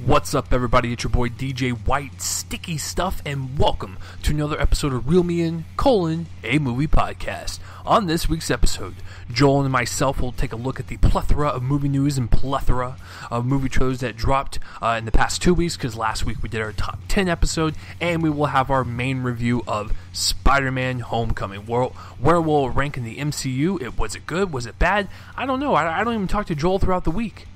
What's up, everybody? It's your boy DJ White, Sticky Stuff, and welcome to another episode of Reel Me In, a movie podcast. On this week's episode, Joel and myself will take a look at the plethora of movie news and plethora of movie trailers that dropped in the past 2 weeks, because last week we did our top 10 episode, and we will have our main review of Spider-Man Homecoming. Where will it rank in the MCU? Was it good? Was it bad? I don't know. I don't even talk to Joel throughout the week.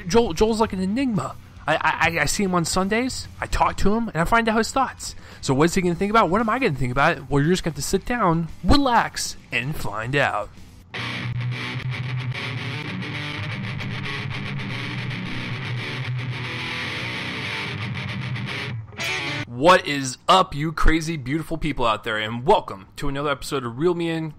Joel's like an enigma. I see him on Sundays, I talk to him, and I find out his thoughts. So what's he going to think about? What am I going to think about it? Well, you're just going to sit down, relax, and find out. What is up, you crazy, beautiful people out there, and welcome to another episode of Reel Me In,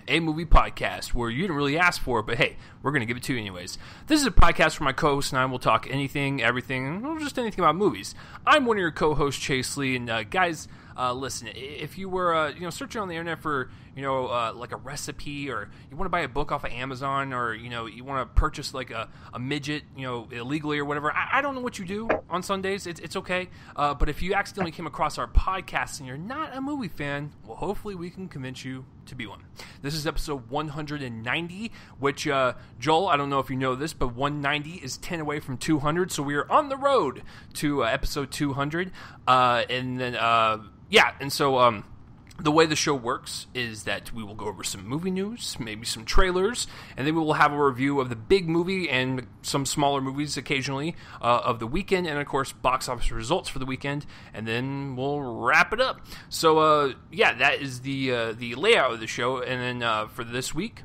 a movie podcast, where you didn't really ask for it, but hey, we're going to give it to you anyways. This is a podcast where my co-host and I will talk anything, everything, or just anything about movies. I'm one of your co-hosts, Chase Lee, and guys, listen, if you were, searching on the internet for, like a recipe, or you want to buy a book off of Amazon, or, you want to purchase like a midget, illegally or whatever, I don't know what you do on Sundays. It's okay. But if you accidentally came across our podcast and you're not a movie fan, well, hopefully we can convince you to be one. This is episode 190, which, Joel, I don't know if you know this, but 190 is 10 away from 200, so we are on the road to episode 200, the way the show works is that we will go over some movie news, maybe some trailers, and then we will have a review of the big movie and some smaller movies occasionally of the weekend, and of course box office results for the weekend, and then we'll wrap it up. So that is the layout of the show, and then for this week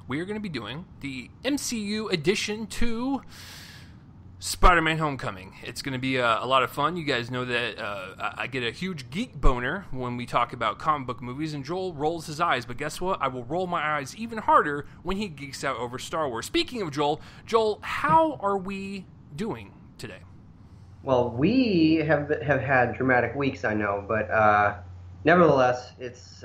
we are going to be doing the MCU addition to Spider-Man Homecoming. It's going to be a lot of fun. You guys know that I get a huge geek boner when we talk about comic book movies, and Joel rolls his eyes, but guess what? I will roll my eyes even harder when he geeks out over Star Wars. Speaking of Joel, how are we doing today? Well, we have had dramatic weeks, I know, but nevertheless, it's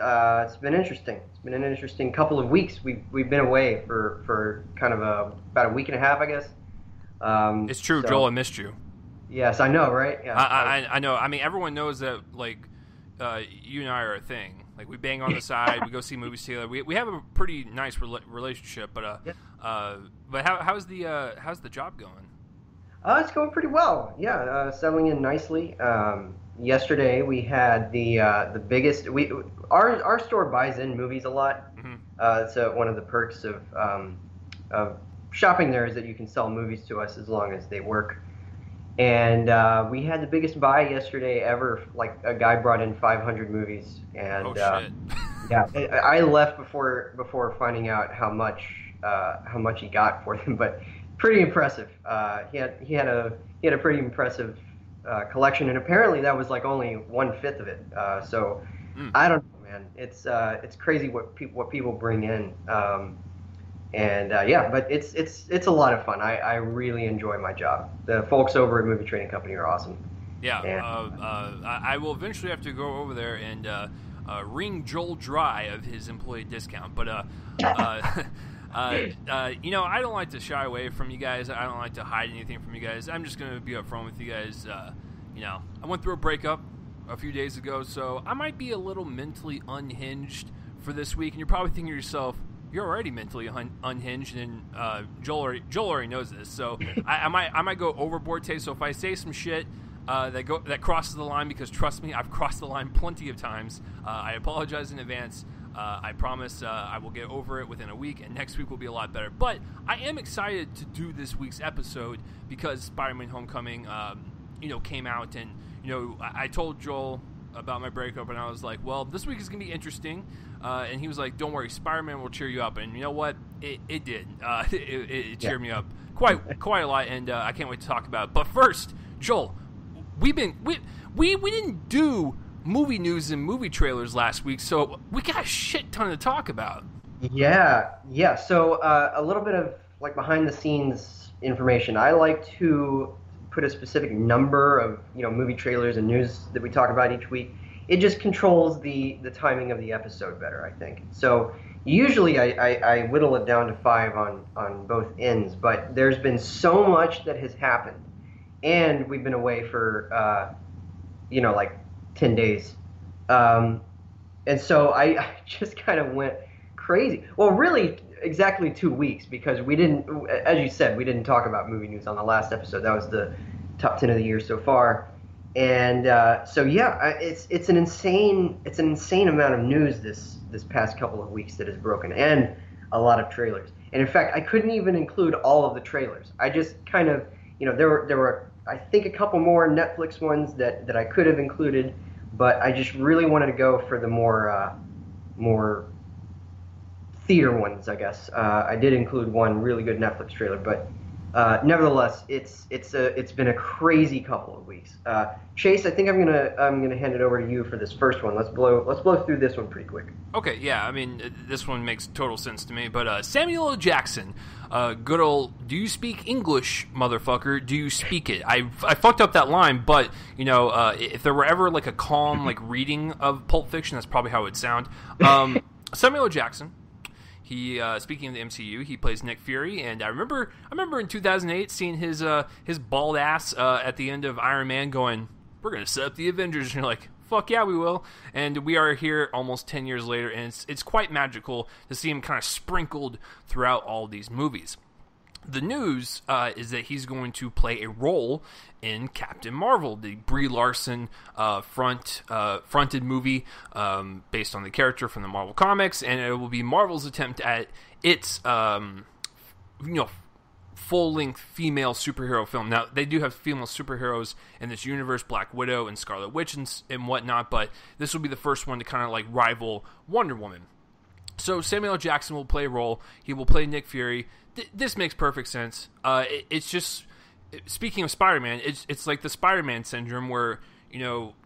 been interesting. It's been an interesting couple of weeks. We've been away for kind of about a week and a half, I guess. It's true, so, Joel, I missed you. Yes, I know, right? Yeah, I know. I mean, everyone knows that, like, you and I are a thing. Like, we bang on the side, we go see movies together. We have a pretty nice relationship, but how's the job going? It's going pretty well. Yeah, settling in nicely. Yesterday we had the biggest. Our store buys in movies a lot. Mm-hmm. So one of the perks of shopping there is that you can sell movies to us as long as they work. And we had the biggest buy yesterday ever. Like, a guy brought in 500 movies, and shit. Yeah, I left before finding out how much he got for them, but pretty impressive. He had a pretty impressive collection, and apparently that was like only 1/5 of it. I don't know, man. It's crazy what people bring in. But it's a lot of fun. I really enjoy my job. The folks over at Movie Trading Company are awesome. Yeah, I will eventually have to go over there and wring Joel dry of his employee discount. But I don't like to shy away from you guys. I don't like to hide anything from you guys. I'm just going to be upfront with you guys. I went through a breakup a few days ago, so I might be a little mentally unhinged for this week. And you're probably thinking to yourself, you're already mentally unhinged, and Joel already knows this. So I might go overboard today. So if I say some shit that crosses the line, because trust me, I've crossed the line plenty of times, I apologize in advance. I promise I will get over it within a week, and next week will be a lot better. But I am excited to do this week's episode because Spider-Man Homecoming, came out, and I told Joel about my breakup, and I was like, well, this week is going to be interesting, and he was like, don't worry, Spider-Man will cheer you up, and you know what, it did. It cheered me up quite a lot, and I can't wait to talk about it. But first, Joel, we didn't do movie news and movie trailers last week, so we got a shit ton to talk about. Yeah, so a little bit of like behind the scenes information. I like to put a specific number of movie trailers and news that we talk about each week. It just controls the timing of the episode better, I think. So usually I whittle it down to 5 on both ends, but there's been so much that has happened and we've been away for like 10 days. And so I just kind of went crazy. Well, really, exactly 2 weeks, because we didn't, as you said, we didn't talk about movie news on the last episode. That was the top 10 of the year so far. And so yeah, it's an insane amount of news this past couple of weeks that has broken, and a lot of trailers. And in fact, I couldn't even include all of the trailers. I just kind of, there were I think a couple more Netflix ones that I could have included, but I just really wanted to go for the more theater ones, I guess. I did include one really good Netflix trailer, but nevertheless, it's been a crazy couple of weeks. Chase, I think I'm gonna hand it over to you for this first one. Let's blow through this one pretty quick. Okay, yeah, I mean, this one makes total sense to me. But Samuel L. Jackson, good old, do you speak English, motherfucker? Do you speak it? I fucked up that line, but if there were ever like a calm reading of Pulp Fiction, that's probably how it would sound. Samuel L. Jackson. He, speaking of the MCU, he plays Nick Fury, and I remember in 2008 seeing his bald ass at the end of Iron Man going, "We're gonna set up the Avengers," and you're like, "Fuck yeah, we will!" And we are here almost 10 years later, and it's quite magical to see him kind of sprinkled throughout all these movies. The news is that he's going to play a role in Captain Marvel, the Brie Larson fronted movie based on the character from the Marvel Comics, and it will be Marvel's attempt at its full-length female superhero film. Now, they do have female superheroes in this universe, Black Widow and Scarlet Witch and whatnot, but this will be the first one to kind of rival Wonder Woman. So Samuel L. Jackson will play a role. He will play Nick Fury. This makes perfect sense. It's just, speaking of Spider-Man, it's like the Spider-Man syndrome where,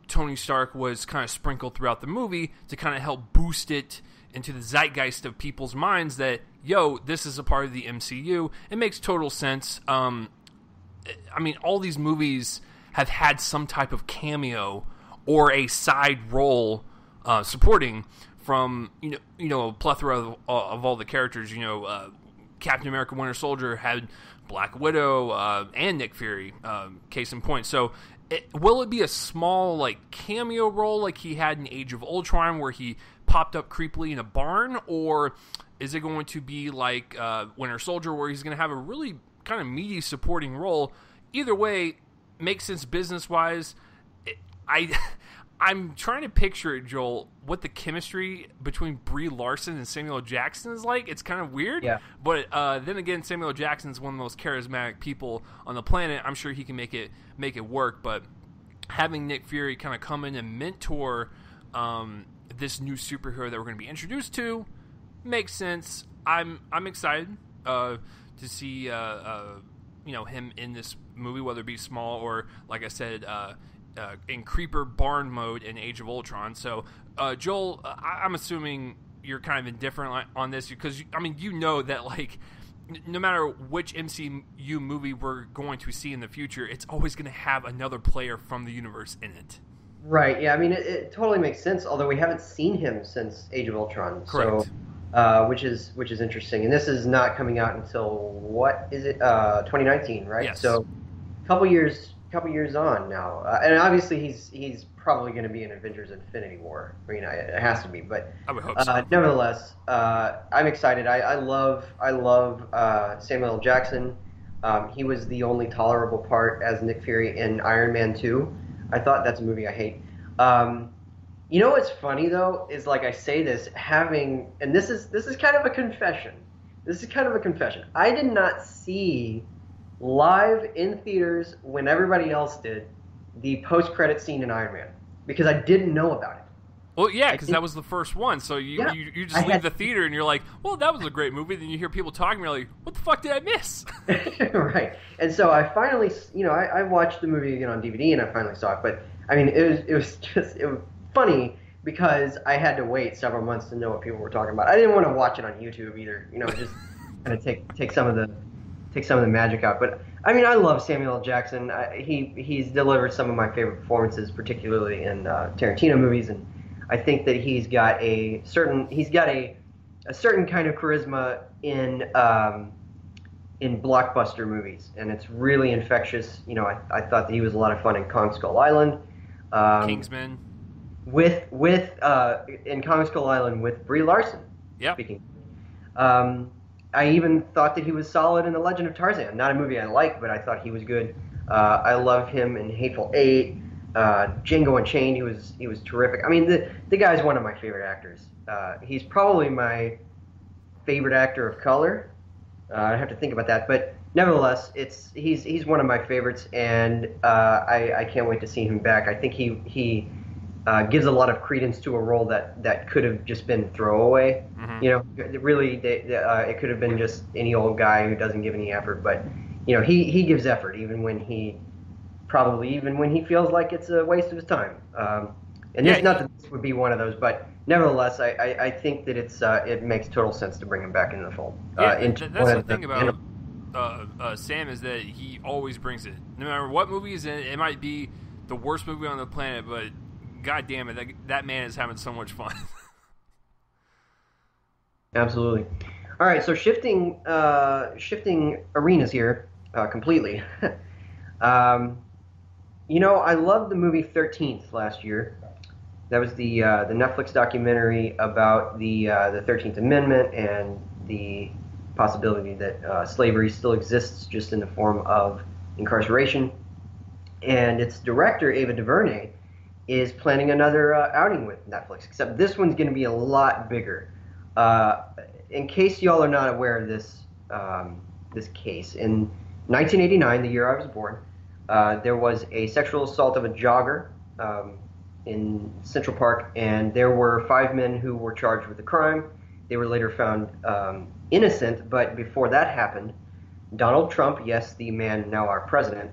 Tony Stark was kind of sprinkled throughout the movie to kind of help boost it into the zeitgeist of people's minds that, this is a part of the MCU. It makes total sense. I mean, all these movies have had some type of cameo or a side role supporting from, a plethora of all the characters. Captain America Winter Soldier had Black Widow and Nick Fury, case in point. So will it be a small cameo role like he had in Age of Ultron where he popped up creepily in a barn, or is it going to be like Winter Soldier where he's going to have a really kind of meaty supporting role? Either way, makes sense business-wise. I'm trying to picture it, Joel, what the chemistry between Brie Larson and Samuel L. Jackson is like. It's kind of weird. Yeah. But then again, Samuel L. Jackson is one of the most charismatic people on the planet. I'm sure he can make it work. But having Nick Fury kind of come in and mentor this new superhero that we're going to be introduced to makes sense. I'm excited to see him in this movie, whether it be small or, like I said, in creeper barn mode in Age of Ultron. So, Joel, I'm assuming you're kind of indifferent on this because, that, no matter which MCU movie we're going to see in the future, it's always going to have another player from the universe in it. Right, yeah, I mean, it totally makes sense, although we haven't seen him since Age of Ultron. Correct. So, which is interesting. And this is not coming out until, 2019, right? Yes. So, couple years on now, and obviously he's probably going to be in Avengers: Infinity War. I mean, it has to be, but I would hope so. Nevertheless, I'm excited. I love Samuel L. Jackson. He was the only tolerable part as Nick Fury in Iron Man 2. I thought that's a movie I hate. What's funny though is I say this and this is kind of a confession. I did not see live in theaters when everybody else did the post-credit scene in Iron Man because I didn't know about it. Well, yeah, because that was the first one. So you just leave the theater and you're like, well, that was a great movie. Then you hear people talking, and you're like, what the fuck did I miss? Right. And so I finally, I watched the movie again on DVD and I finally saw it. But I mean, it was funny because I had to wait several months to know what people were talking about. I didn't want to watch it on YouTube either. Just kind of take some of the magic out. But I mean, I love Samuel L. Jackson. He's delivered some of my favorite performances, particularly in Tarantino movies, and I think that he's got a certain kind of charisma in in blockbuster movies, and it's really infectious. You know, I thought that he was a lot of fun in Kong Skull Island. Kingsman. With in Kong Skull Island with Brie Larson. Yep. Speaking. I even thought that he was solid in The Legend of Tarzan. Not a movie I like, but I thought he was good. I love him in Hateful Eight, Django Unchained. He was terrific. I mean, the guy's one of my favorite actors. He's probably my favorite actor of color. I have to think about that, but nevertheless, he's one of my favorites, and I can't wait to see him back. I think he gives a lot of credence to a role that could have just been throwaway. Mm-hmm. You know, really, it could have been just any old guy who doesn't give any effort. But you know, he gives effort even when he feels like it's a waste of his time. And it's not that this would be one of those, but nevertheless, I think that it makes total sense to bring him back into the fold. That's the thing about Sam is that he always brings it. No matter what movie he's in, it might be the worst movie on the planet, but God damn it, that man is having so much fun. Absolutely. All right, so shifting arenas here completely. You know, I loved the movie 13th last year. That was the Netflix documentary about the 13th Amendment and the possibility that slavery still exists, just in the form of incarceration. And its director, Ava DuVernay, is planning another outing with Netflix, except this one's going to be a lot bigger. In case y'all are not aware of this case, in 1989, the year I was born, there was a sexual assault of a jogger in Central Park, and there were 5 men who were charged with the crime. They were later found innocent, but before that happened, Donald Trump, yes, the man now our president,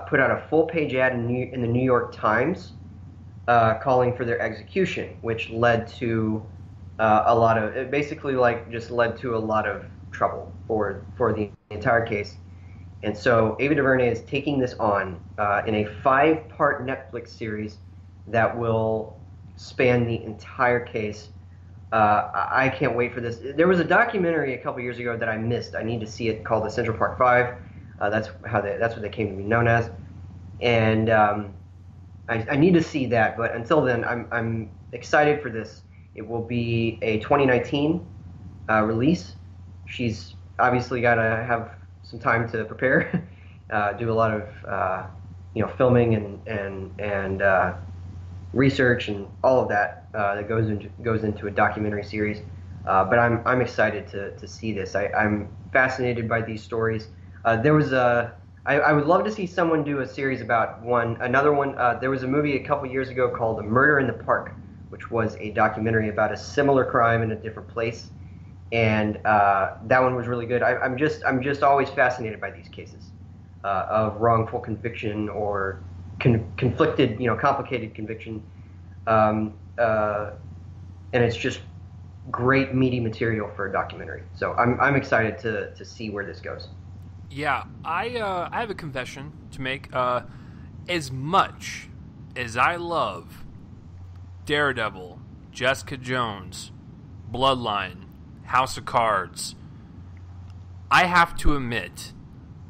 put out a full-page ad in the New York Times calling for their execution, which led to a lot of trouble for the entire case. And so Ava DuVernay is taking this on in a 5-part Netflix series that will span the entire case. I can't wait for this. There was a documentary a couple years ago that I missed. I need to see it, called the Central Park 5. That's what they came to be known as. And I need to see that. But until then, I'm excited for this. It will be a 2019 release. She's obviously got to have some time to prepare, do a lot of filming and research and all of that that goes into a documentary series. But I'm excited to see this. I'm fascinated by these stories. I would love to see someone do a series about another one. There was a movie a couple years ago called Murder in the Park, which was a documentary about a similar crime in a different place. And that one was really good. I'm just always fascinated by these cases of wrongful conviction or conflicted, complicated conviction, and it's just great meaty material for a documentary. So I'm excited to see where this goes. Yeah, I have a confession to make. As much as I love Daredevil, Jessica Jones, Bloodline, House of Cards, I have to admit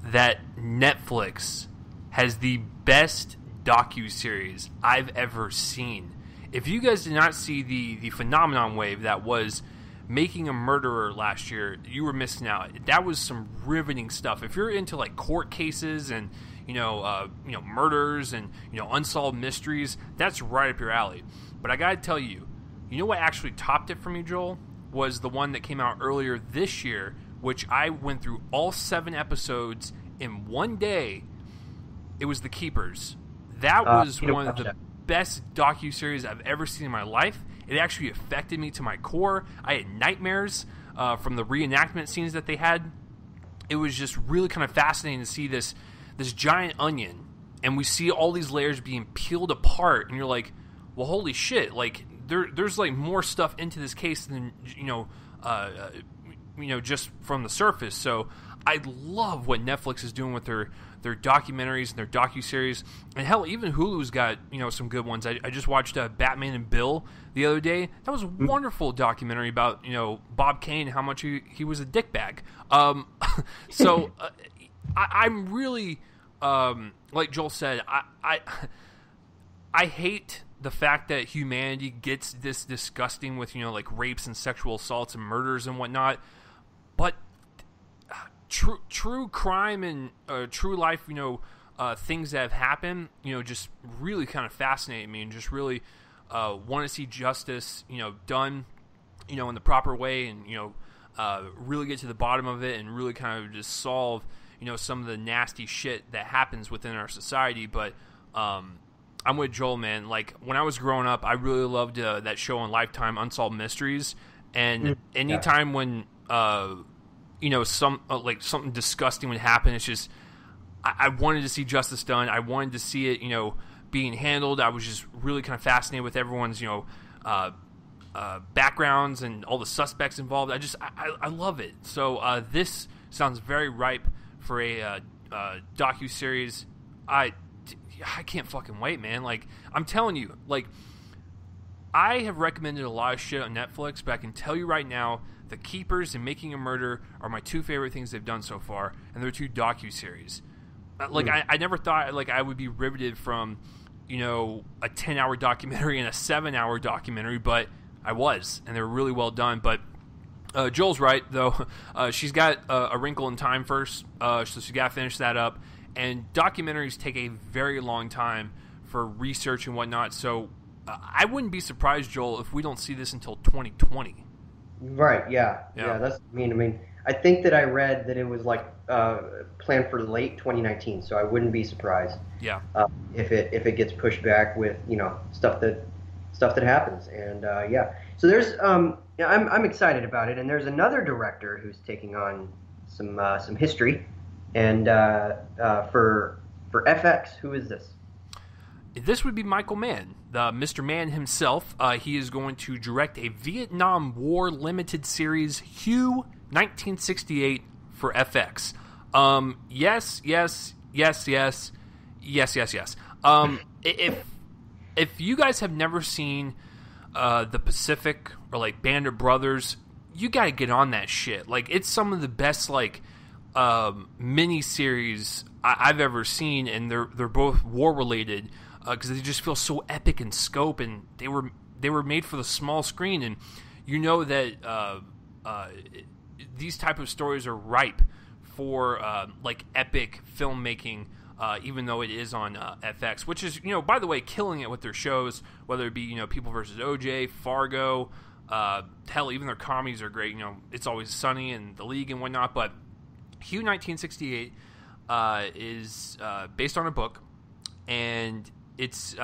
that Netflix has the best docuseries I've ever seen. If you guys did not see the phenomenon wave that was Making a Murderer last year, you were missing out. That was some riveting stuff. If you're into like court cases and murders and unsolved mysteries, that's right up your alley. But I gotta tell you, what actually topped it for me, Joel, was the one that came out earlier this year, which I went through all 7 episodes in one day. It was The Keepers. That was one of the best docuseries I've ever seen in my life. It actually affected me to my core. I had nightmares from the reenactment scenes that they had. It was just really kind of fascinating to see this giant onion, and we see all these layers being peeled apart, and you're like, well, holy shit, like there's like more stuff into this case than just from the surface. So I love what Netflix is doing with their documentaries and their docuseries, and hell, even Hulu's got some good ones. I just watched Batman and Bill the other day. That was a wonderful documentary about Bob Kane, how much he was a dickbag. So I'm really like Joel said, I hate the fact that humanity gets this disgusting with like rapes and sexual assaults and murders and whatnot, but true crime and true life, things that have happened, just really kind of fascinate me, and just really want to see justice, done, in the proper way, and really get to the bottom of it, and really kind of just solve, some of the nasty shit that happens within our society. But I'm with Joel, man. Like, when I was growing up, I really loved that show on Lifetime, Unsolved Mysteries, and anytime when something disgusting would happen, it's just I wanted to see justice done. I wanted to see it, being handled. I was just really kind of fascinated with everyone's, backgrounds and all the suspects involved. I love it. So this sounds very ripe for a docuseries. I can't fucking wait, man. Like, I'm telling you, like, I have recommended a lot of shit on Netflix, but I can tell you right now, The Keepers and Making a Murder are my two favorite things they've done so far, and they're two docuseries. Like, I never thought, like, I would be riveted from, a 10-hour documentary and a 7-hour documentary, but I was, and they're really well done. But Joel's right, though. She's got A Wrinkle in Time first, so she's got to finish that up. And documentaries take a very long time for research and whatnot, so I wouldn't be surprised, Joel, if we don't see this until 2020. Right, yeah. That's I mean, I think that I read that it was like planned for late 2019, so I wouldn't be surprised. Yeah. If it gets pushed back with stuff that happens, and So there's I'm excited about it, and there's another director who's taking on some history, and for FX, who is this? This would be Michael Mann, the Mr. Mann himself. He is going to direct a Vietnam War limited series, Hugh 1968, for FX. Yes. If you guys have never seen The Pacific or like Band of Brothers, you got to get on that shit. Like, it's some of the best mini series I've ever seen, and they're both war related. Because they just feel so epic in scope, and they were made for the small screen, and that these type of stories are ripe for epic filmmaking, even though it is on FX, which is by the way killing it with their shows, whether it be People vs. OJ, Fargo, hell, even their comedies are great. It's Always Sunny and The League and whatnot. But Hugh 1968 is based on a book, and it's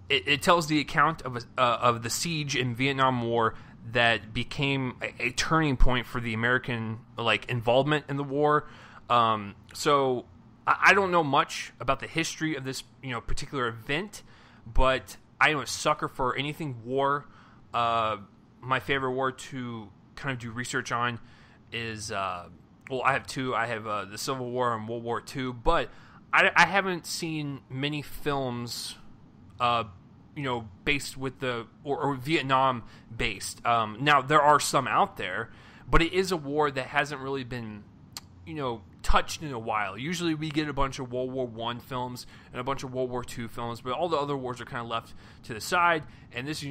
it tells the account of the siege in Vietnam War that became a turning point for the American involvement in the war. So I don't know much about the history of this particular event, but I am a sucker for anything war. My favorite war to kind of do research on is I have two. I have the Civil War and World War II, but I haven't seen many films, based with or Vietnam based. Now there are some out there, but it is a war that hasn't really been, touched in a while. Usually we get a bunch of World War I films and a bunch of World War II films, but all the other wars are kind of left to the side. And this,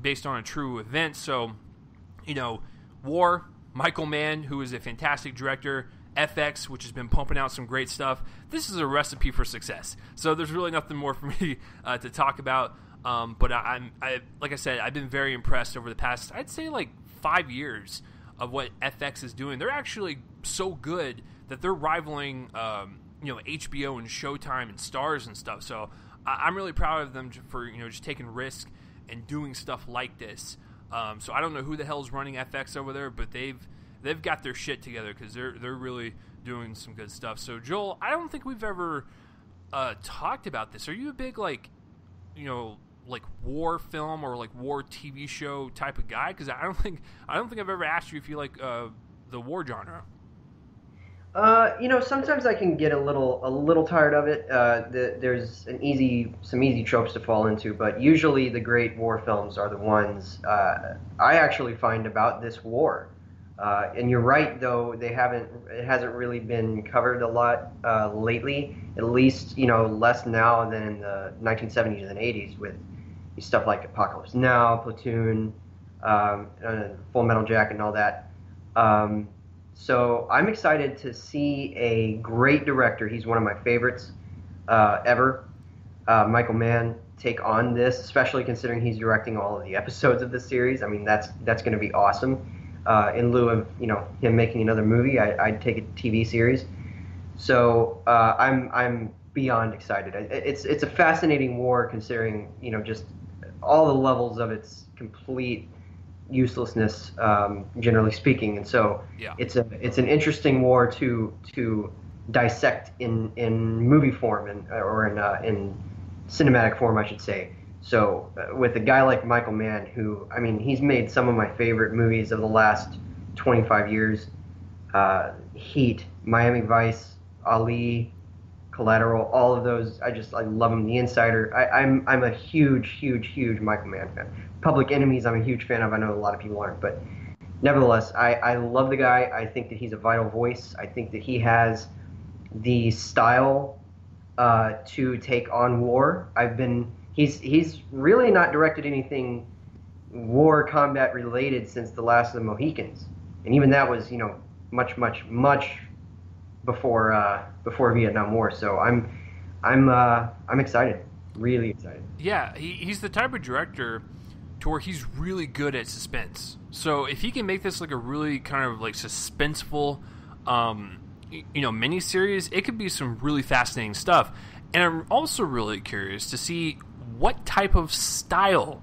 based on a true event. So, war. Michael Mann, who is a fantastic director. FX, which has been pumping out some great stuff. This is a recipe for success. So there's really nothing more for me to talk about. But I like I said, I've been very impressed over the past, I'd say 5 years of what FX is doing. They're actually so good that they're rivaling, HBO and Showtime and Stars and stuff. So I'm really proud of them for just taking risk and doing stuff like this. So I don't know who the hell is running FX over there, but they've got their shit together, because they're really doing some good stuff. So Joel, I don't think we've ever talked about this. Are you a big war film or war TV show type of guy? Because I don't think I've ever asked you if you like the war genre. Sometimes I can get a little tired of it. There's some easy tropes to fall into, but usually the great war films are the ones I actually find about this war. And you're right, though it hasn't really been covered a lot lately. At least less now than in the 1970s and 80s with stuff like Apocalypse Now, Platoon, Full Metal Jacket, and all that. So I'm excited to see a great director. He's one of my favorites ever, Michael Mann, take on this, especially considering he's directing all of the episodes of this series. I mean, that's going to be awesome. In lieu of him making another movie, I'd take a TV series. So I'm beyond excited. It's a fascinating war considering just all the levels of its complete uselessness, generally speaking, and so Yeah. it's an interesting war to dissect in movie form or in cinematic form, I should say. So with a guy like Michael Mann, who he's made some of my favorite movies of the last 25 years: Heat, Miami Vice, Ali, Collateral, all of those. I love him. The Insider. I'm a huge Michael Mann fan. Public Enemies, I'm a huge fan of. I know a lot of people aren't, but nevertheless, I love the guy. I think that he's a vital voice. I think that he has the style to take on war. He's really not directed anything war combat related since The Last of the Mohicans, and even that was much before Vietnam War. So I'm excited, really excited. Yeah, he's the type of director to where he's really good at suspense. So if he can make this like a really kind of like suspenseful, miniseries, it could be some really fascinating stuff. And I'm also really curious to see what type of style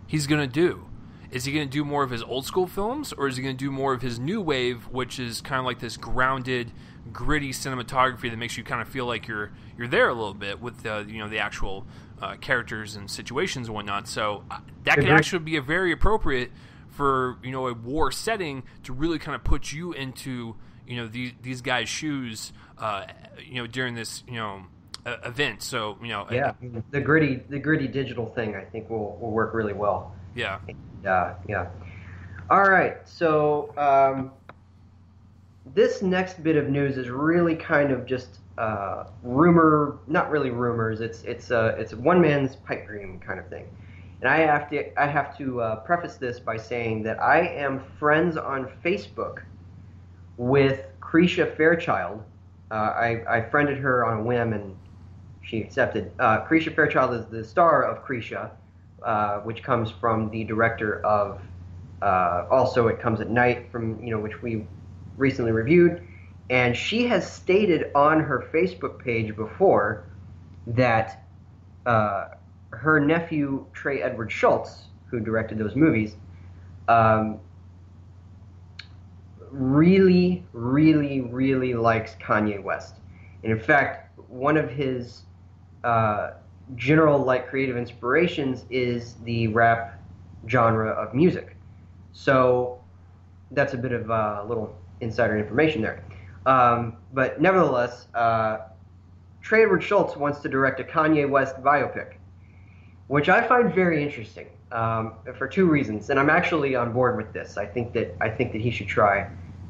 he's going to do. Is he going to do more of his old school films, or is he going to do more of his new wave, which is kind of like this grounded, gritty cinematography that makes you kind of feel like you're there a little bit with the actual characters and situations and whatnot. So that could actually be a very appropriate for a war setting to really kind of put you into these guys' shoes during this event. So yeah, the gritty digital thing I think will work really well. Yeah. Yeah. All right. So this next bit of news is really kind of just rumor, not really rumors. It's one man's pipe dream kind of thing. And I have to preface this by saying that I am friends on Facebook with Krisha Fairchild. I friended her on a whim and she accepted. Krisha Fairchild is the star of Krisha, which comes from the director of also It Comes at Night, from which we recently reviewed, and she has stated on her Facebook page before that her nephew Trey Edward Schultz, who directed those movies, really likes Kanye West, and in fact, one of his general creative inspirations is the rap genre of music. So that's a bit of little insider information there. But nevertheless, Trey Edward Schultz wants to direct a Kanye West biopic, which I find very interesting for two reasons, and I'm actually on board with this. I think that he should try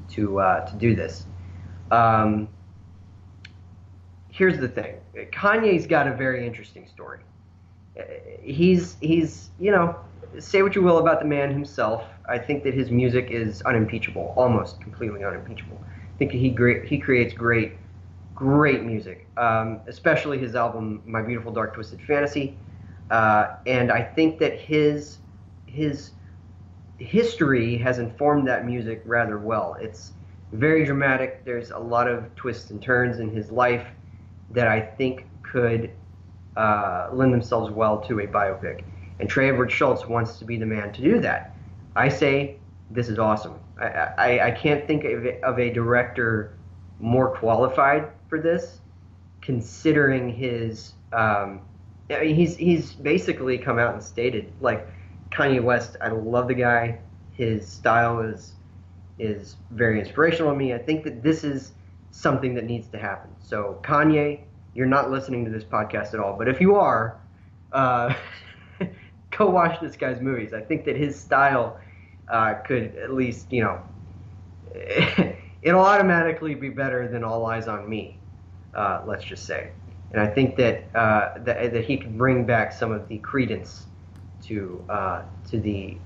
to do this. Here's the thing: Kanye's got a very interesting story. He's say what you will about the man himself. I think that his music is unimpeachable, almost completely unimpeachable. I think he creates great music, especially his album My Beautiful Dark Twisted Fantasy. And I think that his history has informed that music rather well. It's very dramatic. There's a lot of twists and turns in his life that I think could lend themselves well to a biopic. And Trey Edward Schultz wants to be the man to do that. I say this is awesome. I can't think of a director more qualified for this, considering his he's basically come out and stated, like, Kanye West, I love the guy. His style is very inspirational to me. I think that this is something that needs to happen. So Kanye, you're not listening to this podcast at all, but if you are, go watch this guy's movies. I think that his style could at least, it'll automatically be better than All Eyes on Me, let's just say. And I think that he can bring back some of the credence to the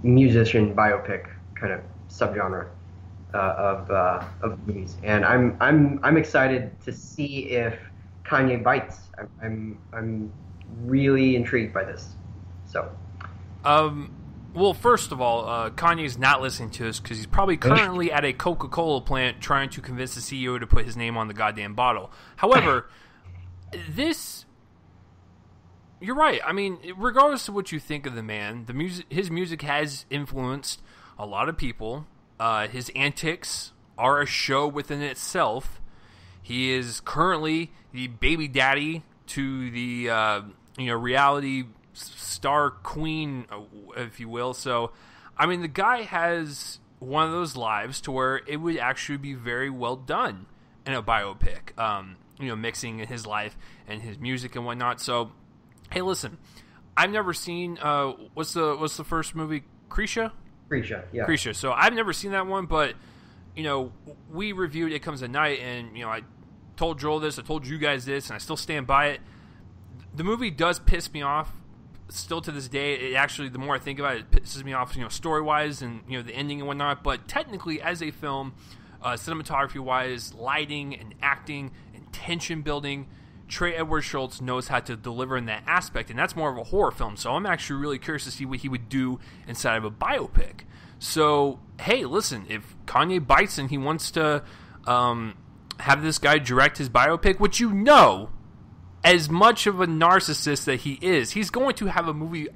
musician biopic kind of subgenre of movies. And I'm excited to see if Kanye bites. I'm really intrigued by this. So. Well, first of all, Kanye's not listening to us because he's probably currently at a Coca-Cola plant trying to convince the CEO to put his name on the goddamn bottle. However, you're right. I mean, regardless of what you think of the man, his music has influenced a lot of people. His antics are a show within itself. He is currently the baby daddy to the reality star queen, if you will. So, I mean, the guy has one of those lives to where it would actually be very well done in a biopic. Mixing his life and his music and whatnot. So, hey, listen, I've never seen what's the first movie? Krisha, yeah. Krisha. So I've never seen that one, but we reviewed It Comes at Night, and I told Joel this, I told you guys this, and I still stand by it. The movie does piss me off. Still to this day, it actually, the more I think about it, it pisses me off, story-wise and, the ending and whatnot. But technically, as a film, cinematography-wise, lighting and acting and tension building, Trey Edward Schultz knows how to deliver in that aspect, and that's more of a horror film. So I'm actually really curious to see what he would do inside of a biopic. So, hey, listen, if Kanye bites and he wants to have this guy direct his biopic, which as much of a narcissist that he is, he's going to have a movie,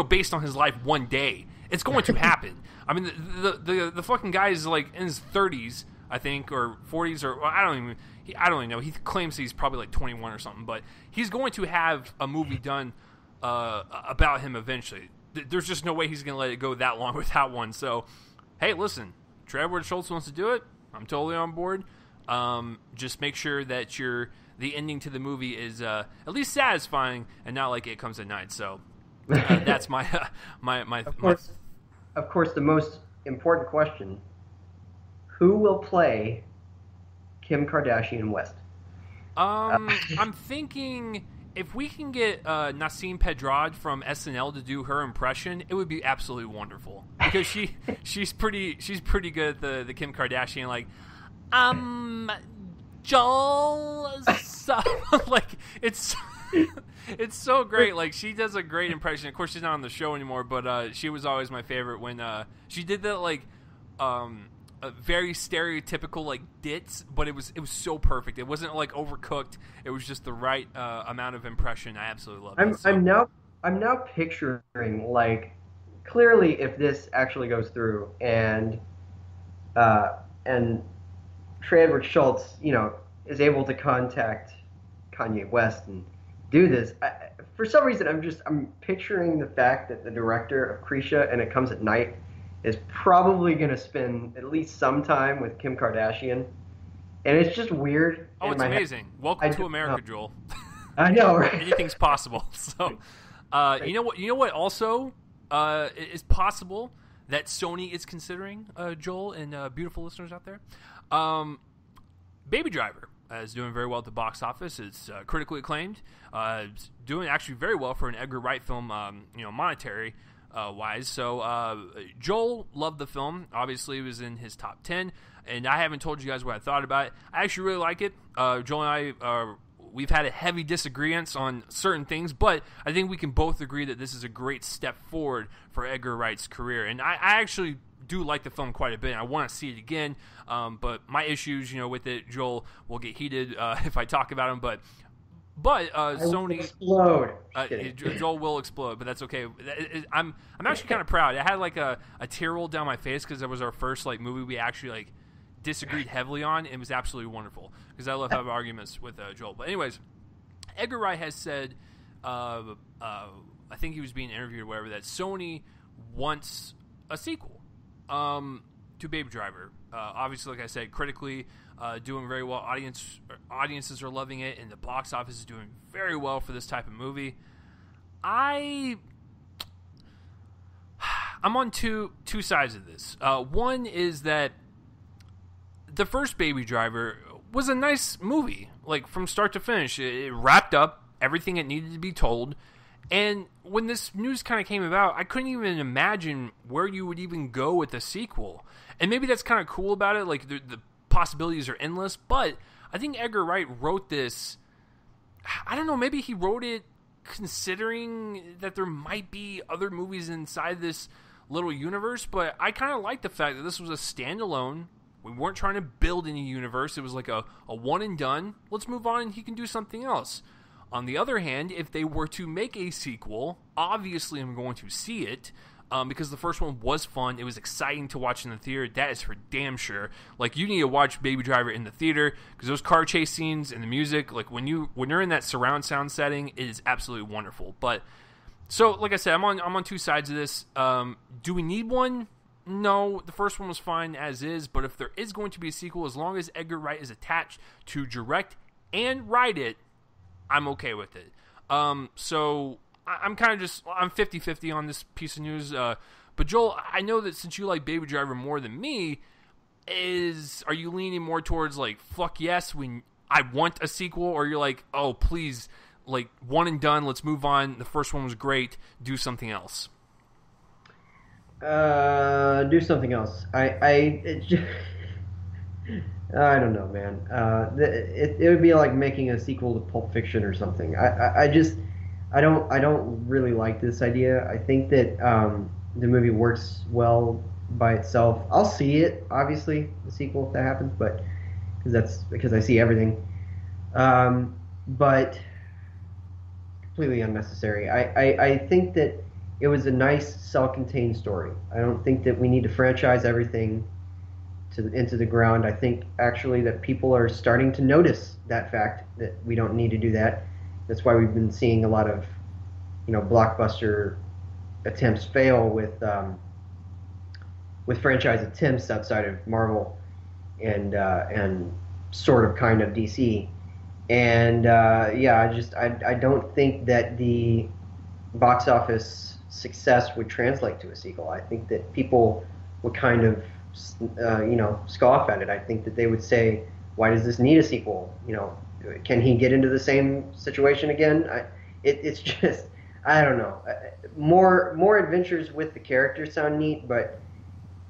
based on his life one day. It's going to happen. I mean, the fucking guy is like in his 30s, I think, or 40s, or I don't even know. He claims he's probably like 21 or something, but he's going to have a movie done about him eventually. There's just no way he's going to let it go that long without one. So, hey, listen, Trey Edward Schultz wants to do it. I'm totally on board. Just make sure that the ending to the movie is at least satisfying and not like It Comes at Night. So that's my Of course, the most important question: who will play Kim Kardashian West? I'm thinking if we can get Nasim Pedrad from SNL to do her impression, it would be absolutely wonderful because she's pretty good at the Kim Kardashian, like Joel, so, like it's so great. Like, she does a great impression. Of course, she's not on the show anymore, but she was always my favorite when she did that, like a very stereotypical like dits, but it was so perfect. It wasn't like overcooked. It was just the right amount of impression. I absolutely love it. I'm now picturing, like, clearly if this actually goes through and Trey Edward Schultz, is able to contact Kanye West and do this. For some reason, I'm picturing the fact that the director of Krisha and It Comes at Night is probably going to spend at least some time with Kim Kardashian, and it's just weird. Oh, it's amazing! Welcome to America, Joel. I know, right? Anything's possible. So, you know what? Also, is possible that Sony is considering, Joel and beautiful listeners out there. Baby Driver is doing very well at the box office. It's critically acclaimed. It's doing actually very well for an Edgar Wright film, monetary wise. So Joel loved the film. Obviously, it was in his top 10, and I haven't told you guys what I thought about it. I actually really like it. Joel and I, we've had a heavy disagreements on certain things, but I think we can both agree that this is a great step forward for Edgar Wright's career. And I actually do like the film quite a bit. I want to see it again, but my issues, with it, Joel, will get heated if I talk about them. But Sony explode. Joel will explode, but that's okay. I'm actually kind of proud. I had like a tear roll down my face because that was our first like movie we actually like disagreed heavily on. It was absolutely wonderful because I love having arguments with Joel. But anyways, Edgar Wright has said, I think he was being interviewed or whatever, that Sony wants a sequel to Baby Driver. Obviously, like I said, critically doing very well. Audiences are loving it, and the box office is doing very well for this type of movie. I'm on two sides of this. One is that the first Baby Driver was a nice movie, like from start to finish. It wrapped up everything it needed to be told. And when this news kind of came about, I couldn't even imagine where you would even go with a sequel. And maybe that's kind of cool about it, like the possibilities are endless. But I think Edgar Wright wrote this, I don't know, maybe he wrote it considering that there might be other movies inside this little universe. But I kind of like the fact that this was a standalone. We weren't trying to build any universe. It was like a one and done. Let's move on and he can do something else. On the other hand, if they were to make a sequel, obviously I'm going to see it because the first one was fun. It was exciting to watch in the theater. That is for damn sure. Like, you need to watch Baby Driver in the theater because those car chase scenes and the music, like when you're in that surround sound setting, it is absolutely wonderful. But so, like I said, I'm on two sides of this. Do we need one? No, the first one was fine as is. But if there is going to be a sequel, as long as Edgar Wright is attached to direct and write it, I'm okay with it. So I'm kind of I'm 50-50 on this piece of news. But Joel, I know that since you like Baby Driver more than me, are you leaning more towards like, fuck yes, I want a sequel, or you're like, oh please, like one and done, let's move on. The first one was great. Do something else. Do something else. I don't know, man. It would be like making a sequel to Pulp Fiction or something. I don't really like this idea. I think that the movie works well by itself. I'll see it, obviously, the sequel if that happens, but because I see everything. But completely unnecessary. I think that it was a nice self-contained story. I don't think that we need to franchise everything into the ground. I think actually that people are starting to notice that fact that we don't need to do that. That's why we've been seeing a lot of, blockbuster attempts fail with franchise attempts outside of Marvel and sort of kind of DC. And I don't think that the box office success would translate to a sequel. I think that people would kind of scoff at it. I think that they would say, why does this need a sequel? Can he get into the same situation again? It's just, I don't know. More adventures with the characters sound neat, but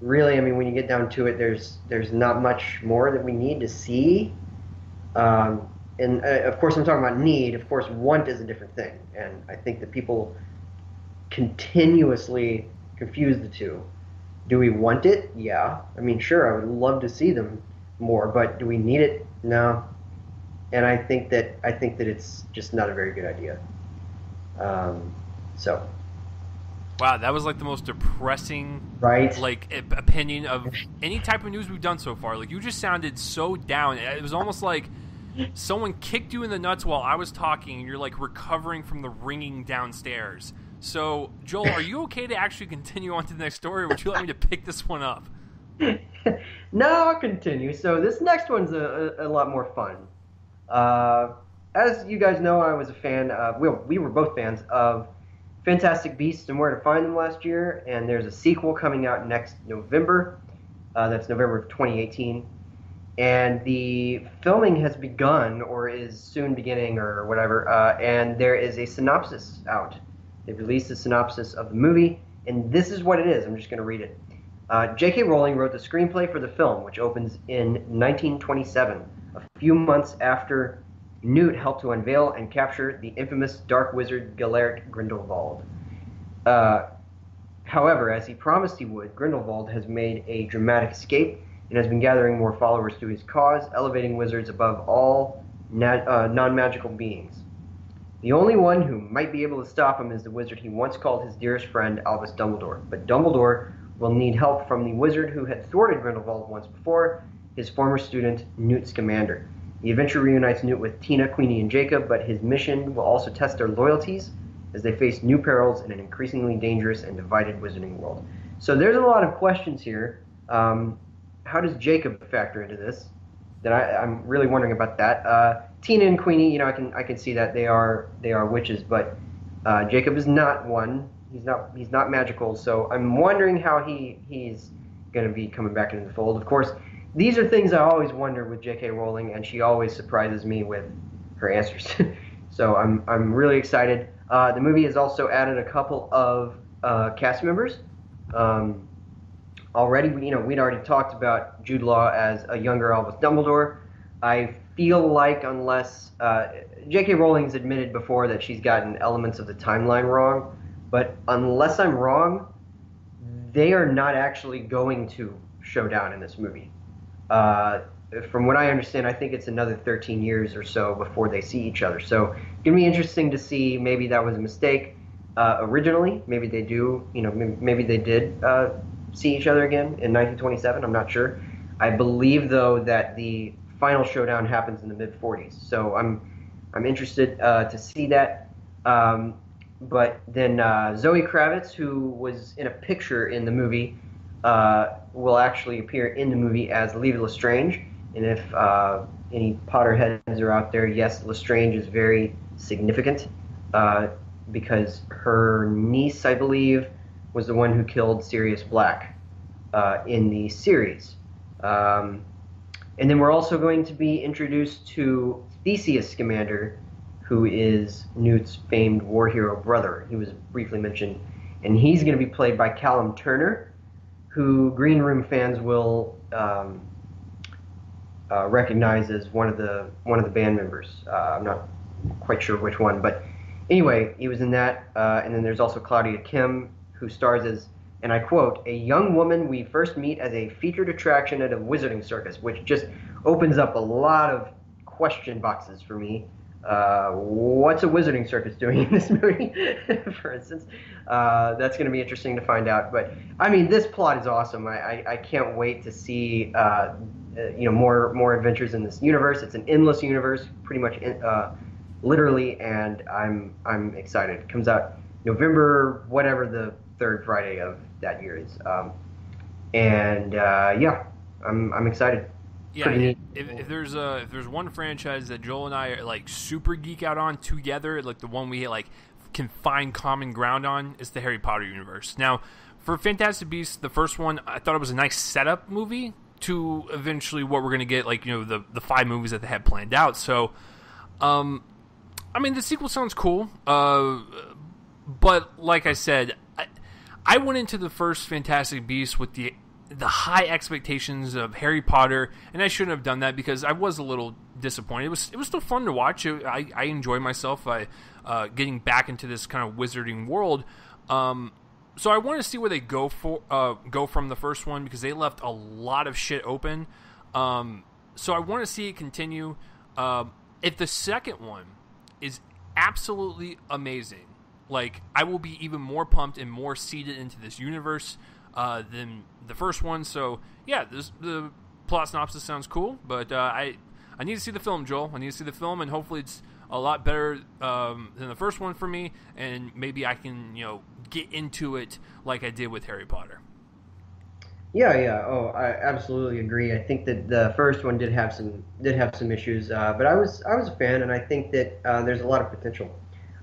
really, I mean, when you get down to it, there's not much more that we need to see. And of course, I'm talking about need. Of course, want is a different thing. And I think that people continuously confuse the two. Do we want it? Yeah. I mean, sure, I would love to see them more, but do we need it? No. And I think that it's just not a very good idea. So. Wow, that was like the most depressing, right? Like opinion of any type of news we've done so far. Like, you just sounded so down. It was almost like someone kicked you in the nuts while I was talking, and you're like recovering from the ringing downstairs. So, Joel, are you okay to actually continue on to the next story, or would you like me to pick this one up? No, I'll continue. So this next one's a lot more fun. As you guys know, I was a fan of, we were both fans of Fantastic Beasts and Where to Find Them last year, and there's a sequel coming out next November. That's November of 2018. And the filming has begun, or is soon beginning, or whatever, and there is a synopsis out. They've released a synopsis of the movie, and this is what it is. I'm just going to read it. J.K. Rowling wrote the screenplay for the film, which opens in 1927, a few months after Newt helped to unveil and capture the infamous dark wizard Gellert Grindelwald. However, as he promised he would, Grindelwald has made a dramatic escape and has been gathering more followers to his cause, elevating wizards above all non-magical beings. The only one who might be able to stop him is the wizard he once called his dearest friend, Albus Dumbledore. But Dumbledore will need help from the wizard who had thwarted Grindelwald once before, his former student, Newt Scamander. The adventure reunites Newt with Tina, Queenie, and Jacob, but his mission will also test their loyalties as they face new perils in an increasingly dangerous and divided wizarding world. So there's a lot of questions here. How does Jacob factor into this? that I'm really wondering about that. Tina and Queenie, I can see that they are witches, but Jacob is not one. He's not magical. So I'm wondering how he's going to be coming back into the fold. Of course, these are things I always wonder with J.K. Rowling, and she always surprises me with her answers. So I'm really excited. The movie has also added a couple of cast members. Already, we'd already talked about Jude Law as a younger Albus Dumbledore. I feel like unless J.K. Rowling's admitted before that she's gotten elements of the timeline wrong, but unless I'm wrong, they are not actually going to show down in this movie. From what I understand, I think it's another 13 years or so before they see each other. So it's going to be interesting to see. Maybe that was a mistake originally. Maybe they do, maybe they did see each other again in 1927. I'm not sure. I believe, though, that the final showdown happens in the mid-40s. So I'm interested to see that. But then Zoe Kravitz, who was in a picture in the movie, will actually appear in the movie as Levy Lestrange. And if any Potterheads are out there, yes, Lestrange is very significant because her niece, I believe, was the one who killed Sirius Black in the series. And then we're also going to be introduced to Theseus Scamander, who is Newt's famed war hero brother. He was briefly mentioned. And he's going to be played by Callum Turner, who Green Room fans will recognize as one of the band members. I'm not quite sure which one, but anyway, he was in that. And then there's also Claudia Kim, who stars as, and I quote, "a young woman we first meet as a featured attraction at a wizarding circus," which just opens up a lot of question boxes for me. What's a wizarding circus doing in this movie, for instance? That's going to be interesting to find out. But I mean, this plot is awesome. I can't wait to see more adventures in this universe. It's an endless universe, pretty much literally, and I'm excited. It comes out November, whatever the third Friday of that year is, I'm excited. Yeah, if there's one franchise that Joel and I are like super geek out on together, like the one we like can find common ground on, is the Harry Potter universe. Now, for Fantastic Beasts, the first one, I thought it was a nice setup movie to eventually what we're gonna get, like the 5 movies that they had planned out. So, I mean, the sequel sounds cool, but like I said, I went into the first Fantastic Beasts with the high expectations of Harry Potter, and I shouldn't have done that because I was a little disappointed. It was still fun to watch. I enjoyed myself by getting back into this kind of wizarding world. So I want to see where they go from the first one, because they left a lot of shit open. So I want to see it continue. If the second one is absolutely amazing, like, I will be even more pumped and more seeded into this universe than the first one. So yeah, the plot synopsis sounds cool, but I need to see the film, Joel. I need to see the film, and hopefully it's a lot better than the first one for me, and maybe I can get into it like I did with Harry Potter. Yeah. Oh, I absolutely agree. I think that the first one did have some issues, but I was a fan, and I think that there's a lot of potential.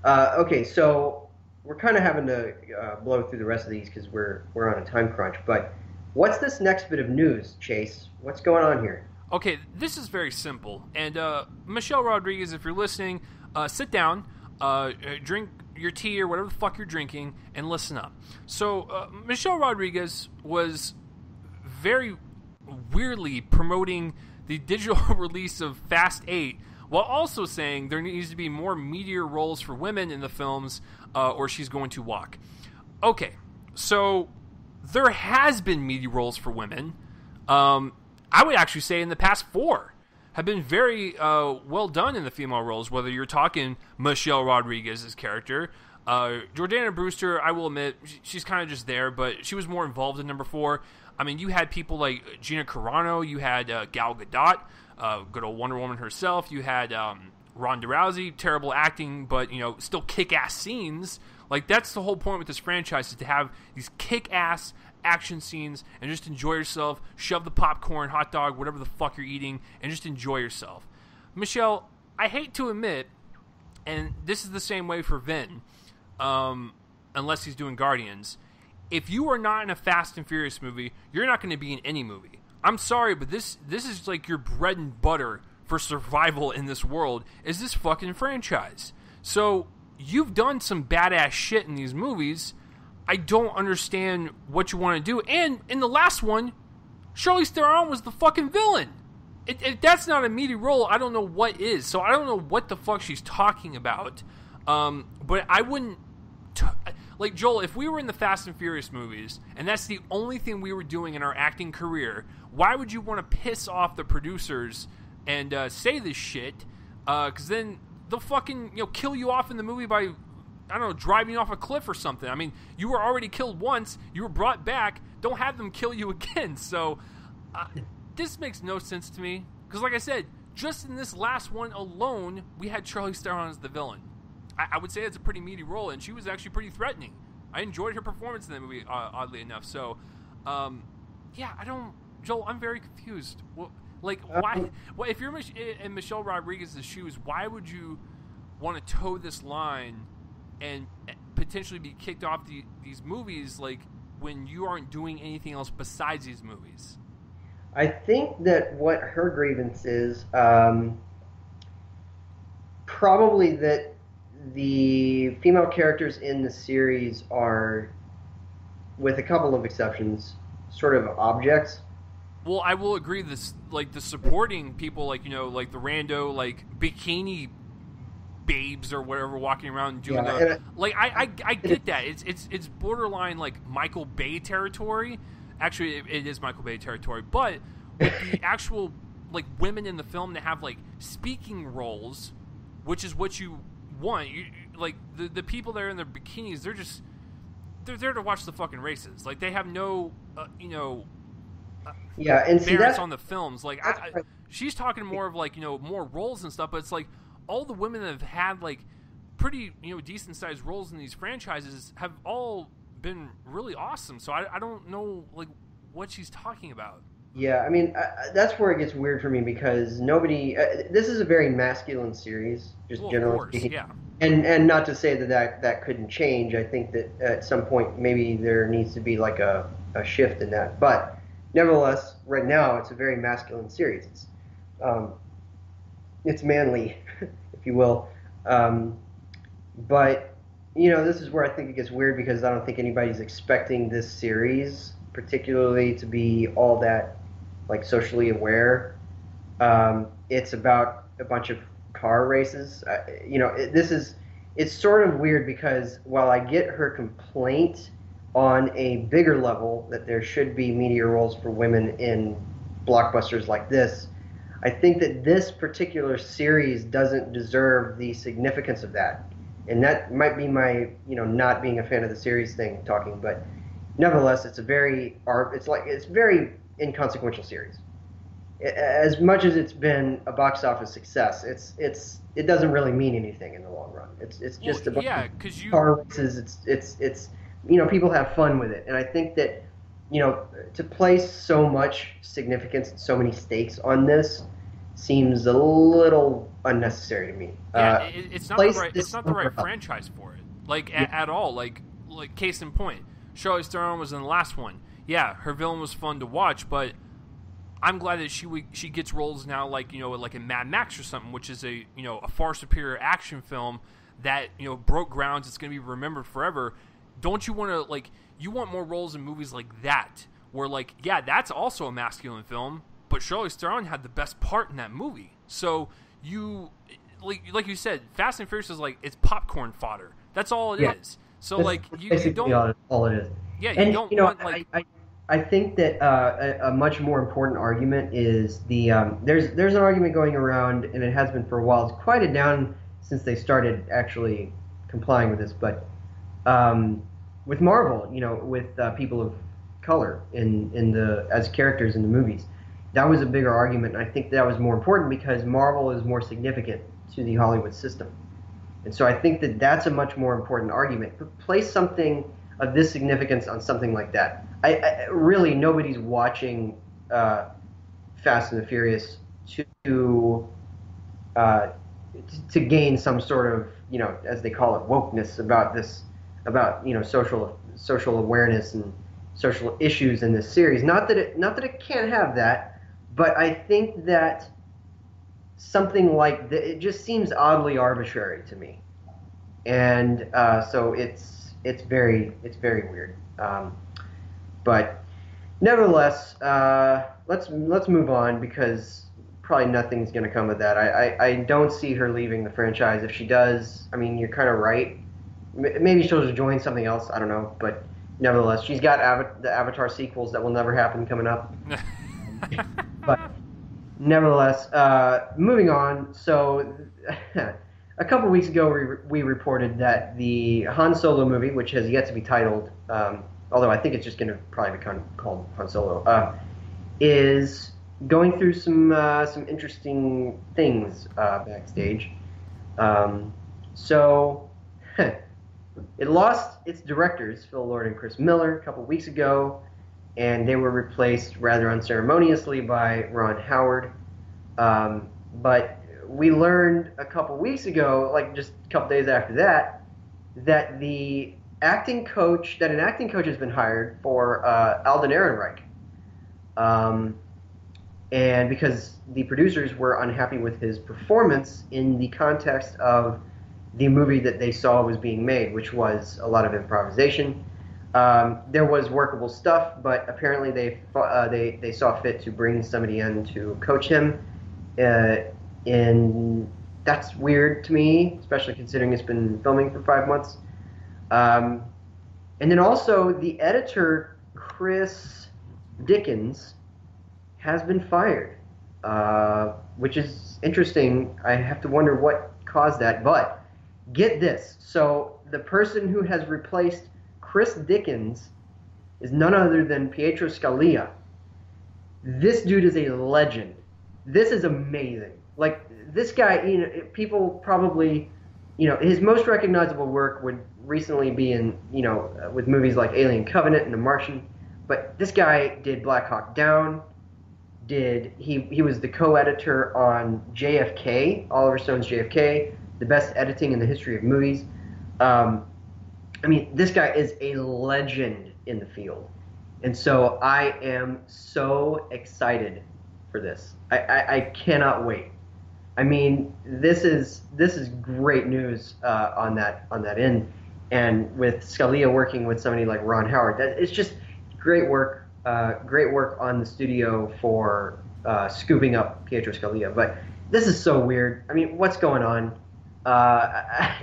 Okay, so we're kind of having to blow through the rest of these because we're on a time crunch. But what's this next bit of news, Chase? What's going on here? Okay, this is very simple. And Michelle Rodriguez, if you're listening, sit down, drink your tea or whatever the fuck you're drinking, and listen up. So Michelle Rodriguez was very weirdly promoting the digital release of Fast 8, while also saying there needs to be more meatier roles for women in the films, or she's going to walk. Okay, so there has been meaty roles for women. I would actually say in the past 4 have been very well done in the female roles, whether you're talking Michelle Rodriguez's character. Jordana Brewster, I will admit, she's kind of just there, but she was more involved in number 4. I mean, you had people like Gina Carano, you had Gal Gadot, good old Wonder Woman herself, you had Ronda Rousey, terrible acting, but still kick-ass scenes. Like, that's the whole point with this franchise, is to have these kick-ass action scenes and just enjoy yourself. Shove the popcorn, hot dog, whatever the fuck you're eating, and just enjoy yourself. Michelle, I hate to admit, and this is the same way for Vin, unless he's doing Guardians, if you are not in a Fast and Furious movie, you're not going to be in any movie. I'm sorry, but this is like your bread and butter for survival in this world, is this fucking franchise. So, you've done some badass shit in these movies. I don't understand what you want to do. And in the last one, Charlize Theron was the fucking villain. If that's not a meaty role, I don't know what is. So I don't know what the fuck she's talking about. But I wouldn't... like, Joel, if we were in the Fast and Furious movies, and that's the only thing we were doing in our acting career, why would you want to piss off the producers and say this shit? Because then they'll fucking kill you off in the movie by, I don't know, driving you off a cliff or something. I mean, you were already killed once. You were brought back. Don't have them kill you again. So this makes no sense to me. Because like I said, just in this last one alone, we had Charlize Theron as the villain. I would say it's a pretty meaty role, and she was actually pretty threatening. I enjoyed her performance in that movie, oddly enough. So, yeah, Joel, I'm very confused. Well, like, why? Well, if you're in Michelle Rodriguez's shoes, why would you want to toe this line and potentially be kicked off these movies, like, when you aren't doing anything else besides these movies? I think that what her grievance is, probably that the female characters in the series are, with a couple of exceptions, sort of objects. Well, I will agree. This, like, the supporting people, like, like the rando, like, bikini babes or whatever, walking around doing I get that. It's borderline like Michael Bay territory. Actually, it is Michael Bay territory. But with the actual, like, women in the film that have, like, speaking roles, which is what you want. Like, the people that are in their bikinis, they're there to watch the fucking races. Like, they have no, and see, that's on the films. Like, she's talking more of, like, more roles and stuff, but it's like all the women that have had, like, pretty, decent sized roles in these franchises have all been really awesome. So I don't know, like, what she's talking about. Yeah, I mean, that's where it gets weird for me, because nobody... this is a very masculine series, just generally speaking. Yeah. And not to say that couldn't change. I think that at some point maybe there needs to be, like, a shift in that. But nevertheless, right now it's a very masculine series. It's manly, if you will. But, this is where I think it gets weird, because I don't think anybody's expecting this series particularly to be all that, like, socially aware. It's about a bunch of car races. It's sort of weird, because while I get her complaint on a bigger level that there should be media roles for women in blockbusters like this, I think that this particular series doesn't deserve the significance of that. And that might be my, not being a fan of the series thing talking, but nevertheless, it's a very inconsequential series. As much as it's been a box office success, it doesn't really mean anything in the long run. It's just a bunch of car races. It's people have fun with it, and I think that to place so much significance and so many stakes on this seems a little unnecessary to me. Yeah, it's not the right franchise for it. Like, at all. Like case in point, Charlize Theron was in the last one. Yeah, her villain was fun to watch, but I'm glad that she gets roles now, like, like in Mad Max or something, which is a far superior action film that broke grounds. It's going to be remembered forever. Don't you want to, like, you want more roles in movies like that, where, like, yeah, that's also a masculine film, but Charlize Theron had the best part in that movie. So you, like you said, Fast and Furious is like, it's popcorn fodder. That's all it is. So that's, like, you don't all it is. Yeah, you don't want, like. I think that a much more important argument is there's an argument going around, and it has been for a while. It's quieted down since they started actually complying with this, but with Marvel, with people of color as characters in the movies, that was a bigger argument, and I think that was more important because Marvel is more significant to the Hollywood system. And so I think that that's a much more important argument. Place something of this significance on something like that. I really, nobody's watching Fast and the Furious to gain some sort of, as they call it, wokeness about this, about social awareness and social issues in this series. Not that it can't have that, but I think that something like that, it just seems oddly arbitrary to me, and so it's very weird. But nevertheless, let's move on, because probably nothing's going to come of that. I don't see her leaving the franchise. If she does, I mean, you're kind of right. Maybe she'll just join something else. I don't know, but nevertheless, she's got the Avatar sequels that will never happen coming up. But nevertheless, moving on. So a couple weeks ago, we reported that the Han Solo movie, which has yet to be titled, although I think it's just going to probably become called Han Solo, is going through some interesting things backstage. So it lost its directors, Phil Lord and Chris Miller, a couple weeks ago, and they were replaced rather unceremoniously by Ron Howard. But we learned a couple weeks ago, like just a couple days after that, that an acting coach has been hired for Alden Ehrenreich. And because the producers were unhappy with his performance in the context of the movie that they saw was being made, which was a lot of improvisation. There was workable stuff, but apparently they saw fit to bring somebody in to coach him. And that's weird to me, especially considering it's been filming for 5 months. And then also the editor, Chris Dickens, has been fired, which is interesting. I have to wonder what caused that, but get this. So the person who has replaced Chris Dickens is none other than Pietro Scalia. This dude is a legend. This is amazing. Like, this guy, people probably, his most recognizable work would recently be in, with movies like Alien Covenant and The Martian, but this guy did Black Hawk Down. He was the co-editor on JFK, Oliver Stone's JFK, the best editing in the history of movies. I mean, this guy is a legend in the field. And so I am so excited for this. I cannot wait. I mean, this is great news on that end. And with Scalia working with somebody like Ron Howard, it's just great work. Great work on the studio for scooping up Pietro Scalia. But this is so weird. I mean, what's going on? I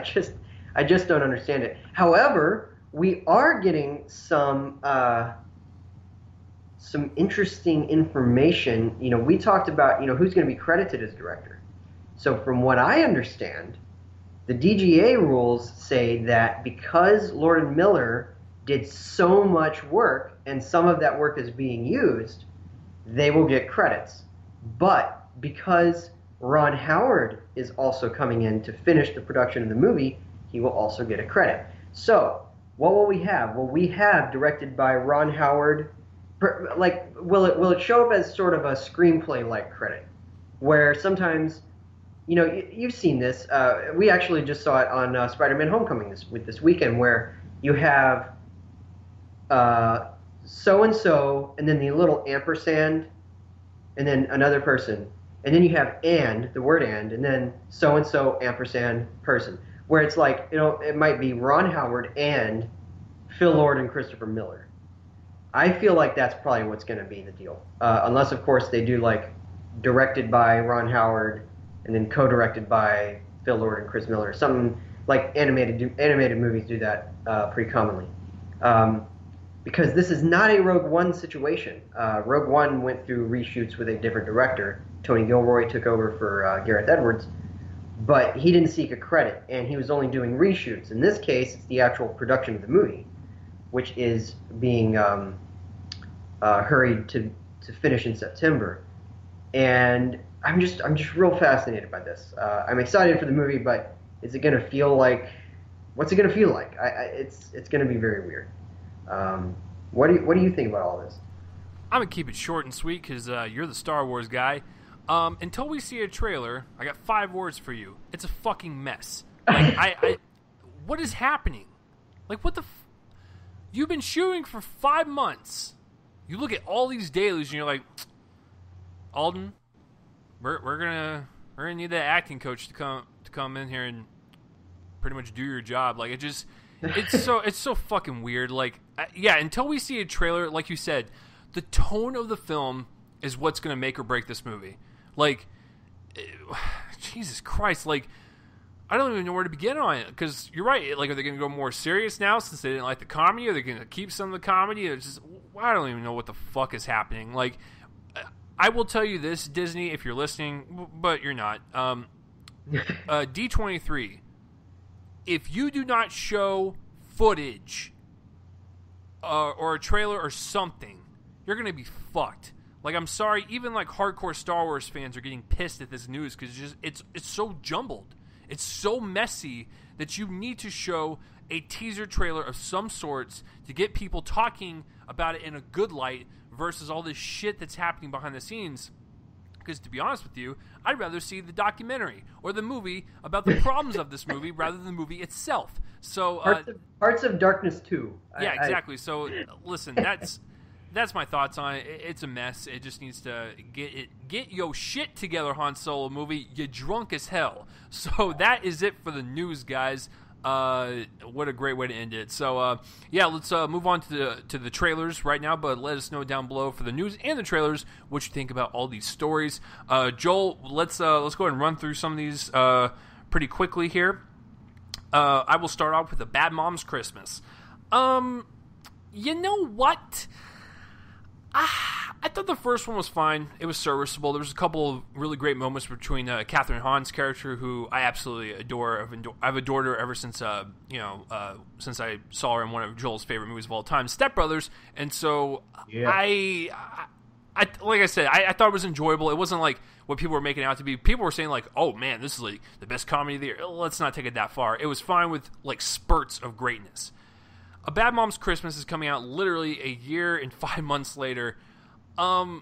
just don't understand it. However, we are getting some interesting information. We talked about who's going to be credited as director. So from what I understand, the DGA rules say that because Lord and Miller did so much work and some of that work is being used, they will get credits. But because Ron Howard is also coming in to finish the production of the movie, he will also get a credit. So what will we have? Well, we have directed by Ron Howard. Like, will it show up as sort of a screenplay-like credit, where sometimes, you've seen this. We actually just saw it on Spider-Man: Homecoming this weekend, where you have so-and-so, and then the little ampersand, and then another person, and then you have the word and then so-and-so ampersand person, where it's like, it might be Ron Howard and Phil Lord and Christopher Miller. I feel like that's probably what's going to be the deal. Unless, of course, they do, like, directed by Ron Howard and then co-directed by Phil Lord and Chris Miller. Something like animated movies do that pretty commonly. Because this is not a Rogue One situation. Rogue One went through reshoots with a different director. Tony Gilroy took over for Gareth Edwards. But he didn't seek a credit, and he was only doing reshoots. In this case, it's the actual production of the movie, which is being hurried to finish in September. And I'm just real fascinated by this. I'm excited for the movie, but is it gonna feel like? What's it gonna feel like? It's gonna be very weird. What do you think about all this? I'm gonna keep it short and sweet because you're the Star Wars guy. Until we see a trailer, I got 5 words for you. It's a fucking mess. Like, what is happening? Like, what the? You've been shooting for 5 months. You look at all these dailies and you're like, Alden, we're gonna need that acting coach to come in here and pretty much do your job. Like, it's so fucking weird. Like, yeah, until we see a trailer, like you said, the tone of the film is what's gonna make or break this movie. Like, Jesus Christ, like, I don't even know where to begin on it, because you're right. Like, are they going to go more serious now since they didn't like the comedy? Are they going to keep some of the comedy? It's just, I don't even know what the fuck is happening. Like, I will tell you this, Disney, if you're listening, but you're not. D23, if you do not show footage or a trailer or something, you're going to be fucked. Like, I'm sorry, even like hardcore Star Wars fans are getting pissed at this news because it's so jumbled. It's so messy that you need to show a teaser trailer of some sorts to get people talking about it in a good light versus all this shit that's happening behind the scenes. Because to be honest with you, I'd rather see the documentary or the movie about the problems of this movie rather than the movie itself. So Hearts of Darkness 2. Yeah, exactly. So listen, that's my thoughts on it. It's a mess. It just needs to get your shit together, Han Solo movie. You're drunk as hell. So that is it for the news, guys. What a great way to end it. So yeah, let's move on to the trailers right now. But let us know down below for the news and the trailers what you think about all these stories. Joel, let's go ahead and run through some of these pretty quickly here. I will start off with the Bad Moms Christmas. You know what? I thought the first one was fine. It was serviceable. There was a couple of really great moments between Catherine Hahn's character, who I absolutely adore. I've adored her ever since since I saw her in one of Joel's favorite movies of all time, Step Brothers. And so yeah. I like I said, I thought it was enjoyable. It wasn't like what people were making it out to be. People were saying like, "Oh man, this is like the best comedy of the year." Let's not take it that far. It was fine with like spurts of greatness. A Bad Mom's Christmas is coming out literally a year and 5 months later. I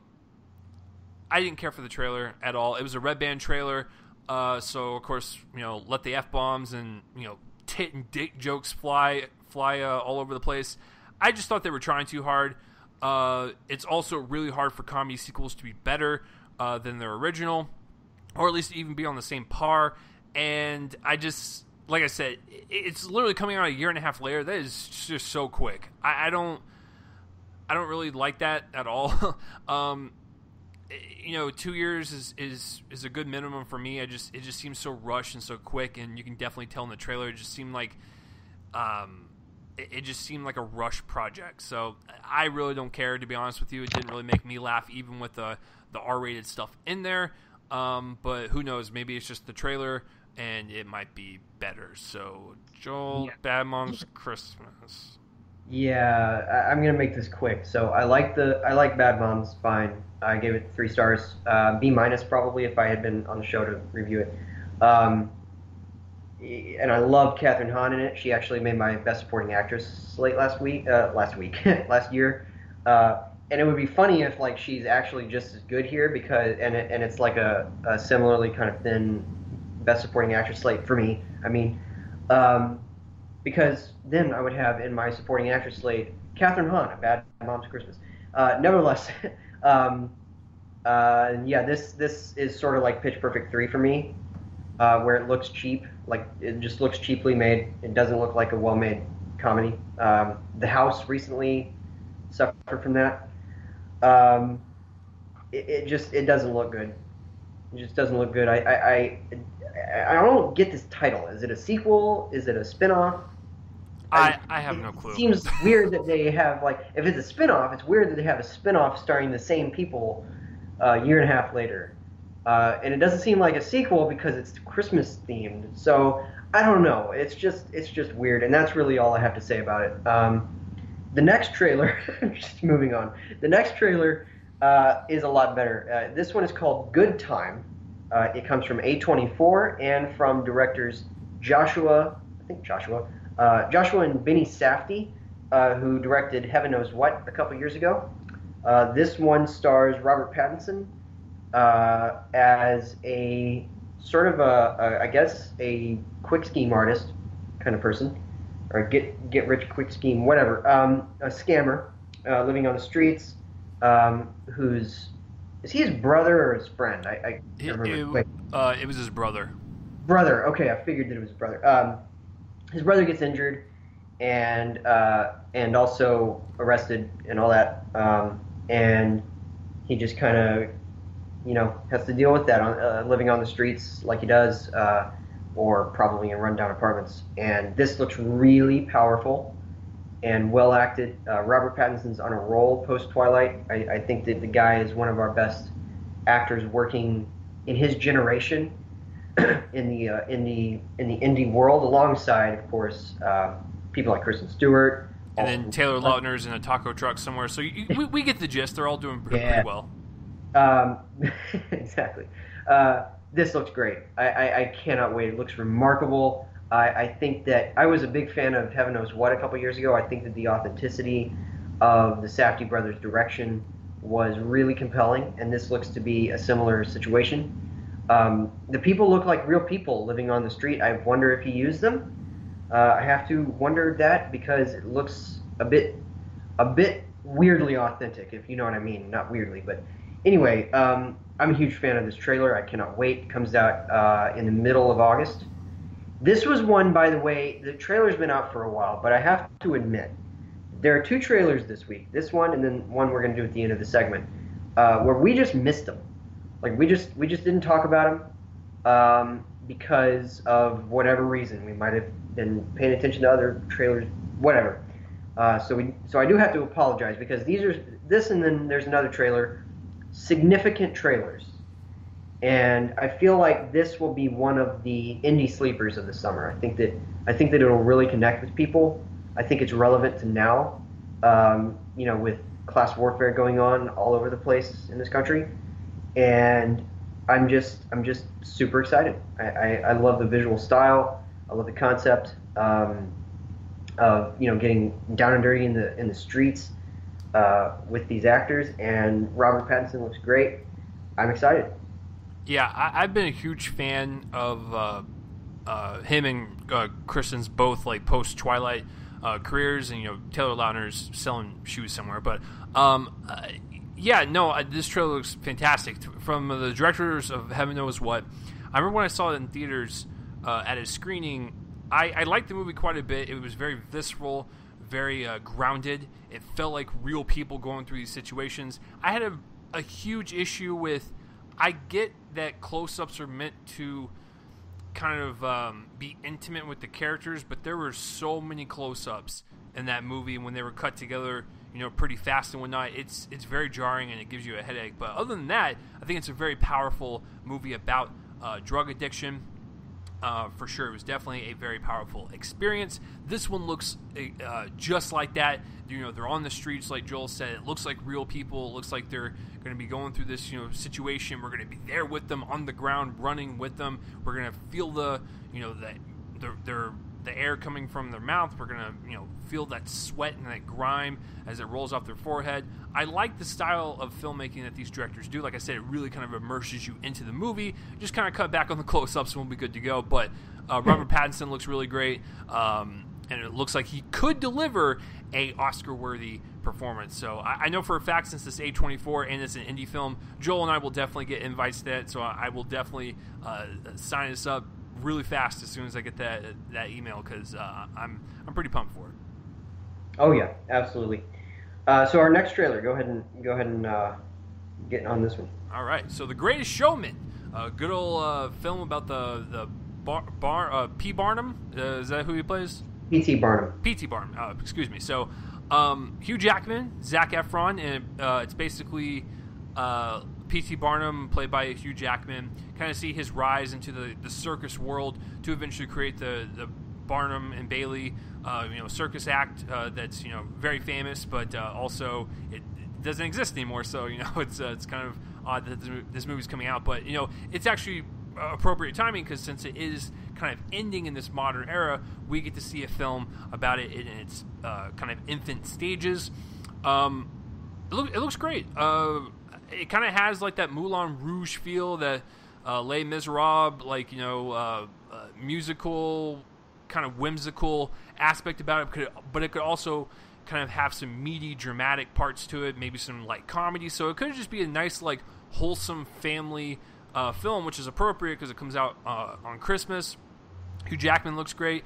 didn't care for the trailer at all. It was a Red Band trailer, so of course, let the F-bombs and, tit and dick jokes fly all over the place. I just thought they were trying too hard. It's also really hard for comedy sequels to be better than their original, or at least even be on the same par, and I just... Like I said, it's literally coming out a year and a half later. That is just so quick. I don't really like that at all. 2 years is a good minimum for me. It just seems so rushed and so quick, and you can definitely tell in the trailer. It just seemed like it just seemed like a rush project. So I really don't care, to be honest with you. It didn't really make me laugh, even with the R-rated stuff in there. But who knows? Maybe it's just the trailer. And it might be better. So, Joel, yeah. Bad Moms Christmas. Yeah, I'm gonna make this quick. So I like Bad Moms. Fine. I gave it 3 stars. B- probably if I had been on the show to review it. And I love Catherine Hahn in it. She actually made my Best Supporting Actress slate last year. And it would be funny if like she's actually just as good here because it's like a similarly kind of thin Best Supporting Actress slate for me. I mean, because then I would have in my Supporting Actress slate Catherine Hahn, A Bad Mom's Christmas. Nevertheless, yeah, this is sort of like Pitch Perfect 3 for me, where it looks cheap, like it just looks cheaply made. It doesn't look like a well-made comedy. The House recently suffered from that. It doesn't look good. It just doesn't look good. I don't get this title. Is it a sequel? Is it a spinoff? I have no clue. It seems weird that they have, like, if it's a spinoff, it's weird that they have a spinoff starring the same people a year and a half later. And it doesn't seem like a sequel because it's Christmas themed. So I don't know. It's just weird, and that's really all I have to say about it. The next trailer, just moving on. The next trailer is a lot better. This one is called Good Time. It comes from A24 and from directors Joshua, I think Joshua, Joshua and Benny Safdie, who directed Heaven Knows What a couple years ago. This one stars Robert Pattinson as a sort of I guess, a quick scheme artist kind of person, or get rich quick scheme, whatever. A scammer living on the streets, is he his brother or his friend? I can't remember. It was his brother. Brother. Okay, I figured that it was his brother. His brother gets injured and also arrested and all that, and he just kind of, has to deal with that living on the streets like he does, or probably in rundown apartments. And this looks really powerful and well acted. Robert Pattinson's on a roll post Twilight. I think that the guy is one of our best actors working in his generation in the indie world, alongside, of course, people like Kristen Stewart. And then Taylor Lautner's in a taco truck somewhere. So we get the gist. They're all doing pretty well. Exactly. This looks great. I cannot wait. It looks remarkable. I think that I was a big fan of Heaven Knows What a couple years ago. I think that the authenticity of the Safdie brothers' direction was really compelling, and this looks to be a similar situation. The people look like real people living on the street. I wonder if he used them. I have to wonder that, because it looks a bit weirdly authentic, if you know what I mean. Not weirdly, but anyway, I'm a huge fan of this trailer. I cannot wait. It comes out in the middle of August. This was one, by the way, the trailer's been out for a while, but I have to admit, there are two trailers this week. This one, and then one we're going to do at the end of the segment, where we just missed them. Like, we just didn't talk about them because of whatever reason. We might have been paying attention to other trailers, whatever. So I do have to apologize, because this and then there's another trailer, significant trailers. And I feel like this will be one of the indie sleepers of the summer. I think that it'll really connect with people. I think it's relevant to now, with class warfare going on all over the place in this country. And I'm just super excited. I love the visual style. I love the concept of getting down and dirty in the streets with these actors. And Robert Pattinson looks great. I'm excited. Yeah, I've been a huge fan of him and Kristen's both, like, post Twilight careers, and Taylor Lautner's selling shoes somewhere, but this trailer looks fantastic. From the directors of Heaven Knows What, I remember when I saw it in theaters at a screening, I liked the movie quite a bit. It was very visceral, very grounded. It felt like real people going through these situations. I had a huge issue with, I get that close-ups are meant to kind of be intimate with the characters, but there were so many close-ups in that movie, and when they were cut together, pretty fast and whatnot, it's very jarring, and it gives you a headache. But other than that, I think it's a very powerful movie about drug addiction. For sure, it was definitely a very powerful experience. This one looks just like that. They're on the streets, like Joel said. It looks like real people. It looks like they're going to be going through this, situation. We're going to be there with them on the ground, running with them. We're going to feel the air coming from their mouth. We're going to, feel that sweat and that grime as it rolls off their forehead. I like the style of filmmaking that these directors do. Like I said, it really kind of immerses you into the movie. Just kind of cut back on the close-ups and we'll be good to go. But Robert Pattinson looks really great, and it looks like he could deliver a Oscar-worthy performance. So I know for a fact, since it's A24 and it's an indie film, Joel and I will definitely get invites to that. So I will definitely sign us up really fast as soon as I get that email, because I'm pretty pumped for it. Oh yeah, absolutely. So our next trailer, go ahead and get on this one. All right. So The Greatest Showman, a good old film about the P. Barnum. Is that who he plays? P.T. Barnum. P.T. Barnum. Excuse me. So Hugh Jackman, Zac Efron, and it's basically P.T. Barnum, played by Hugh Jackman, kind of see his rise into the circus world to eventually create the Barnum and Bailey circus act that's very famous, but also it doesn't exist anymore. So it's kind of that this movie's coming out. But it's actually appropriate timing because since it is kind of ending in this modern era, we get to see a film about it in its kind of infant stages. It looks great. It kind of has like that Moulin Rouge feel, that Les Miserables, like musical kind of whimsical aspect about it. But it could also kind of have some meaty, dramatic parts to it, maybe some light comedy. So it could just be a nice, like, wholesome family film, which is appropriate because it comes out on Christmas. Hugh Jackman looks great.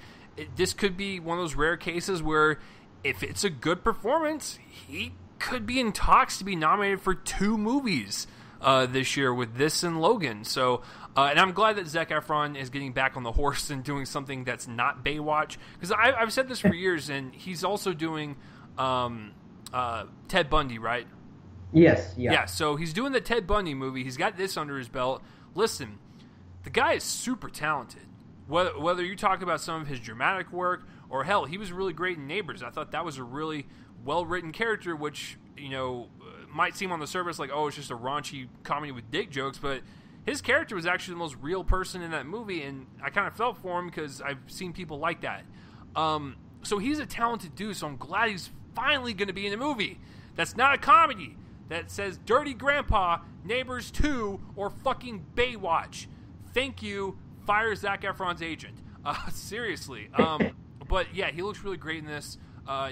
This could be one of those rare cases where if it's a good performance, he could be in talks to be nominated for 2 movies this year with this and Logan. So, and I'm glad that Zac Efron is getting back on the horse and doing something that's not Baywatch. Because I've said this for years, and he's also doing Ted Bundy, right? Yes, yeah. Yeah, so he's doing the Ted Bundy movie. He's got this under his belt. Listen, the guy is super talented. Whether you talk about some of his dramatic work, or hell, he was really great in Neighbors. I thought that was a really well-written character, which, might seem on the surface like, oh, it's just a raunchy comedy with dick jokes, but his character was actually the most real person in that movie, and I kind of felt for him because I've seen people like that. So he's a talented dude, so I'm glad he's finally going to be in a movie that's not a comedy, that says Dirty Grandpa, Neighbors 2, or fucking Baywatch. Thank you, fire Zac Efron's agent. Seriously. But yeah, he looks really great in this.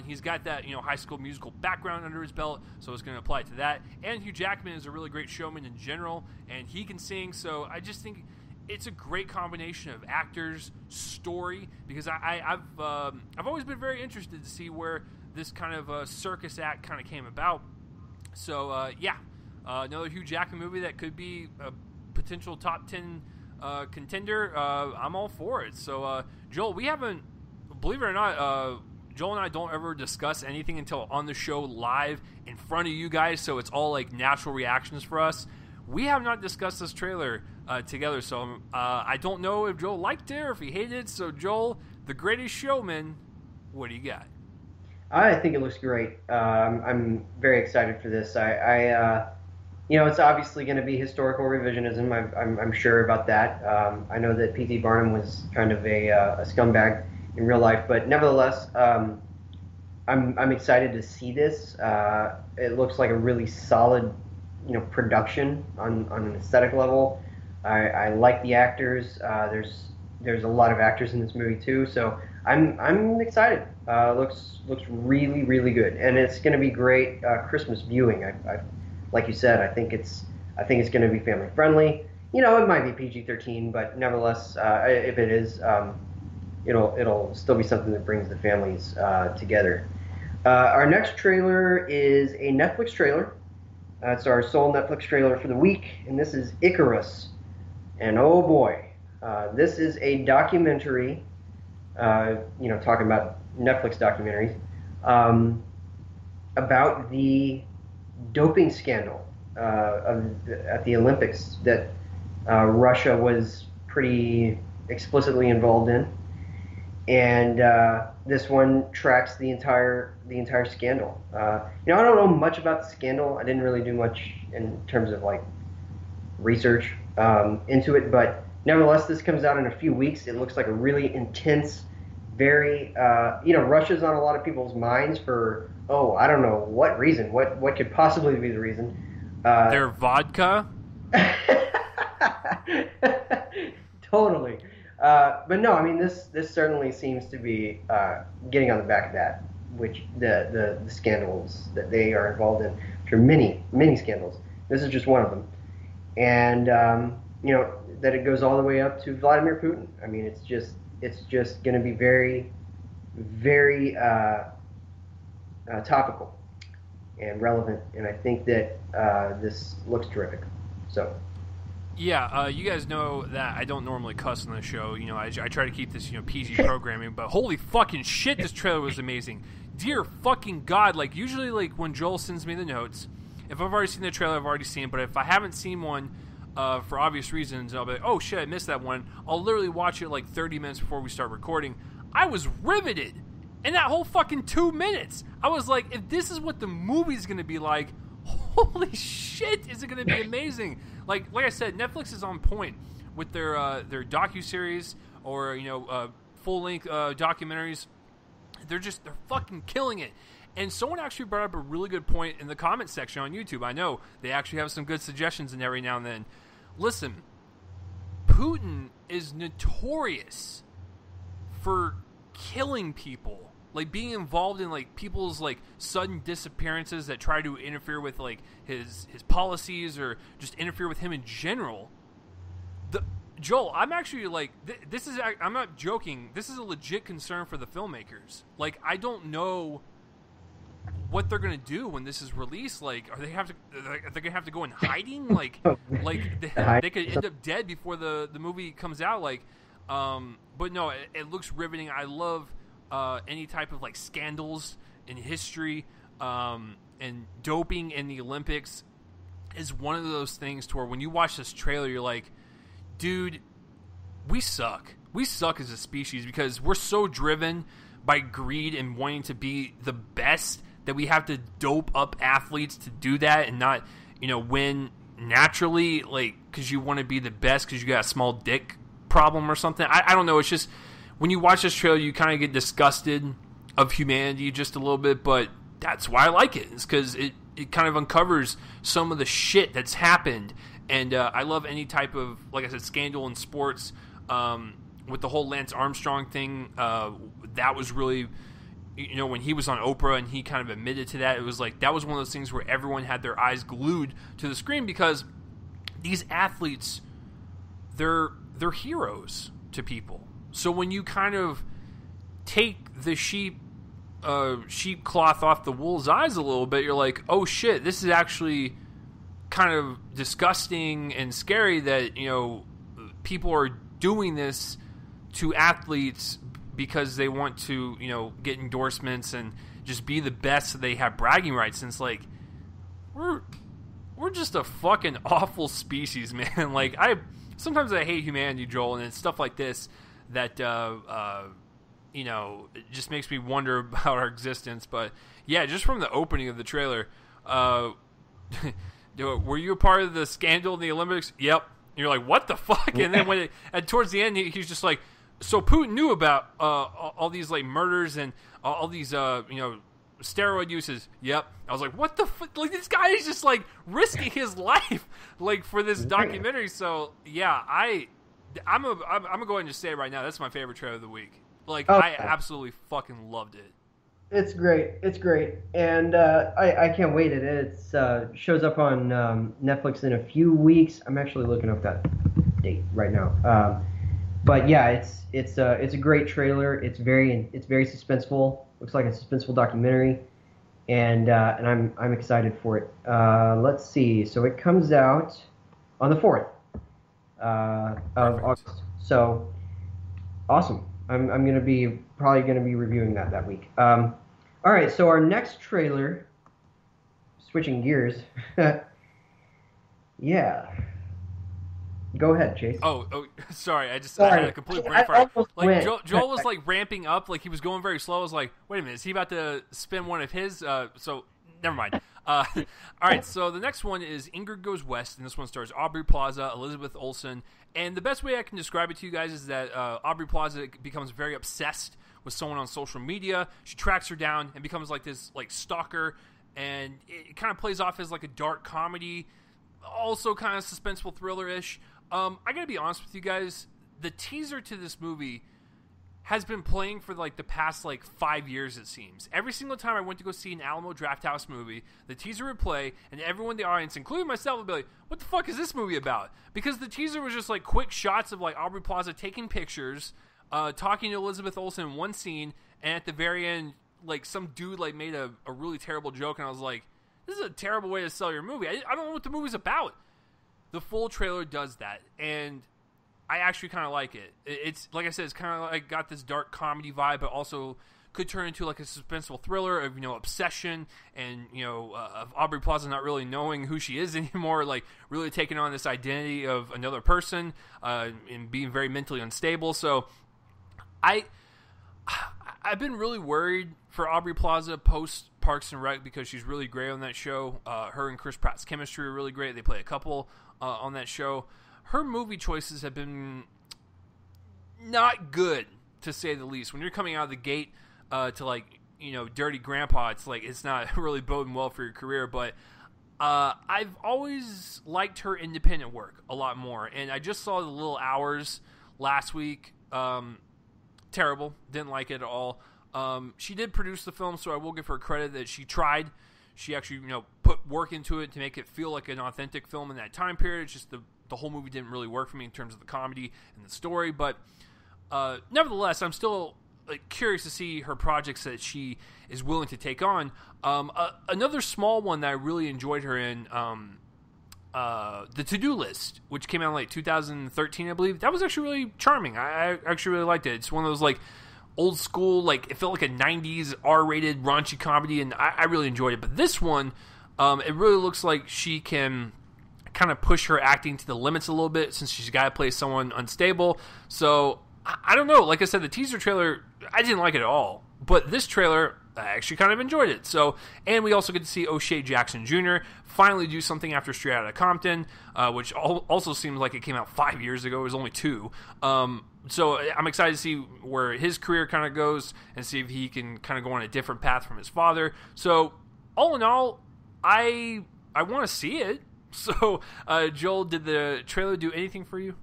He's got that, High School Musical background under his belt, so it's going to apply to that. And Hugh Jackman is a really great showman in general, and he can sing. So I just think it's a great combination of actors, story, because I've always been very interested to see where this kind of circus act kind of came about. So another Hugh Jackman movie that could be a potential top 10 contender. I'm all for it. So Joel, we haven't, believe it or not, Joel and I don't ever discuss anything until on the show live in front of you guys, so it's all like natural reactions for us. We have not discussed this trailer together, so I don't know if Joel liked it or if he hated it. So Joel, The Greatest Showman, what do you got? I think it looks great. I'm very excited for this. It's obviously going to be historical revisionism. I'm sure about that. I know that P.T. Barnum was kind of a scumbag in real life, but nevertheless, I'm excited to see this. It looks like a really solid, production on an aesthetic level. I like the actors. There's a lot of actors in this movie too, so I'm excited. Looks really, really good, and it's going to be great Christmas viewing. I like you said, I think it's going to be family friendly. It might be PG-13, but nevertheless, if it is, it'll still be something that brings the families together. Our next trailer is a Netflix trailer. It's our sole Netflix trailer for the week, and this is Icarus. And oh boy, this is a documentary. Talking about Netflix documentaries about the doping scandal at the Olympics that Russia was pretty explicitly involved in, and this one tracks the entire scandal. I don't know much about the scandal. I didn't really do much in terms of like research into it, but nevertheless, this comes out in a few weeks. It looks like a really intense, very Russia's on a lot of people's minds for I don't know what reason. What could possibly be the reason? Their vodka? Totally. But no, I mean this certainly seems to be getting on the back of that, which the scandals that they are involved in, which are many scandals. This is just one of them, and that it goes all the way up to Vladimir Putin. I mean, it's just going to be very, very topical and relevant, and I think that this looks terrific. So. Yeah, you guys know that I don't normally cuss on the show. I try to keep this, PG programming, but holy fucking shit, this trailer was amazing. Dear fucking God, usually, when Joel sends me the notes, if I've already seen the trailer, I've already seen it, but if I haven't seen one, for obvious reasons, I'll be like, oh shit, I missed that one. I'll literally watch it 30 minutes before we start recording. I was riveted in that whole fucking 2 minutes. I was like, if this is what the movie's going to be like, holy shit, is it going to be amazing? Like I said, Netflix is on point with their docuseries or full length documentaries. They're fucking killing it. And someone actually brought up a really good point in the comment section on YouTube. I know they actually have some good suggestions in every now and then. Listen, Putin is notorious for killing people, like being involved in like people's like sudden disappearances that try to interfere with like his policies or just interfere with him in general. Joel, I'm actually like I'm not joking. This is a legit concern for the filmmakers. Like, I don't know what they're gonna do when this is released. Like, are they gonna have to go in hiding? Like they could end up dead before the movie comes out. Like, but no, it looks riveting. I love any type of like scandals in history, and doping in the Olympics is one of those things to where when you watch this trailer, you're like, dude, we suck. We suck as a species because we're so driven by greed and wanting to be the best that we have to dope up athletes to do that and not, win naturally, like, because you want to be the best because you got a small dick problem or something. I don't know. It's just when you watch this trailer, you kind of get disgusted of humanity just a little bit, but that's why I like it. It's because it kind of uncovers some of the shit that's happened. And I love any type of, like I said, scandal in sports. With the whole Lance Armstrong thing, that was really, when he was on Oprah and he kind of admitted to that, it was like that was one of those things where everyone had their eyes glued to the screen because these athletes, they're heroes to people. So when you kind of take the sheep cloth off the wool's eyes a little bit, you're like, oh shit, this is actually kind of disgusting and scary that people are doing this to athletes because they want to get endorsements and just be the best so they have bragging rights. And it's like we're just a fucking awful species, man. Like sometimes I hate humanity, Joel, and it's stuff like this that it just makes me wonder about our existence. But yeah, just from the opening of the trailer, were you a part of the scandal in the Olympics? Yep. And you're like, what the fuck? And then towards the end, he's just like, so Putin knew about all these like murders and all these steroid uses. Yep. I was like, what the fuck? Like, this guy is just like risking his life like for this documentary. So yeah, I'm gonna go ahead and just say it right now. That's my favorite trailer of the week. Like, I absolutely fucking loved it. It's great. It's great. And I can't wait. It shows up on Netflix in a few weeks. I'm actually looking up that date right now. But yeah, it's a great trailer. It's very suspenseful. Looks like a suspenseful documentary. And I'm excited for it. Let's see. So it comes out on the 4th of August. So awesome. I'm probably gonna be reviewing that week. All right, so our next trailer, switching gears. Yeah. Go ahead, Chase. Oh, sorry. I had a complete brain fart. Like Joel was like ramping up, like he was going very slow. I was like, wait a minute, is he about to spin one of his? So never mind. All right, so the next one is Ingrid Goes West, and this one stars Aubrey Plaza, Elizabeth Olsen, and the best way I can describe it to you guys is that Aubrey Plaza becomes very obsessed with someone on social media. She tracks her down and becomes like this like stalker, and it kind of plays off as like a dark comedy, also kind of suspenseful thriller-ish. I gotta be honest with you guys, the teaser to this movie has been playing for like the past like 5 years, it seems. Every single time I went to go see an Alamo Drafthouse movie, the teaser would play, and everyone in the audience, including myself, would be like, what the fuck is this movie about? Because the teaser was just like quick shots of like Aubrey Plaza taking pictures, talking to Elizabeth Olsen in one scene, and at the very end, like some dude like made a really terrible joke, and I was like, this is a terrible way to sell your movie. I don't know what the movie's about. The full trailer does that, and I actually kind of like it. It's like I said, it's kind of like got this dark comedy vibe, but also could turn into like a suspenseful thriller of obsession and of Aubrey Plaza not really knowing who she is anymore, like really taking on this identity of another person and being very mentally unstable. So I've been really worried for Aubrey Plaza post Parks and Rec because she's really great on that show. Her and Chris Pratt's chemistry are really great. They play a couple on that show. Her movie choices have been not good, to say the least. When you're coming out of the gate to, like, you know, Dirty Grandpa, it's not really boding well for your career. But I've always liked her independent work a lot more. And I just saw The Little Hours last week. Terrible. Didn't like it at all. She did produce the film, so I will give her credit that she tried. She actually, you know, put work into it to make it feel like an authentic film in that time period. It's just the whole movie didn't really work for me in terms of the comedy and the story. But nevertheless, I'm still curious to see her projects that she is willing to take on. Another small one that I really enjoyed her in, The To-Do List, which came out in like 2013, I believe. That was actually really charming. I actually really liked it. It's one of those like old school, like it felt like a 90s R-rated raunchy comedy, and I really enjoyed it. But this one, it really looks like she can kind of push her acting to the limits a little bit since she's got to play someone unstable. So I don't know. Like I said, the teaser trailer, I didn't like it at all. But this trailer, I actually kind of enjoyed it. So, and we also get to see O'Shea Jackson Jr. finally do something after Straight Outta Compton, which also seems like it came out 5 years ago. It was only 2. So I'm excited to see where his career kind of goes and see if he can kind of go on a different path from his father. So all in all, I want to see it. So Joel, did the trailer do anything for you?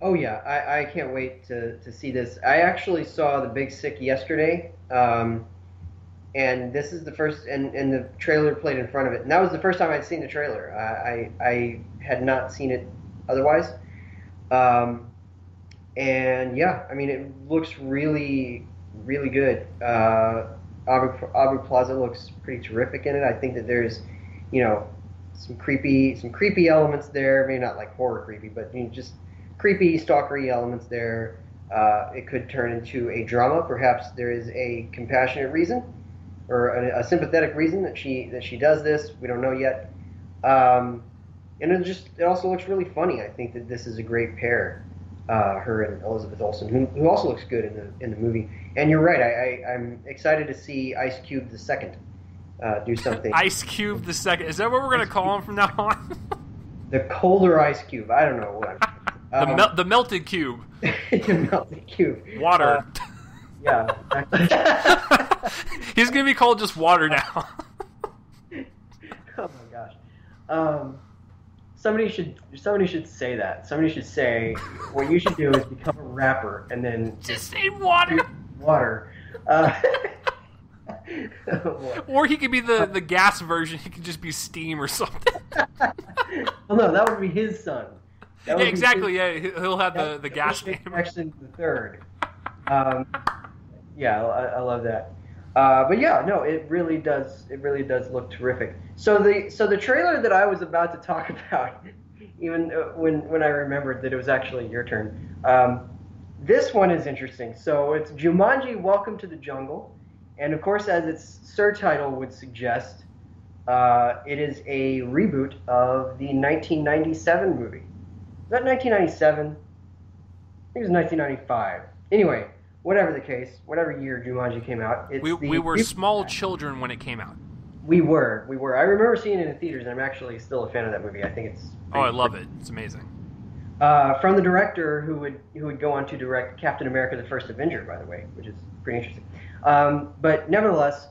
Oh yeah, I can't wait to see this. I actually saw The Big Sick yesterday, and this is the first, and the trailer played in front of it, and that was the first time I'd seen the trailer. I had not seen it otherwise, and yeah, I mean it looks really, really good. Aubrey Plaza looks pretty terrific in it. I think that there's, you know, some creepy elements there. Maybe not like horror creepy, but you know, just creepy, stalkery elements there. It could turn into a drama. Perhaps there is a compassionate reason or a sympathetic reason that she does this. We don't know yet. And it also looks really funny. I think that this is a great pair, her and Elizabeth Olsen, who also looks good in the movie. And you're right. I'm excited to see Ice Cube the Second do something. Ice Cube the Second. Is that what we're going to call him from now on? The colder Ice Cube. I don't know what. The melted cube. The melted cube. Water. Yeah, exactly. He's going to be called just Water now. Oh my gosh. Somebody should say that. Somebody should say what you should do is become a rapper and then just say Water. Water. Or he could be the gas version. He could just be Steam or something. Well, no, that would be his son. Yeah, exactly. Yeah, he'll have the gas name. Jackson the Third. Yeah, I love that. But yeah, no, it really does look terrific. So the trailer that I was about to talk about, even when I remembered that it was actually your turn, this one is interesting. So it's Jumanji: Welcome to the Jungle, and of course, as its surtitle would suggest, it is a reboot of the 1997 movie. Is that 1997? I think it was 1995. Anyway, whatever the case, whatever year Jumanji came out, we were small children when it came out. We were. I remember seeing it in theaters, and I'm actually still a fan of that movie. I think it's. I love it. It's amazing. From the director who would go on to direct Captain America: The First Avenger, by the way, which is pretty interesting. But nevertheless,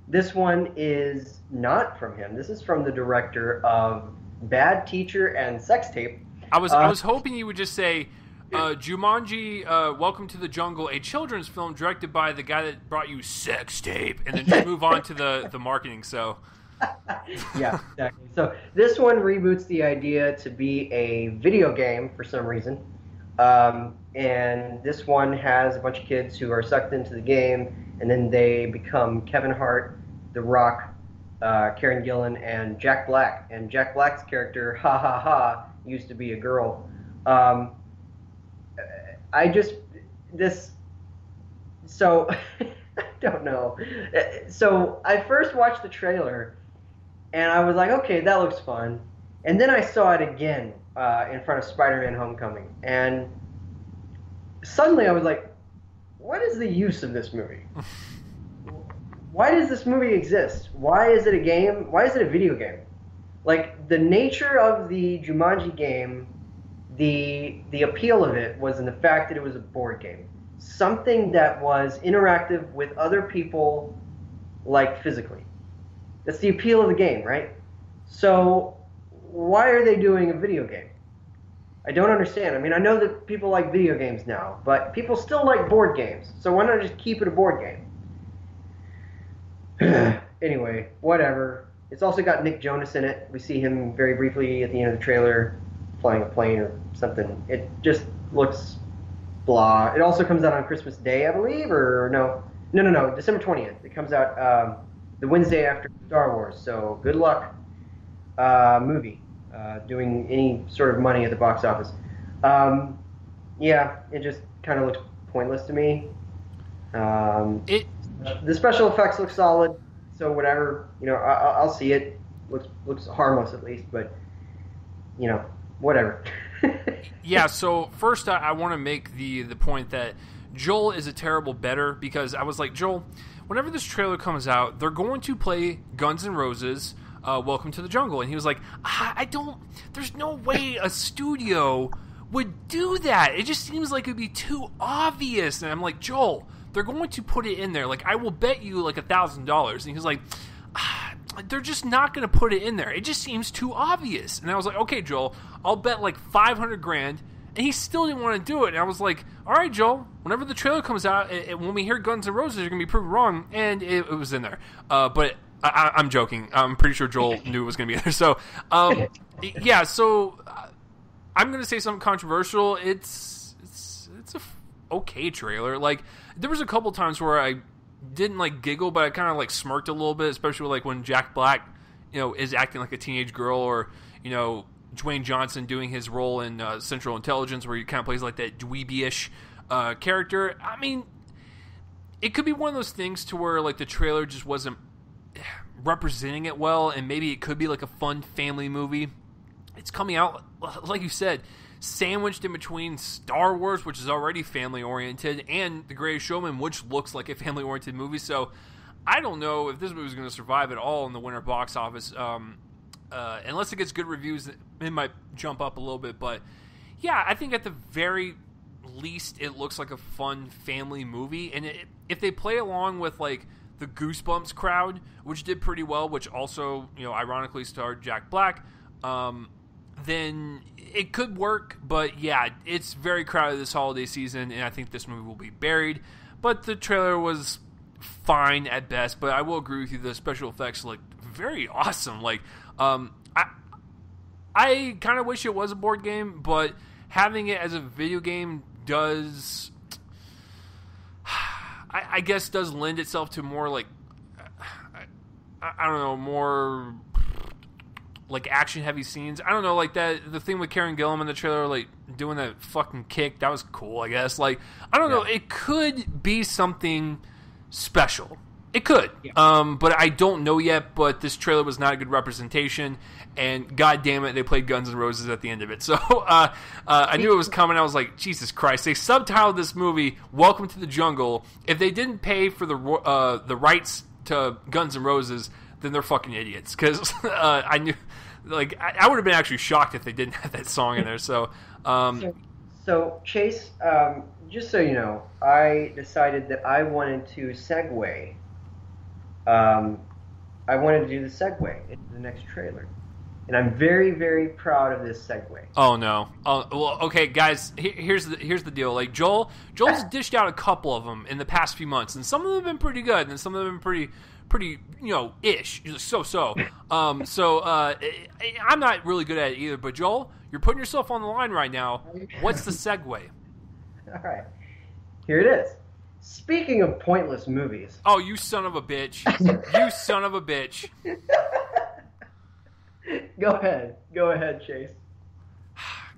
this one is not from him. This is from the director of Bad Teacher and Sex Tape. I was hoping you would just say Jumanji: Welcome to the Jungle, a children's film directed by the guy that brought you Sex Tape, and then just move on to the marketing. So yeah, exactly. So this one reboots the idea to be a video game for some reason, and this one has a bunch of kids who are sucked into the game, and then they become Kevin Hart, The Rock, Karen Gillan, and Jack Black. And Jack Black's character, Ha Ha Ha, used to be a girl. So I don't know. So I first watched the trailer, and I was like, okay, that looks fun. And then I saw it again in front of Spider-Man: Homecoming, and suddenly I was like, what is the use of this movie? why does this movie exist? Why is it a game? Why is it a video game? Like, the nature of the Jumanji game, the appeal of it was in the fact that it was a board game. Something that was interactive with other people, like, physically. That's the appeal of the game, right? So, why are they doing a video game? I don't understand. I mean, I know that people like video games now, but people still like board games. So why not just keep it a board game? Anyway, whatever. It's also got Nick Jonas in it. We see him very briefly at the end of the trailer flying a plane or something. It just looks blah. It also comes out on Christmas Day, I believe, or no. No, December 20th. It comes out the Wednesday after Star Wars, so good luck, movie. Doing any sort of money at the box office. Yeah, it just kind of looks pointless to me. The special effects look solid, so whatever. You know, I'll see it. Looks harmless at least, but you know, whatever. Yeah. So first, I want to make the point that Joel is a terrible bettor, because I was like, Joel, whenever this trailer comes out, they're going to play Guns N' Roses. Welcome to the Jungle. And he was like, there's no way a studio would do that. It just seems like it'd be too obvious. And I'm like, Joel, they're going to put it in there. Like, I will bet you like $1,000. And he was like, they're just not going to put it in there. It just seems too obvious. And I was like, okay, Joel, I'll bet like $500,000. And he still didn't want to do it. And I was like, all right, Joel, whenever the trailer comes out, when we hear Guns N' Roses, you're going to be proven wrong. And it was in there. But I'm joking. I'm pretty sure Joel knew it was going to be there. So, yeah. So, I'm going to say something controversial. It's a okay trailer. Like, there was a couple times where I didn't like giggle, but I kind of like smirked a little bit, especially like when Jack Black, you know, is acting like a teenage girl, or you know, Dwayne Johnson doing his role in Central Intelligence, where he kind of plays like that dweeby-ish character. I mean, it could be one of those things to where like the trailer just wasn't representing it well, and maybe it could be like a fun family movie. It's coming out, like you said, sandwiched in between Star Wars, which is already family oriented, and The Greatest Showman, which looks like a family oriented movie. So I don't know if this movie is going to survive at all in the winter box office. Unless it gets good reviews, it might jump up a little bit. But yeah, I think at the very least it looks like a fun family movie, and if they play along with like the Goosebumps crowd, which did pretty well, which also, you know, ironically starred Jack Black, then it could work. But yeah, it's very crowded this holiday season, and I think this movie will be buried. But the trailer was fine at best. But I will agree with you, the special effects look very awesome. Like, I kind of wish it was a board game, but having it as a video game does, I guess, does lend itself to more like, I don't know, more like action heavy scenes. I don't know, like that, the thing with Karen Gillan in the trailer, like doing that fucking kick, that was cool, I guess. Like, I don't know, it could be something special. It could. Yeah. But I don't know yet, but this trailer was not a good representation, and god damn it, they played Guns N' Roses at the end of it. So I knew it was coming. I was like, Jesus Christ. They subtitled this movie Welcome to the Jungle. If they didn't pay for the rights to Guns N' Roses, then they're fucking idiots. Because I knew, like, I would have been actually shocked if they didn't have that song in there. So Chase, just so you know, I decided that I wanted to segue. I wanted to do the segue into the next trailer. And I'm very, very proud of this segue. Oh, no. Oh, well, okay, guys, here's the deal. Like, Joel's dished out a couple of them in the past few months, and some of them have been pretty good, and some of them have been pretty, you know, ish. So. I'm not really good at it either, but Joel, you're putting yourself on the line right now. What's the segue? All right. Here it is. Speaking of pointless movies. Oh, you son of a bitch. You son of a bitch. Go ahead, Chase.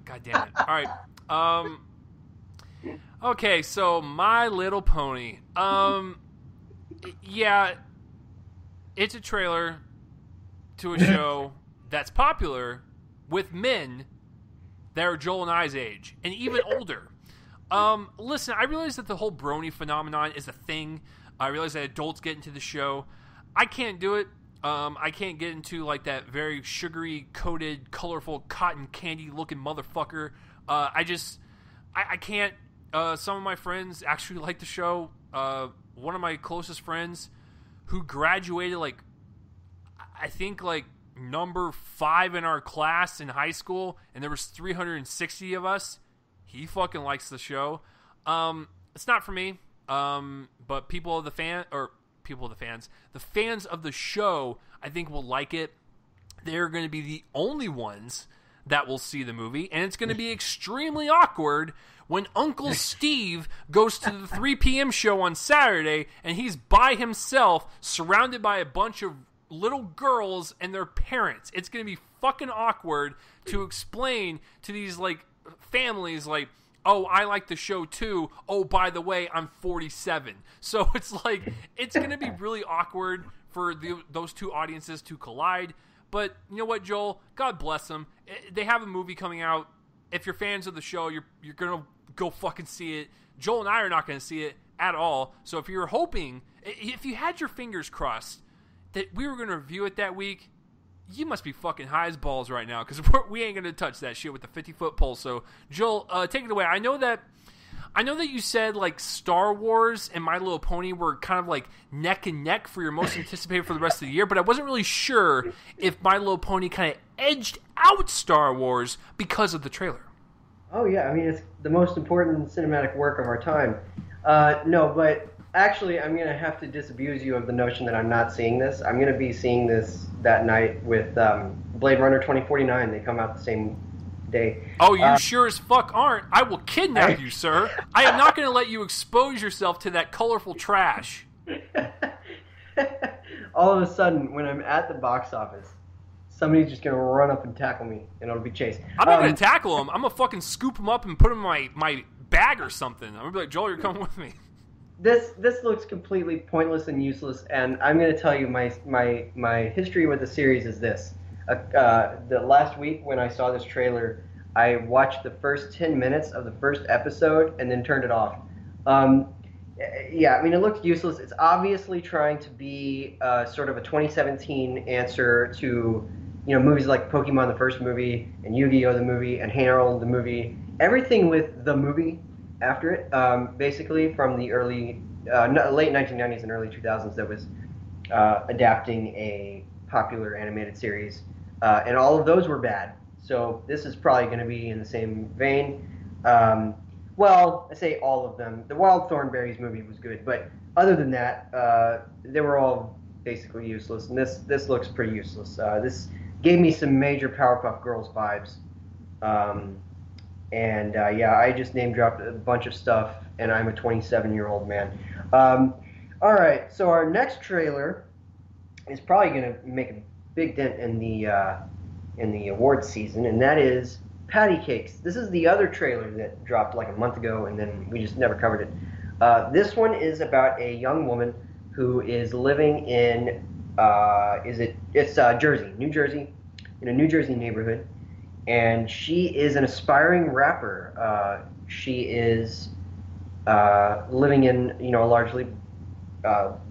God damn it. All right. Okay, so My Little Pony. Yeah, it's a trailer to a show that's popular with men that are Joel and I's age, and even older. Listen, I realize that the whole brony phenomenon is a thing. I realize that adults get into the show. I can't do it. I can't get into like that very sugary coated, colorful cotton candy looking motherfucker. I can't. Some of my friends actually like the show. One of my closest friends who graduated I think number 5 in our class in high school, and there was 360 of us. He fucking likes the show. It's not for me. But the fans of the show, I think will like it. They're going to be the only ones that will see the movie, and it's going to be extremely awkward when Uncle Steve goes to the 3 p.m. show on Saturday, and he's by himself, surrounded by a bunch of little girls and their parents. It's going to be fucking awkward to explain to these families oh, I like the show too. Oh, by the way, I'm 47. So it's it's going to be really awkward for those two audiences to collide. But you know what, Joel? God bless them. They have a movie coming out. If you're fans of the show, you're going to go fucking see it. Joel and I are not going to see it at all. So if you're hoping, if you had your fingers crossed that we were going to review it that week, you must be fucking high as balls right now, because we ain't gonna touch that shit with the 50-foot pole. So, Joel, take it away. I know that you said Star Wars and My Little Pony were kind of neck and neck for your most anticipated for the rest of the year, but I wasn't really sure if My Little Pony kind of edged out Star Wars because of the trailer. Oh yeah, I mean it's the most important cinematic work of our time. No, but actually, I'm going to have to disabuse you of the notion that I'm not seeing this. I'm going to be seeing this that night with Blade Runner 2049. They come out the same day. Oh, you sure as fuck aren't. I will kidnap you, sir. I am not going to let you expose yourself to that colorful trash. All of a sudden, when I'm at the box office, somebody's just going to run up and tackle me, and it'll be Chase. I'm not going to tackle him. I'm going to fucking scoop him up and put him in my bag or something. I'm going to be like, Joel, you're coming with me. This looks completely pointless and useless, and I'm going to tell you my history with the series is this. The last week when I saw this trailer, I watched the first 10 minutes of the first episode and then turned it off. Yeah, I mean, it looks useless. It's obviously trying to be sort of a 2017 answer to movies like Pokemon the first movie and Yu-Gi-Oh the movie and Harold the movie. Everything with the movie after it, basically from the late 1990s and early 2000s that was adapting a popular animated series, and all of those were bad. So this is probably going to be in the same vein. Well, I say all of them. The Wild Thornberrys movie was good, but other than that, they were all basically useless, and this looks pretty useless. This gave me some major Powerpuff Girls vibes. And yeah, I just name dropped a bunch of stuff, and I'm a 27-year-old man. All right, so our next trailer is probably going to make a big dent in the awards season, and that is Patty Cakes. This is the other trailer that dropped a month ago, and then we just never covered it. This one is about a young woman who is living in Jersey, New Jersey, in a New Jersey neighborhood. And she is an aspiring rapper. She is living in a largely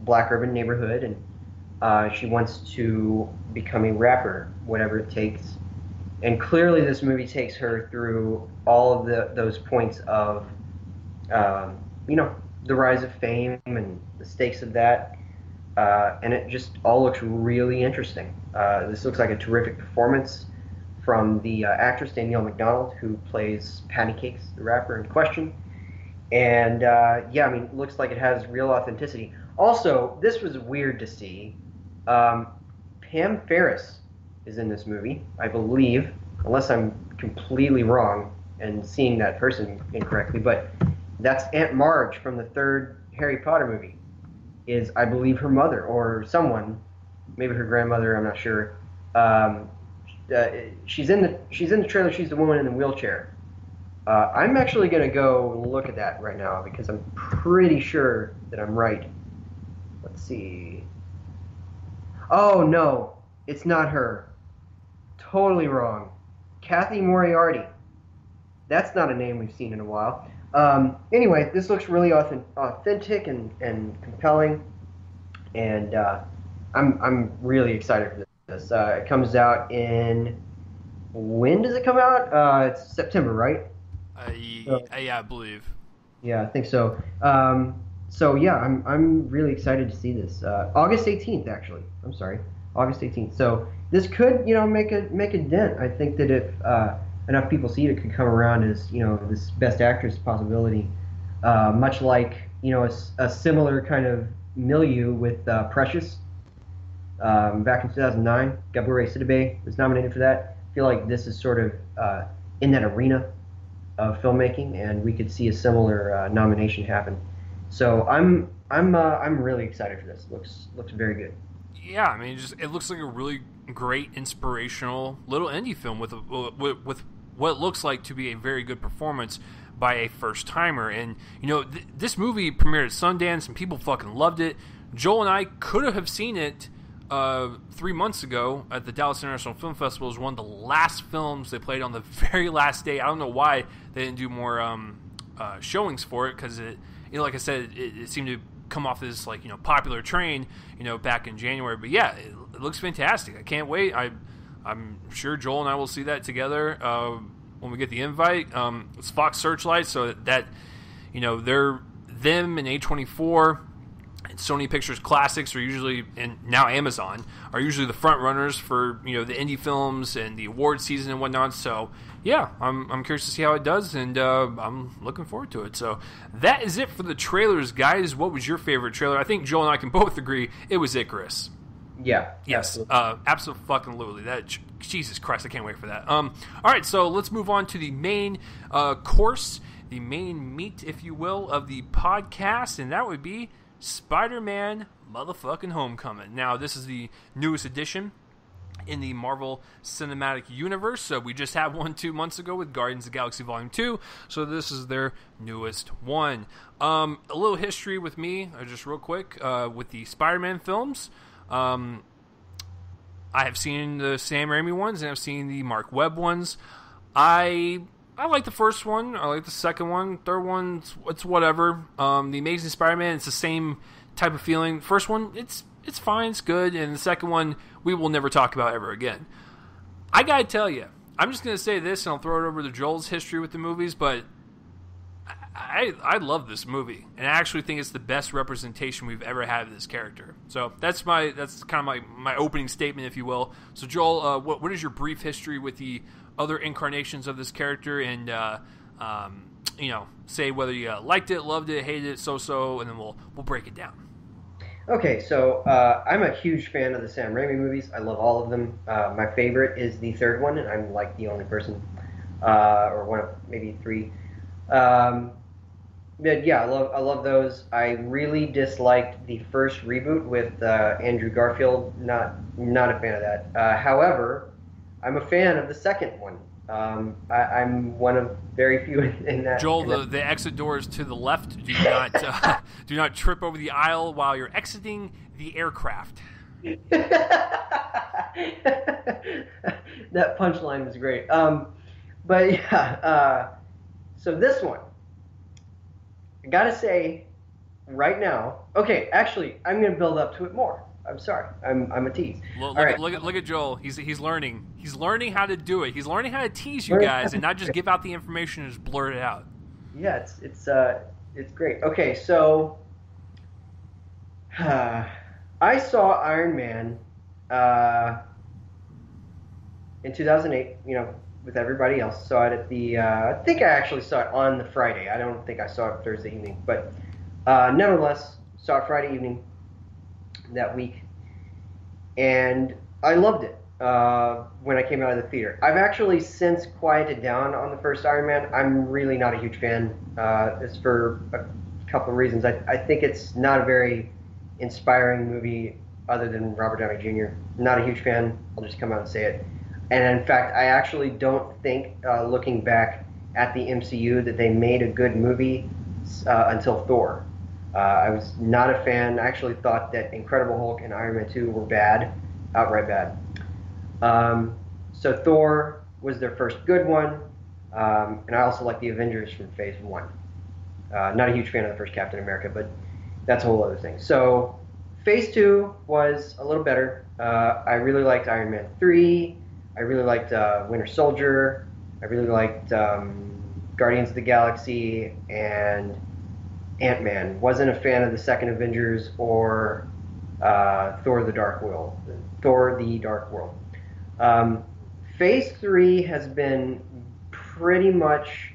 black urban neighborhood, and she wants to become a rapper, whatever it takes. And clearly, this movie takes her through all of those points of the rise of fame and the stakes of that. And it just all looks really interesting. This looks like a terrific performance from the actress Danielle McDonald, who plays Patty Cakes, the rapper in question. And yeah, I mean, it looks like it has real authenticity. Also, this was weird to see. Pam Ferris is in this movie, I believe, unless I'm completely wrong and seeing that person incorrectly. But that's Aunt Marge from the third Harry Potter movie, is, I believe, her mother or someone, maybe her grandmother, I'm not sure. She's in the trailer. She's the woman in the wheelchair. I'm actually going to go look at that right now because I'm pretty sure that I'm right. Let's see. Oh, no. It's not her. Totally wrong. Kathy Moriarty. That's not a name we've seen in a while. Anyway, this looks really authentic and compelling, and I'm really excited for this. It comes out in when does it come out? It's September, right? So, Yeah, I believe. yeah, I think so. So yeah, I'm really excited to see this. August 18th, actually. I'm sorry, August 18th. So this could, make a dent. I think that if enough people see it, it could come around as, this Best Actress possibility. Much like, a similar kind of milieu with Precious back in 2009. Gabouret Sidibe was nominated for that. I feel like this is sort of in that arena of filmmaking, and we could see a similar nomination happen. So I'm really excited for this. Looks very good. Yeah, I mean, it looks like a really great, inspirational little indie film with what looks like to be a very good performance by a first timer. And this movie premiered at Sundance, and people fucking loved it. Joel and I could have seen it 3 months ago at the Dallas International Film Festival. It was one of the last films they played on the very last day. I don't know why they didn't do more showings for it, because like I said, it seemed to come off this popular train back in January. But yeah, it looks fantastic. I can't wait. I'm sure Joel and I will see that together when we get the invite. It's Fox Searchlight, so that they're them and A24 and Sony Pictures Classics are usually, and now Amazon are usually the front runners for the indie films and the award season and whatnot. So yeah, I'm curious to see how it does, and I'm looking forward to it. So that is it for the trailers, guys. What was your favorite trailer? I think Joel and I can both agree it was Icarus. Yeah. Yes. Absolutely. Jesus Christ, I can't wait for that. All right, so let's move on to the main course, the main meat, if you will, of the podcast, and that would be Spider-Man motherfucking Homecoming. Now, this is the newest edition in the Marvel Cinematic Universe. So we just had one 2 months ago with Guardians of the Galaxy Volume 2. So this is their newest one. A little history with me, just real quick, with the Spider-Man films. I have seen the Sam Raimi ones, and I've seen the Mark Webb ones. I like the first one. I like the second one. Third one, it's whatever. The Amazing Spider-Man, it's the same type of feeling. First one, it's fine, it's good. And the second one, we will never talk about ever again. I gotta tell you, I'm just gonna say this, and I'll throw it over to Joel's history with the movies, but I love this movie, and I actually think it's the best representation we've ever had of this character. So that's kind of my opening statement, if you will. So Joel, what is your brief history with the other incarnations of this character, and say whether you liked it, loved it, hated it, so, and then we'll break it down. Okay, so I'm a huge fan of the Sam Raimi movies. I love all of them. My favorite is the third one, and I'm like the only person, or one of maybe three. But yeah, I love those. I really disliked the first reboot with Andrew Garfield. Not a fan of that. However, I'm a fan of the second one. I'm one of very few in that. Joel, the exit door is to the left. Do not do not trip over the aisle while you're exiting the aircraft. That punchline was great. But yeah, so this one, I gotta say, right now. Okay, actually, I'm gonna build up to it more. I'm sorry. I'm a tease. Look at Joel. He's learning. He's learning how to do it. He's learning how to tease you guys and not just give out the information and just blurt it out. Yeah, it's great. Okay, so I saw Iron Man in 2008. With everybody else. Saw it at the. I think I actually saw it on the Friday. I don't think I saw it Thursday evening, but nevertheless, saw it Friday evening that week, and I loved it when I came out of the theater. I've actually since quieted down on the first Iron Man. I'm really not a huge fan. It's for a couple of reasons. I think it's not a very inspiring movie other than Robert Downey Jr. Not a huge fan. I'll just come out and say it. And in fact, I actually don't think, looking back at the MCU, that they made a good movie until Thor. I was not a fan. I actually thought that Incredible Hulk and Iron Man 2 were bad, outright bad. So Thor was their first good one, and I also like the Avengers from Phase 1. Not a huge fan of the first Captain America, but that's a whole other thing. So Phase 2 was a little better. I really liked Iron Man 3. I really liked Winter Soldier. I really liked Guardians of the Galaxy and Ant-Man. Wasn't a fan of the second Avengers or Thor the Dark World. Phase 3 has been pretty much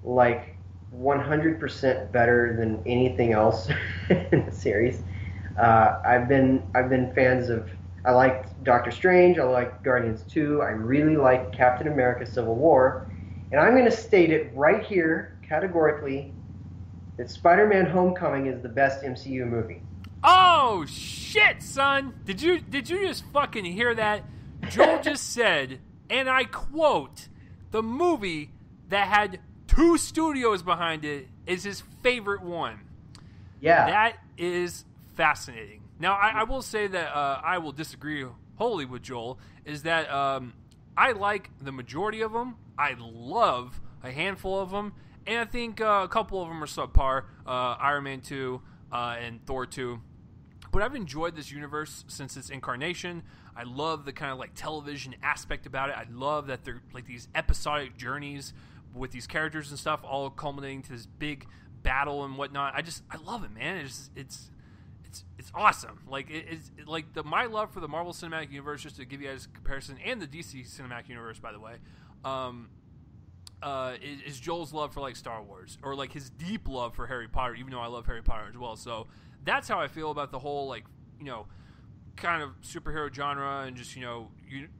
like 100% better than anything else in the series. I've been fans of. I liked Doctor Strange. I liked Guardians 2. I really liked Captain America: Civil War, and I'm going to state it right here categorically that Spider-Man: Homecoming is the best MCU movie. Oh shit, son! Did you just fucking hear that? Joel just said, and I quote, the movie that had 2 studios behind it is his favorite one. Yeah. That is fascinating. Now, I will say that I will disagree wholly with Joel, is that I like the majority of them. I love a handful of them, and I think a couple of them are subpar, Iron Man 2 and Thor 2. But I've enjoyed this universe since its incarnation. I love the kind of like television aspect about it. I love that they're like these episodic journeys with these characters and stuff, all culminating to this big battle and whatnot. I love it, man. It's awesome. Like it's like my love for the Marvel Cinematic Universe, just to give you guys a comparison, and the DC Cinematic Universe, by the way, is Joel's love for like Star Wars, or like his deep love for Harry Potter, even though I love Harry Potter as well. So that's how I feel about the whole, like, you know, kind of superhero genre and just, you know,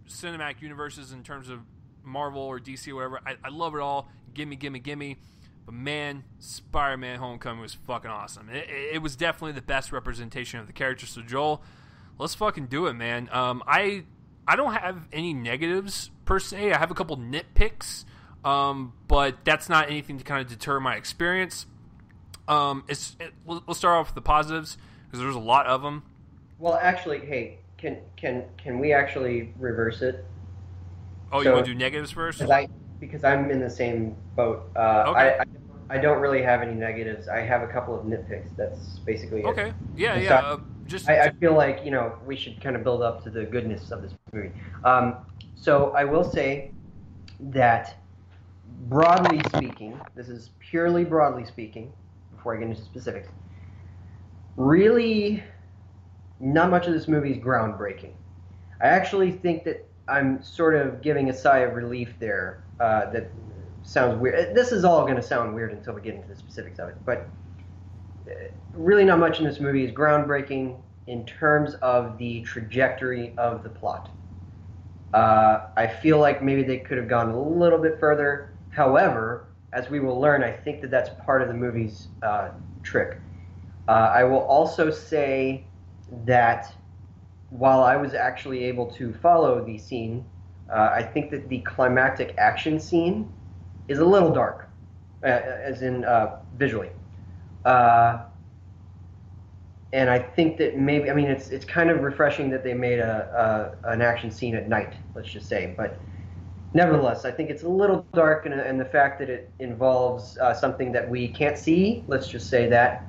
cinematic universes in terms of Marvel or DC or whatever. I love it all. Gimme. But man, Spider-Man: Homecoming was fucking awesome. It was definitely the best representation of the character. So Joel, let's fucking do it, man. I don't have any negatives per se. I have a couple nitpicks, but that's not anything to kind of deter my experience. Let's start off with the positives, because there's a lot of them. Well, actually, hey, can we actually reverse it? Oh, so, you want to do negatives first? Because I'm in the same boat. Okay. I don't really have any negatives. I have a couple of nitpicks. That's basically it. Okay. Yeah. I feel like, you know, we should kind of build up to the goodness of this movie. So I will say that, broadly speaking, this is purely broadly speaking, before I get into specifics, really not much of this movie is groundbreaking. I actually think that I'm sort of giving a sigh of relief there. That sounds weird. This is all going to sound weird until we get into the specifics of it. But really not much in this movie is groundbreaking in terms of the trajectory of the plot. I feel like maybe they could have gone a little bit further. However, as we will learn, I think that that's part of the movie's trick. I will also say that while I was actually able to follow the scene, I think that the climactic action scene is a little dark, as in visually. And I think that maybe, I mean, it's kind of refreshing that they made an action scene at night, let's just say. But nevertheless, I think it's a little dark, and the fact that it involves something that we can't see, let's just say that,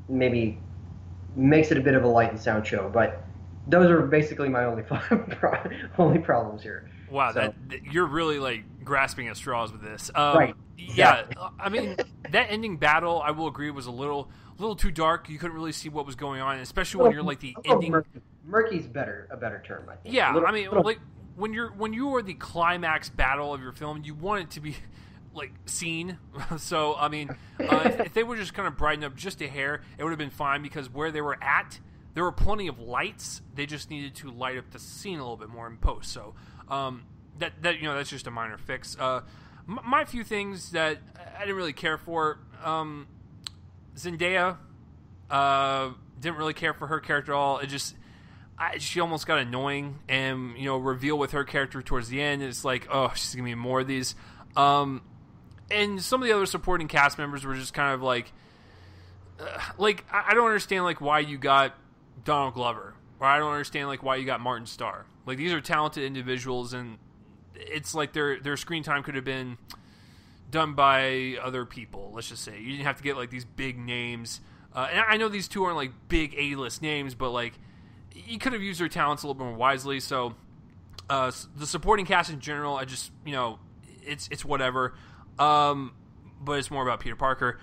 maybe makes it a bit of a light and sound show. But those are basically my only problems here. Wow, so, you're really like grasping at straws with this. Right. Yeah, I mean, that ending battle, I will agree, was a little too dark. You couldn't really see what was going on, especially when you're like the ending. Murky's a better term, I think. Yeah, like when you are the climax battle of your film, you want it to be like seen. So I mean, if they would just kind of brighten up just a hair, it would have been fine, because where they were at, there were plenty of lights. They just needed to light up the scene a little bit more in post. So that that's just a minor fix. My few things that I didn't really care for. Zendaya, didn't really care for her character at all. She almost got annoying, and reveal with her character towards the end. It's like, oh, she's gonna be more of these. And some of the other supporting cast members were just kind of like I don't understand like why you got Donald Glover, or I don't understand like why you got Martin Starr. Like, these are talented individuals, and it's like their screen time could have been done by other people. Let's just say you didn't have to get like these big names. And I know these two aren't like big A-list names, but like you could have used their talents a little bit more wisely. So the supporting cast in general, I just it's whatever. But it's more about Peter Parker.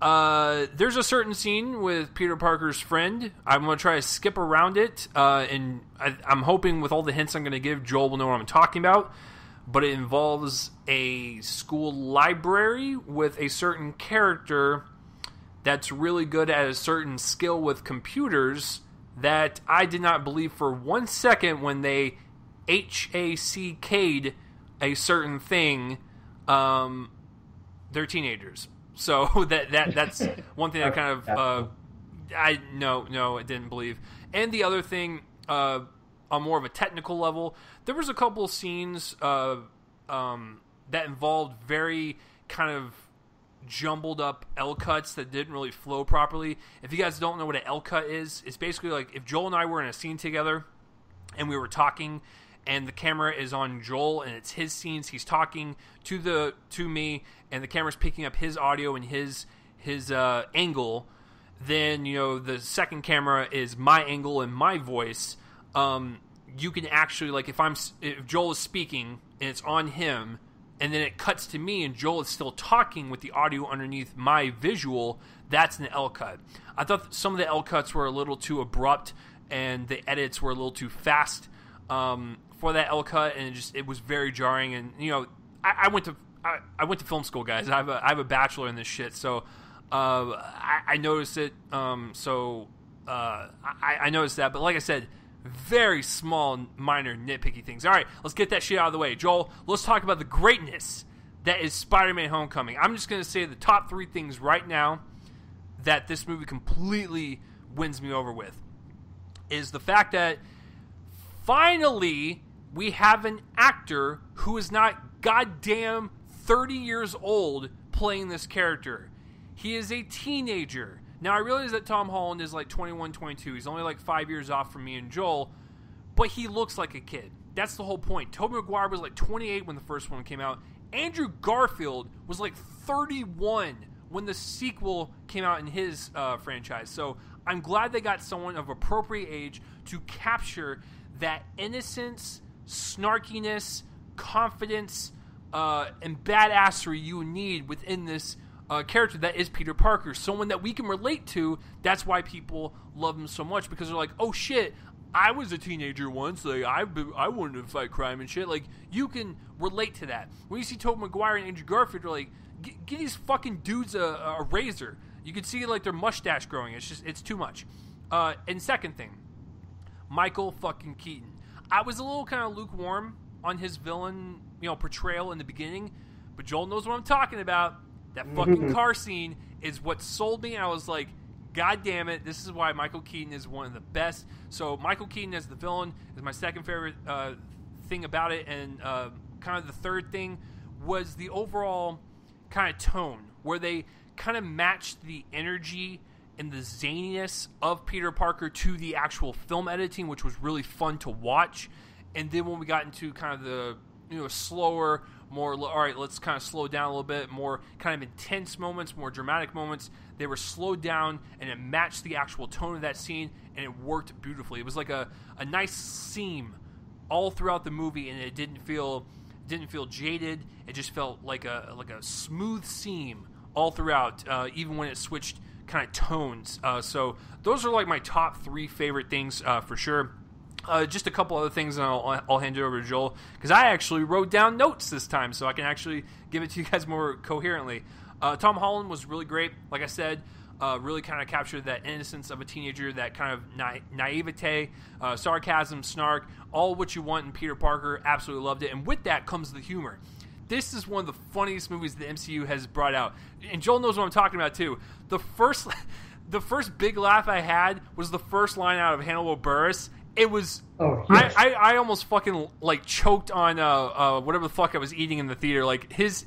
There's a certain scene with Peter Parker's friend. I'm going to try to skip around it, and I'm hoping with all the hints I'm going to give, Joel will know what I'm talking about. But it involves a school library with a certain character that's really good at a certain skill with computers that I did not believe for 1 second when they HACK'd a certain thing. They're teenagers. So that's one thing I kind of I didn't believe. And the other thing, on more of a technical level, there was a couple scenes that involved very kind of jumbled up L cuts that didn't really flow properly. If you guys don't know what an L cut is, it's basically like if Joel and I were in a scene together and we were talking, and the camera is on Joel, and it's his scenes. He's talking to me, and the camera's picking up his audio and his angle. Then the second camera is my angle and my voice. You can actually, like, if Joel is speaking and it's on him, and then it cuts to me and Joel is still talking with the audio underneath my visual, that's an L cut. I thought some of the L cuts were a little too abrupt, and the edits were a little too fast. For that L cut, and it was very jarring. And I went to film school, guys. I have a bachelor in this shit, so I noticed it. I noticed that. But like I said, very small, minor, nitpicky things. All right, let's get that shit out of the way. Joel, let's talk about the greatness that is Spider-Man: Homecoming. I'm just gonna say the top 3 things right now that this movie completely wins me over with is the fact that finally we have an actor who is not goddamn 30 years old playing this character. He is a teenager. Now, I realize that Tom Holland is like 21, 22. He's only like 5 years off from me and Joel, but he looks like a kid. That's the whole point. Tobey Maguire was like 28 when the first one came out. Andrew Garfield was like 31 when the sequel came out in his franchise. So I'm glad they got someone of appropriate age to capture that innocence, snarkiness, confidence, and badassery you need within this character that is Peter Parker. Someone that we can relate to. That's why people love him so much, because they're like, oh shit, I was a teenager once. Like I wanted to fight crime and shit. Like, you can relate to that. When you see Tobey Maguire and Andrew Garfield, you're like, get these fucking dudes a razor. You can see like their mustache growing. It's too much. And second thing, Michael fucking Keaton. I was a little kind of lukewarm on his villain, portrayal in the beginning, but Joel knows what I'm talking about. That fucking car scene is what sold me. I was like, God damn it, this is why Michael Keaton is one of the best. So Michael Keaton as the villain is my second favorite thing about it. And kind of the third thing was the overall kind of tone, where they kind of matched the energy and the zaniness of Peter Parker to the actual film editing, which was really fun to watch. And then when we got into kind of the slower, more, all right, let's kind of slow down a little bit, more kind of intense moments, more dramatic moments, they were slowed down, and it matched the actual tone of that scene, and it worked beautifully. It was like a nice seam all throughout the movie, and it didn't feel jaded. It just felt like a smooth seam all throughout, even when it switched kind of tones. So those are like my top 3 favorite things for sure. Just a couple other things, and I'll hand it over to Joel, because I actually wrote down notes this time, so I can actually give it to you guys more coherently. Tom Holland was really great. Like I said, really kind of captured that innocence of a teenager, that kind of naivete, sarcasm, snark, all what you want in Peter Parker. Absolutely loved it. And with that comes the humor. This is one of the funniest movies the MCU has brought out. And Joel knows what I'm talking about, too. The first big laugh I had was the first line out of Hannibal Buress. It was, oh, yes. I almost fucking like choked on whatever the fuck I was eating in the theater. Like his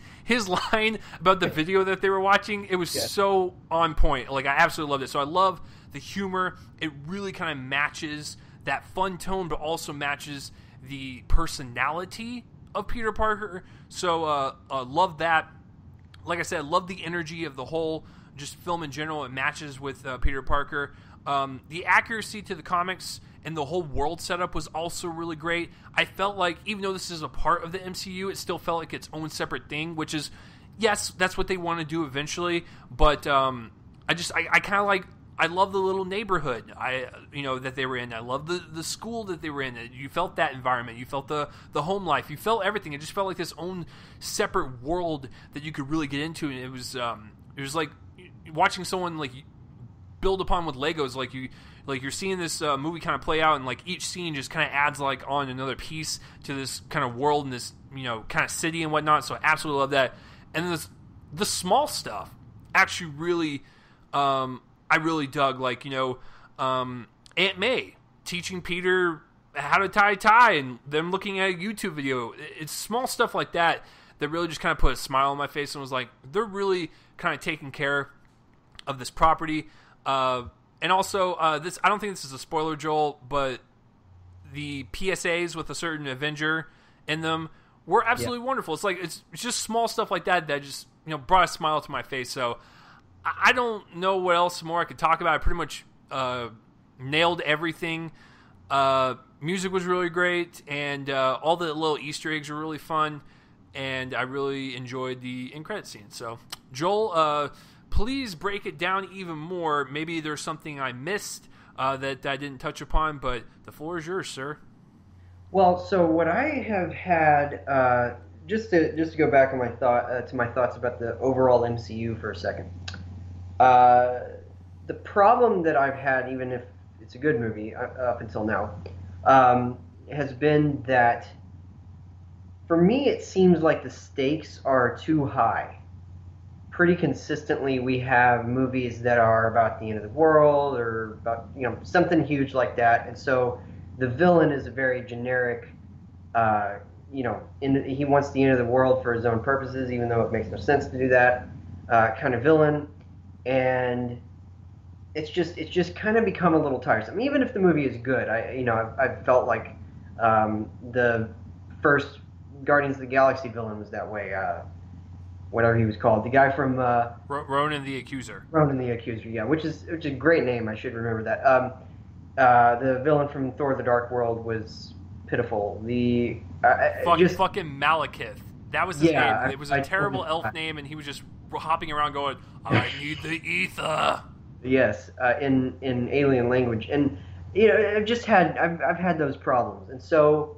line about the video that they were watching, it was so on point. Like, I absolutely loved it. So I love the humor. It really kind of matches that fun tone, but also matches the personality of Peter Parker. So love that. like I said, I love the energy of the whole just film in general. It matches with Peter Parker. The accuracy to the comics and the whole world setup was also really great. I felt like, even though this is a part of the MCU, it still felt like its own separate thing, which is, yes, that's what they want to do eventually, but I kind of like, I love the little neighborhood that they were in. I love the school that they were in. You felt that environment. You felt the home life. You felt everything. It just felt like this own separate world that you could really get into, and it was like watching someone like build upon with Legos. Like you're seeing this movie kind of play out, and like each scene just kind of adds like on another piece to this kind of world and this kind of city and whatnot. So I absolutely love that. And then the small stuff actually really, I really dug. Like Aunt May teaching Peter how to tie a tie, and them looking at a YouTube video. It's small stuff like that that really just kind of put a smile on my face and was like, they're really kind of taking care of this property. And also, this, I don't think this is a spoiler, Joel, but the PSAs with a certain Avenger in them were absolutely wonderful. It's like it's just small stuff like that that just brought a smile to my face. So I don't know what else more I could talk about. I pretty much nailed everything. Music was really great, and all the little Easter eggs were really fun, and I really enjoyed the end credit scene. So, Joel, please break it down even more. Maybe there's something I missed that I didn't touch upon, but the floor is yours, sir. Well, so what I have had, just to go back on my thoughts about the overall MCU for a second. The problem that I've had, even if it's a good movie up until now, has been that for me it seems like the stakes are too high. Pretty consistently we have movies that are about the end of the world or about something huge like that, and so the villain is a very generic, he wants the end of the world for his own purposes, even though it makes no sense to do that, kind of villain. And it's just kind of become a little tiresome. Even if the movie is good, I felt like the first Guardians of the Galaxy villain was that way. Whatever he was called, the guy from Ronan the Accuser. Ronan the Accuser, yeah, which is a great name. I should remember that. The villain from Thor: The Dark World was pitiful. The fucking Malekith. That was his name. It was a terrible elf name, and he was just hopping around going, "I need the ether." Yes, in alien language, and I've had those problems, and so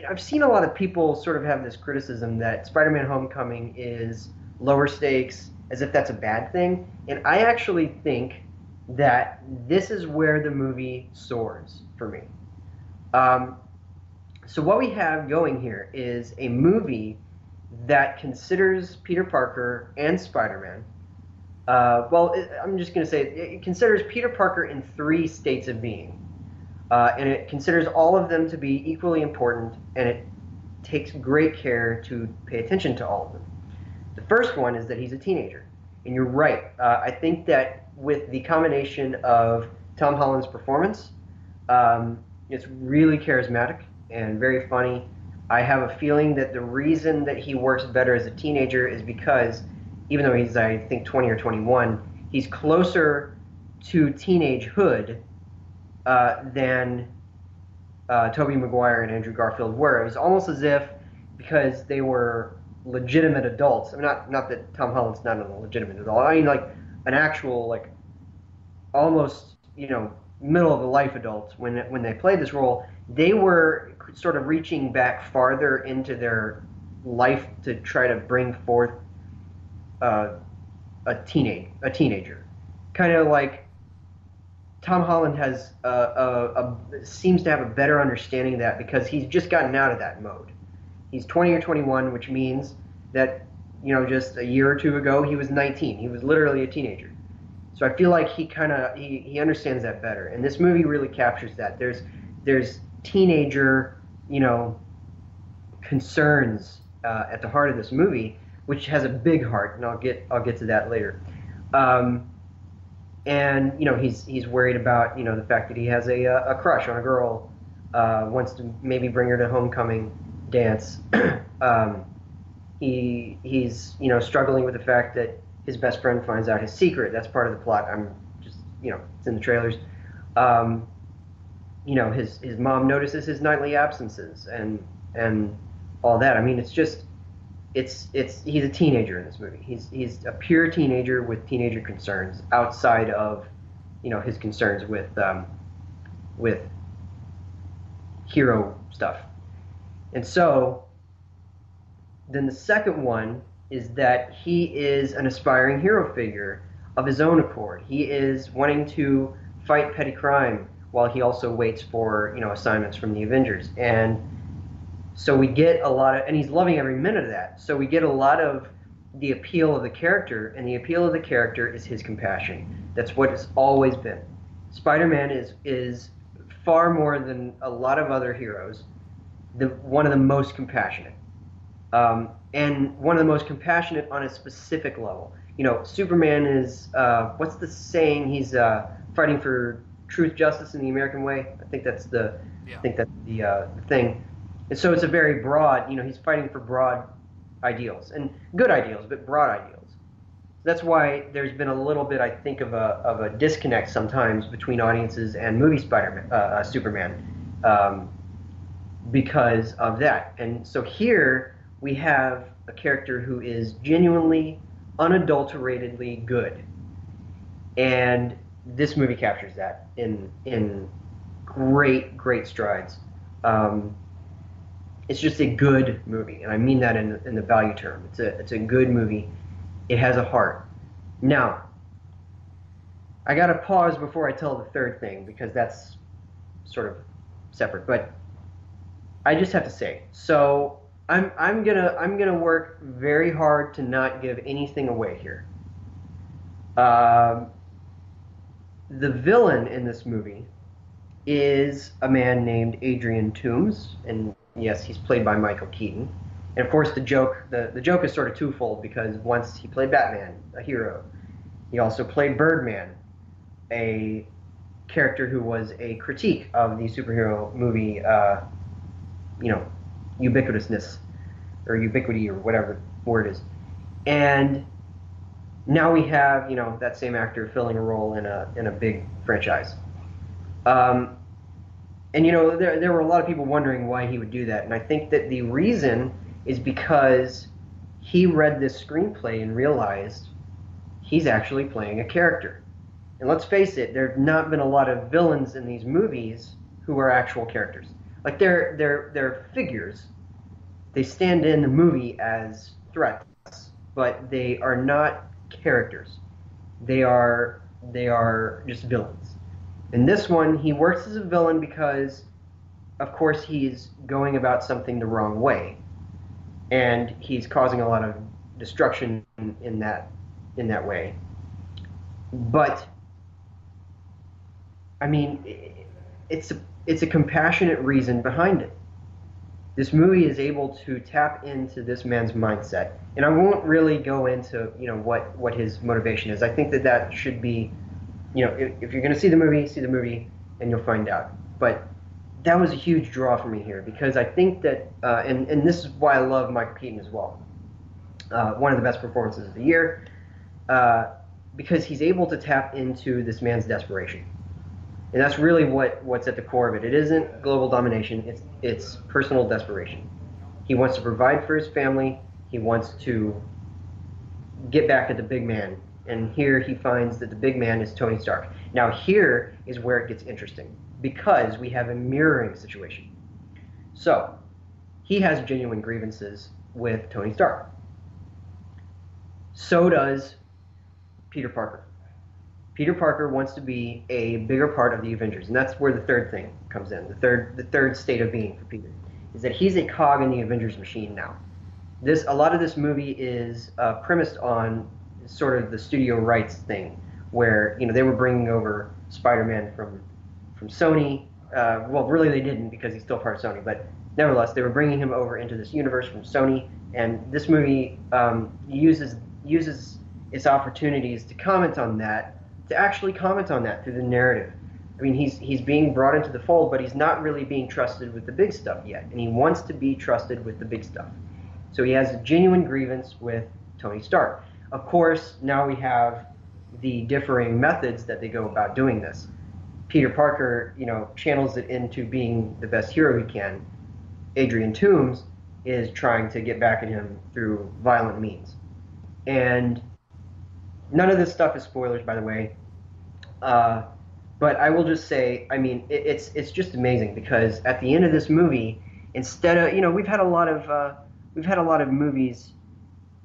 I've seen a lot of people sort of have this criticism that Spider-Man: Homecoming is lower stakes, as if that's a bad thing, and I actually think that this is where the movie soars for me. So what we have going here is a movie that considers Peter Parker and Spider-Man. I'm just going to say it considers Peter Parker in 3 states of being. And it considers all of them to be equally important, and it takes great care to pay attention to all of them. The first one is that he's a teenager. And you're right. I think that with the combination of Tom Holland's performance, it's really charismatic and very funny. I have a feeling that the reason that he works better as a teenager is because, even though he's, I think, 20 or 21, he's closer to teenagehood than Tobey Maguire and Andrew Garfield were. It was almost as if, because they were legitimate adults, I mean, not that Tom Holland's not a legitimate adult, I mean like an actual, like, almost, middle of the life adults, when they played this role, they were sort of reaching back farther into their life to try to bring forth a teenager. Kind of like Tom Holland has seems to have a better understanding of that because he's just gotten out of that mode. He's 20 or 21, which means that, just a year or two ago, he was 19. He was literally a teenager. So I feel like he understands that better. And this movie really captures that. There's teenager, concerns at the heart of this movie, which has a big heart, and I'll get to that later. And he's worried about the fact that he has a crush on a girl, wants to maybe bring her to homecoming dance. he's struggling with the fact that his best friend finds out his secret. That's part of the plot. I'm just it's in the trailers. His mom notices his nightly absences and all that. I mean, it's just he's a teenager in this movie. He's a pure teenager with teenager concerns outside of his concerns with hero stuff. And so then the second one is that he is an aspiring hero figure of his own accord. He is wanting to fight petty crime while he also waits for assignments from the Avengers. And so we get a lot of, and he's loving every minute of that. So we get a lot of the appeal of the character, and the appeal of the character is his compassion. That's what it's always been. Spider-Man is far more than a lot of other heroes, one of the most compassionate. And one of the most compassionate on a specific level. Superman is, what's the saying? He's fighting for truth, justice, and the American way. I think that's the thing. And so it's a very broad, he's fighting for broad ideals, and good ideals, but broad ideals. That's why there's been a little bit, I think, of a disconnect sometimes between audiences and movie Superman, because of that. And so here we have a character who is genuinely, unadulteratedly good, and this movie captures that in great strides. It's just a good movie, and I mean that in the value term. It's a good movie. It has a heart. Now, I gotta pause before I tell the third thing because that's sort of separate. But I just have to say, so I'm gonna work very hard to not give anything away here. The villain in this movie is a man named Adrian Toomes, and yes, he's played by Michael Keaton. And of course, the joke is sort of twofold because once he played Batman, a hero, he also played Birdman, a character who was a critique of the superhero movie, ubiquitousness or ubiquity or whatever word is. And now we have that same actor filling a role in a big franchise. And there were a lot of people wondering why he would do that, and I think that the reason is because he read this screenplay and realized he's actually playing a character. And let's face it, there have not been a lot of villains in these movies who are actual characters. Like they're figures. They stand in the movie as threats, but they are not characters. They are just villains. In this one, he works as a villain because, of course, he's going about something the wrong way, and he's causing a lot of destruction in that way. But I mean, it's a compassionate reason behind it. This movie is able to tap into this man's mindset, and I won't really go into what his motivation is. I think that should be. If you're going to see the movie, and you'll find out. But that was a huge draw for me here because I think that, and this is why I love Michael Keaton as well. One of the best performances of the year, because he's able to tap into this man's desperation, and that's really what's at the core of it. It isn't global domination; it's personal desperation. He wants to provide for his family. He wants to get back at the big man. And here he finds that the big man is Tony Stark. Now here is where it gets interesting because we have a mirroring situation. So he has genuine grievances with Tony Stark. So does Peter Parker. Peter Parker wants to be a bigger part of the Avengers, and that's where the third thing comes in. The third state of being for Peter is that he's a cog in the Avengers machine now. A lot of this movie is premised on sort of the studio rights thing, where they were bringing over Spider-Man from Sony. Well, really they didn't because he's still part of Sony, but nevertheless they were bringing him over into this universe from Sony. And this movie uses its opportunities to comment on that, to actually comment on that through the narrative. I mean, he's being brought into the fold, but he's not really being trusted with the big stuff yet, and he wants to be trusted with the big stuff. So he has a genuine grievance with Tony Stark. Of course, now we have the differing methods that they go about doing this. Peter Parker, channels it into being the best hero he can. Adrian Toomes is trying to get back at him through violent means. And none of this stuff is spoilers, by the way. But I will just say, I mean, it's just amazing because at the end of this movie, instead of we've had a lot of movies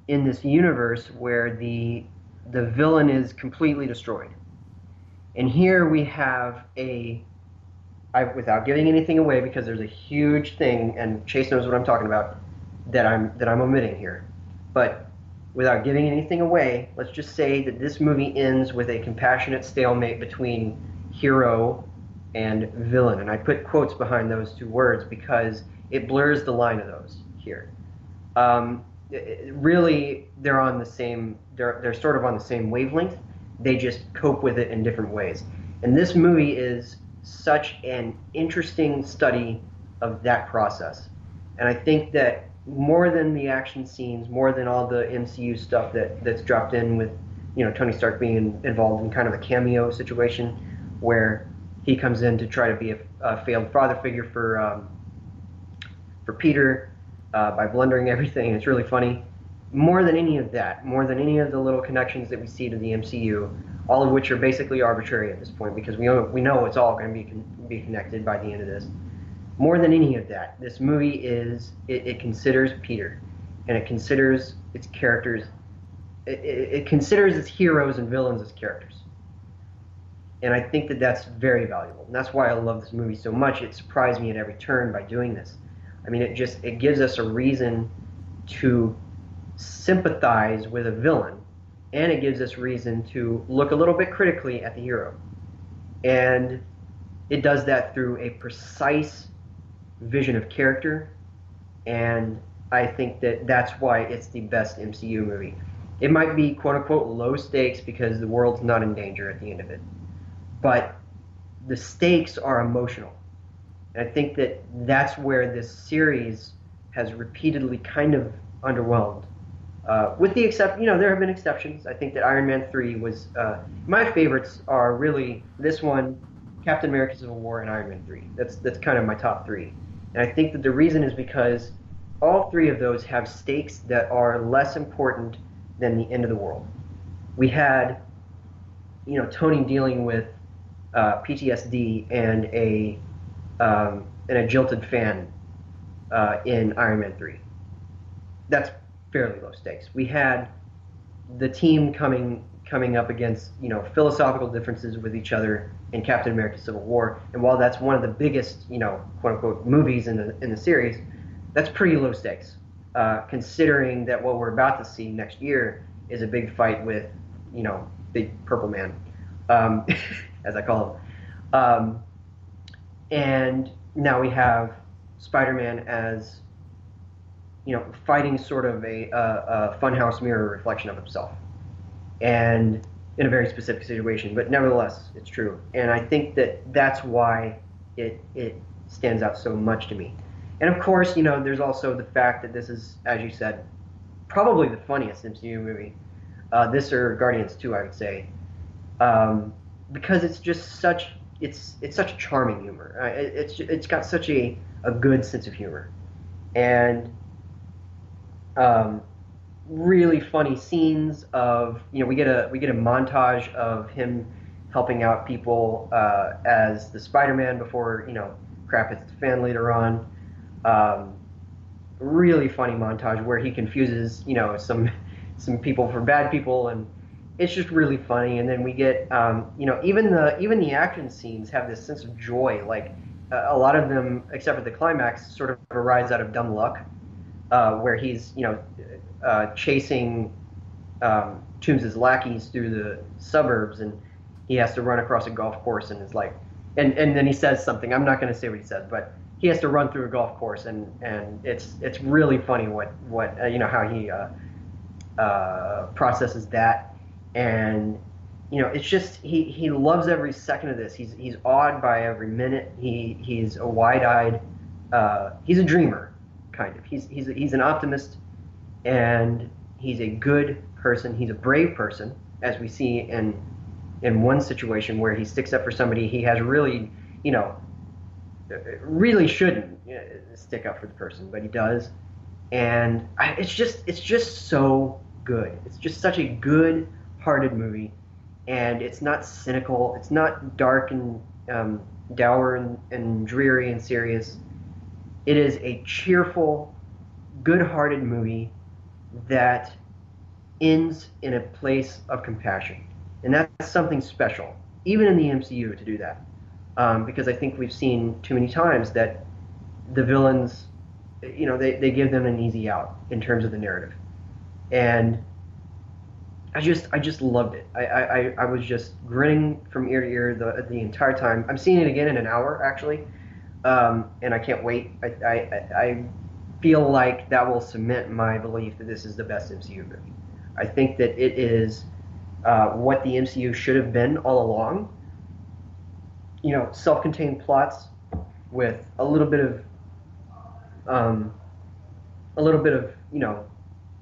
in this universe where the villain is completely destroyed, and here we have without giving anything away because there's a huge thing, and Chase knows what I'm talking about that I'm omitting here, but without giving anything away, let's just say that this movie ends with a compassionate stalemate between hero and villain. And I put quotes behind those two words because it blurs the line of those here. Really, they're on the same. They're sort of on the same wavelength. They just cope with it in different ways. And this movie is such an interesting study of that process. And I think that more than the action scenes, more than all the MCU stuff that's dropped in with, Tony Stark being involved in kind of a cameo situation where he comes in to try to be a failed father figure for Peter by blundering everything. It's really funny. More than any of that, more than any of the little connections that we see to the MCU, all of which are basically arbitrary at this point because we know it's all going to be connected by the end of this. More than any of that, this movie it considers Peter, and it considers its characters, it considers its heroes and villains as characters. And I think that that's very valuable. And that's why I love this movie so much. It surprised me at every turn by doing this. I mean, it gives us a reason to sympathize with a villain, and it gives us reason to look a little bit critically at the hero. And it does that through a precise vision of character, and I think that that's why it's the best MCU movie. It might be quote-unquote low stakes because the world's not in danger at the end of it, but the stakes are emotional. And I think that that's where this series has repeatedly kind of underwhelmed. With the exception, there have been exceptions. I think that Iron Man 3 was, my favorites are really this one, Captain America Civil War, and Iron Man 3. That's kind of my top three. And I think that the reason is because all three of those have stakes that are less important than the end of the world. We had, Tony dealing with PTSD and a jilted fan in Iron Man 3. That's fairly low stakes. We had the team coming up against philosophical differences with each other in Captain America: Civil War, and while that's one of the biggest quote unquote movies in the series, that's pretty low stakes, considering that what we're about to see next year is a big fight with Big Purple Man, as I call him, and now we have Spider-Man as fighting sort of a funhouse mirror reflection of himself, and in a very specific situation, but nevertheless, it's true. And I think that that's why it stands out so much to me. And of course, there's also the fact that this is, as you said, probably the funniest MCU movie. This or Guardians 2, I would say, because it's just such such charming humor. It's got such a good sense of humor, and really funny scenes of we get a montage of him helping out people as the Spider-Man before crap hits the fan later on. Really funny montage where he confuses some people for bad people, and it's just really funny. And then we get even the action scenes have this sense of joy. Like a lot of them, except for the climax, sort of arise out of dumb luck, where he's chasing Toomes' lackeys through the suburbs, and he has to run across a golf course, and is like, and then he says something. I'm not going to say what he says, but he has to run through a golf course, and it's really funny what how he processes that, and it's just he loves every second of this. He's awed by every minute. He's a wide-eyed. He's a dreamer, kind of. He's an optimist and he's a good person. He's a brave person, as we see in one situation where he sticks up for somebody he has really, really shouldn't stick up for the person, but he does. And it's just so good. It's just such a good-hearted movie, and it's not cynical. It's not dark and dour and dreary and serious. It is a cheerful, good-hearted movie that ends in a place of compassion, and that's something special, even in the MCU, to do that. Because I think we've seen too many times that the villains, they give them an easy out in terms of the narrative, and I just loved it. I was just grinning from ear to ear the entire time. I'm seeing it again in an hour, actually, and I can't wait. I feel like that will cement my belief that this is the best MCU movie. I think that it is what the MCU should have been all along. Self-contained plots with a little bit of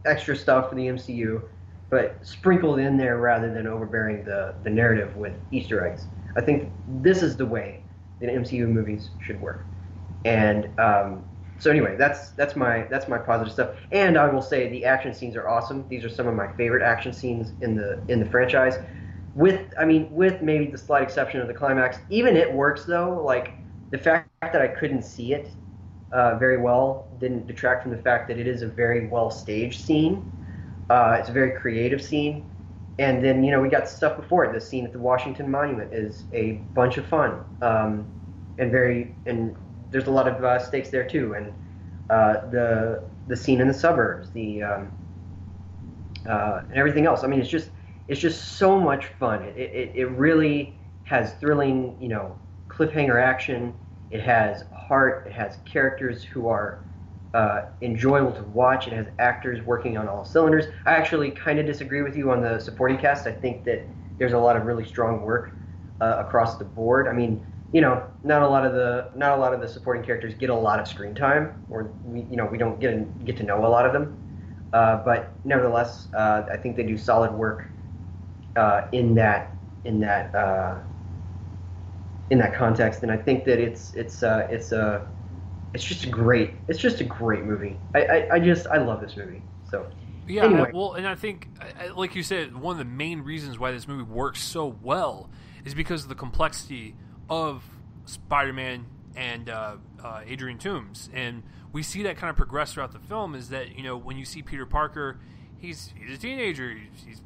extra stuff for the MCU, but sprinkled in there rather than overbearing the narrative with Easter eggs. I think this is the way that MCU movies should work. And so anyway, that's my positive stuff. And I will say the action scenes are awesome. These are some of my favorite action scenes in the franchise. With maybe the slight exception of the climax. Even it works though. Like the fact that I couldn't see it very well didn't detract from the fact that it is a very well staged scene. It's a very creative scene. And then we got stuff before it. The scene at the Washington Monument is a bunch of fun, and there's a lot of stakes there too. And the scene in the suburbs, and everything else. I mean, it's just so much fun. It really has thrilling, cliffhanger action. It has heart. It has characters who are enjoyable to watch. It has actors working on all cylinders. I actually kind of disagree with you on the supporting cast. I think that there's a lot of really strong work across the board. I mean, not a lot of the supporting characters get a lot of screen time, or we don't get to know a lot of them. But nevertheless, I think they do solid work in that context, and I think that it's just a great movie. I love this movie. So yeah, anyway. well, and I think, like you said, one of the main reasons why this movie works so well is because of the complexity of Spider-Man and Adrian Toomes, and we see that kind of progress throughout the film. Is that when you see Peter Parker, he's a teenager. He's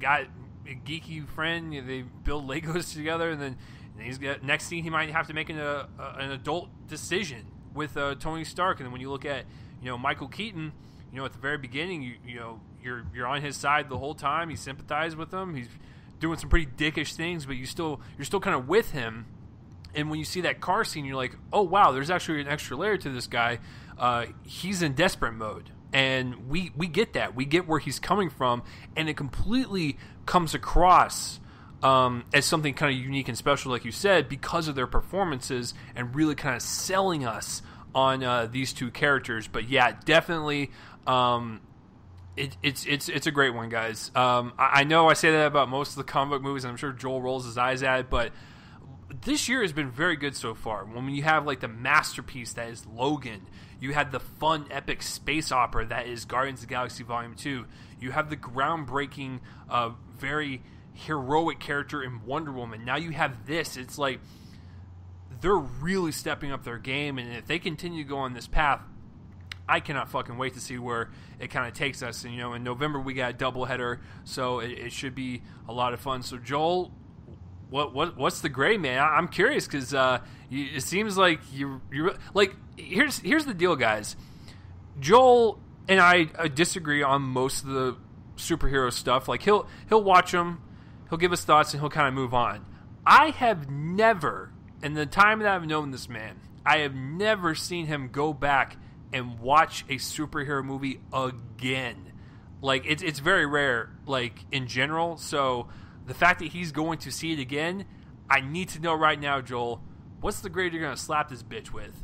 got a geeky friend. They build Legos together, and then he's got next scene he might have to make an adult decision with Tony Stark. And then when you look at Michael Keaton, at the very beginning, you're on his side the whole time. You sympathize with him. He's doing some pretty dickish things, but you're still kind of with him. And when you see that car scene, you're like, oh wow, there's actually an extra layer to this guy. He's in desperate mode. And we get that. We get where he's coming from, and it completely comes across as something kind of unique and special, like you said, because of their performances and really kind of selling us on these two characters. But yeah, definitely, it's a great one, guys. I know I say that about most of the comic book movies, and I'm sure Joel rolls his eyes at it, but this year has been very good so far. When you have like the masterpiece that is Logan, you had the fun, epic space opera that is Guardians of the Galaxy Volume 2. You have the groundbreaking, very heroic character in Wonder Woman. Now you have this. It's like they're really stepping up their game, and if they continue to go on this path, I cannot fucking wait to see where it kind of takes us. And in November we got a doubleheader, so it should be a lot of fun. So Joel, what's the grade, man? I'm curious because it seems like you like. Here's the deal, guys. Joel and I disagree on most of the superhero stuff. Like he'll watch them, he'll give us thoughts, and he'll kind of move on. I have never, in the time that I've known this man, I have never seen him go back and watch a superhero movie again. Like it's very rare, like in general. So the fact that he's going to see it again, I need to know right now, Joel, what's the grade you're going to slap this bitch with?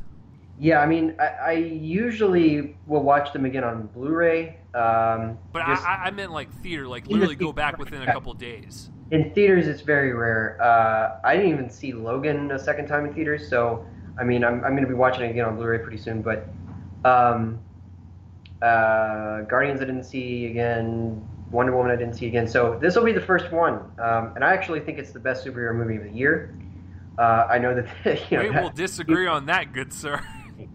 Yeah, I mean, I usually will watch them again on Blu-ray. But Just I meant like theater, like in the literally go back within a theater. couple days. In theaters, it's very rare. I didn't even see Logan a second time in theaters, so I mean, I'm going to be watching it again on Blu-ray pretty soon. But um, Guardians I didn't see again. Wonder Woman I didn't see again. So this will be the first one, and I actually think it's the best superhero movie of the year. I know that We will that disagree on that, good sir.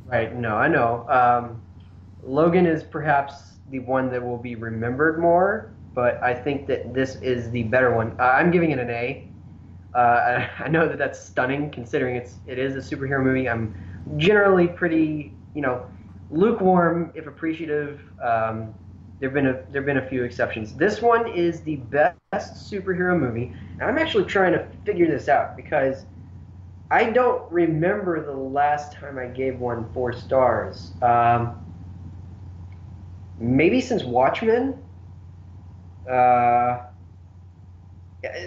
right. No, I know. Logan is perhaps the one that will be remembered more, but I think that this is the better one. I'm giving it an A. I know that that's stunning considering it is a superhero movie. I'm generally pretty, lukewarm if appreciative. There've been a few exceptions. This one is the best superhero movie, and I'm actually trying to figure this out because I don't remember the last time I gave one 4 stars. Maybe since Watchmen. Uh,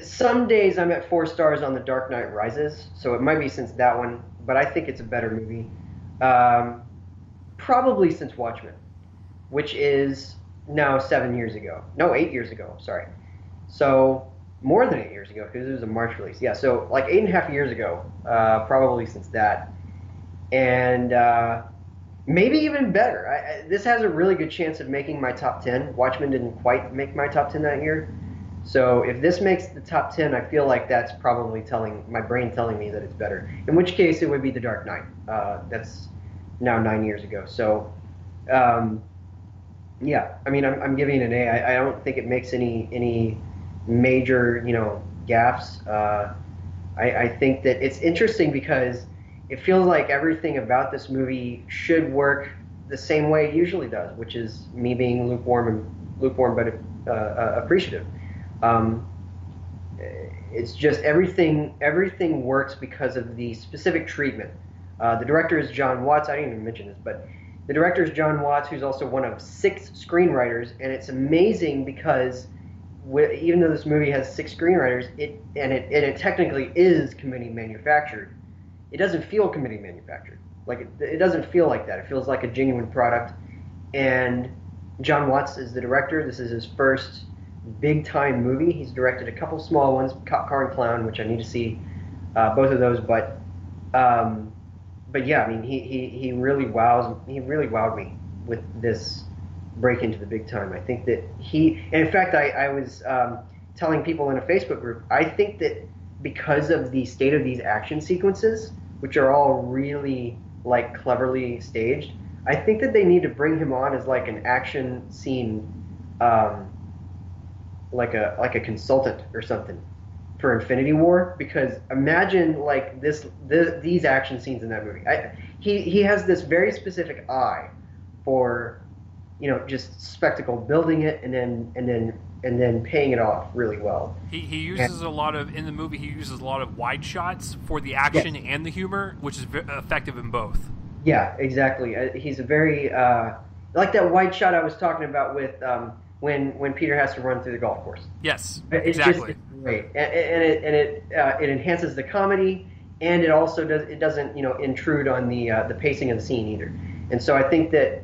some days I'm at 4 stars on The Dark Knight Rises, so it might be since that one, but I think it's a better movie. Um, Probably since Watchmen, which is now 7 years ago. No, 8 years ago. Sorry. So more than 8 years ago because it was a March release. Yeah, so like 8.5 years ago, probably since that, and maybe even better. This has a really good chance of making my top 10. Watchmen didn't quite make my top 10 that year. So if this makes the top 10, I feel like that's probably telling my brain telling me that it's better. In which case, it would be The Dark Knight. That's now 9 years ago. So, um, yeah, I mean, I'm giving it an A. I don't think it makes any major, gaffes. I think that it's interesting because it feels like everything about this movie should work the same way it usually does, which is me being lukewarm but appreciative. Um, it's just everything works because of the specific treatment. The director is John Watts. I didn't even mention this, but the director is John Watts, who's also one of 6 screenwriters, and it's amazing because even though this movie has 6 screenwriters, it technically is committee manufactured. It doesn't feel committee manufactured. Like it doesn't feel like that. It feels like a genuine product. And John Watts is the director. This is his first big time movie. He's directed a couple small ones, Cop Car and Clown, which I need to see both of those. Um, but yeah, I mean, he really wowed me with this break into the big time. I think that and in fact, I was telling people in a Facebook group, I think that because of the state of these action sequences, which are all really like cleverly staged, I think that they need to bring him on as like an action scene, like a consultant or something for Infinity War. Because imagine like these action scenes in that movie. He has this very specific eye for just spectacle, building it and then paying it off really well. He uses a lot of in the movie. He uses a lot of wide shots for the action Yes. and the humor, which is effective in both. Yeah, exactly. He's a very like that wide shot I was talking about with when Peter has to run through the golf course. Yes, It's exactly. just great, it enhances the comedy, and it also doesn't intrude on the pacing of the scene either. And so I think that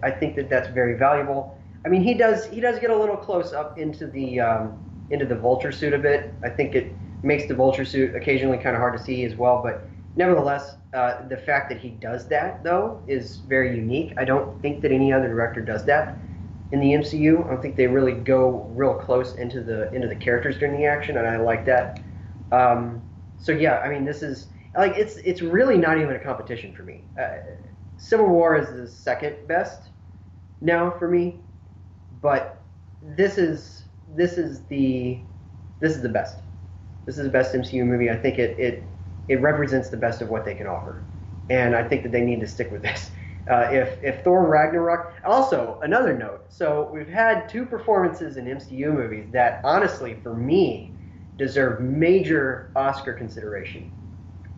that's very valuable. I mean, he does get a little close up into the vulture suit a bit. I think it makes the vulture suit occasionally kind of hard to see as well, but nevertheless, the fact that he does that though is very unique. I don't think that any other director does that in the MCU. I don't think they really go real close into the characters during the action, and I like that. So yeah, I mean, this is like it's really not even a competition for me. Civil War is the second best now for me, but this is this is the best. This is the best MCU movie. I think it represents the best of what they can offer, and I think that they need to stick with this. If Thor Ragnarok, also another note. So we've had 2 performances in MCU movies that honestly, for me, deserve major Oscar consideration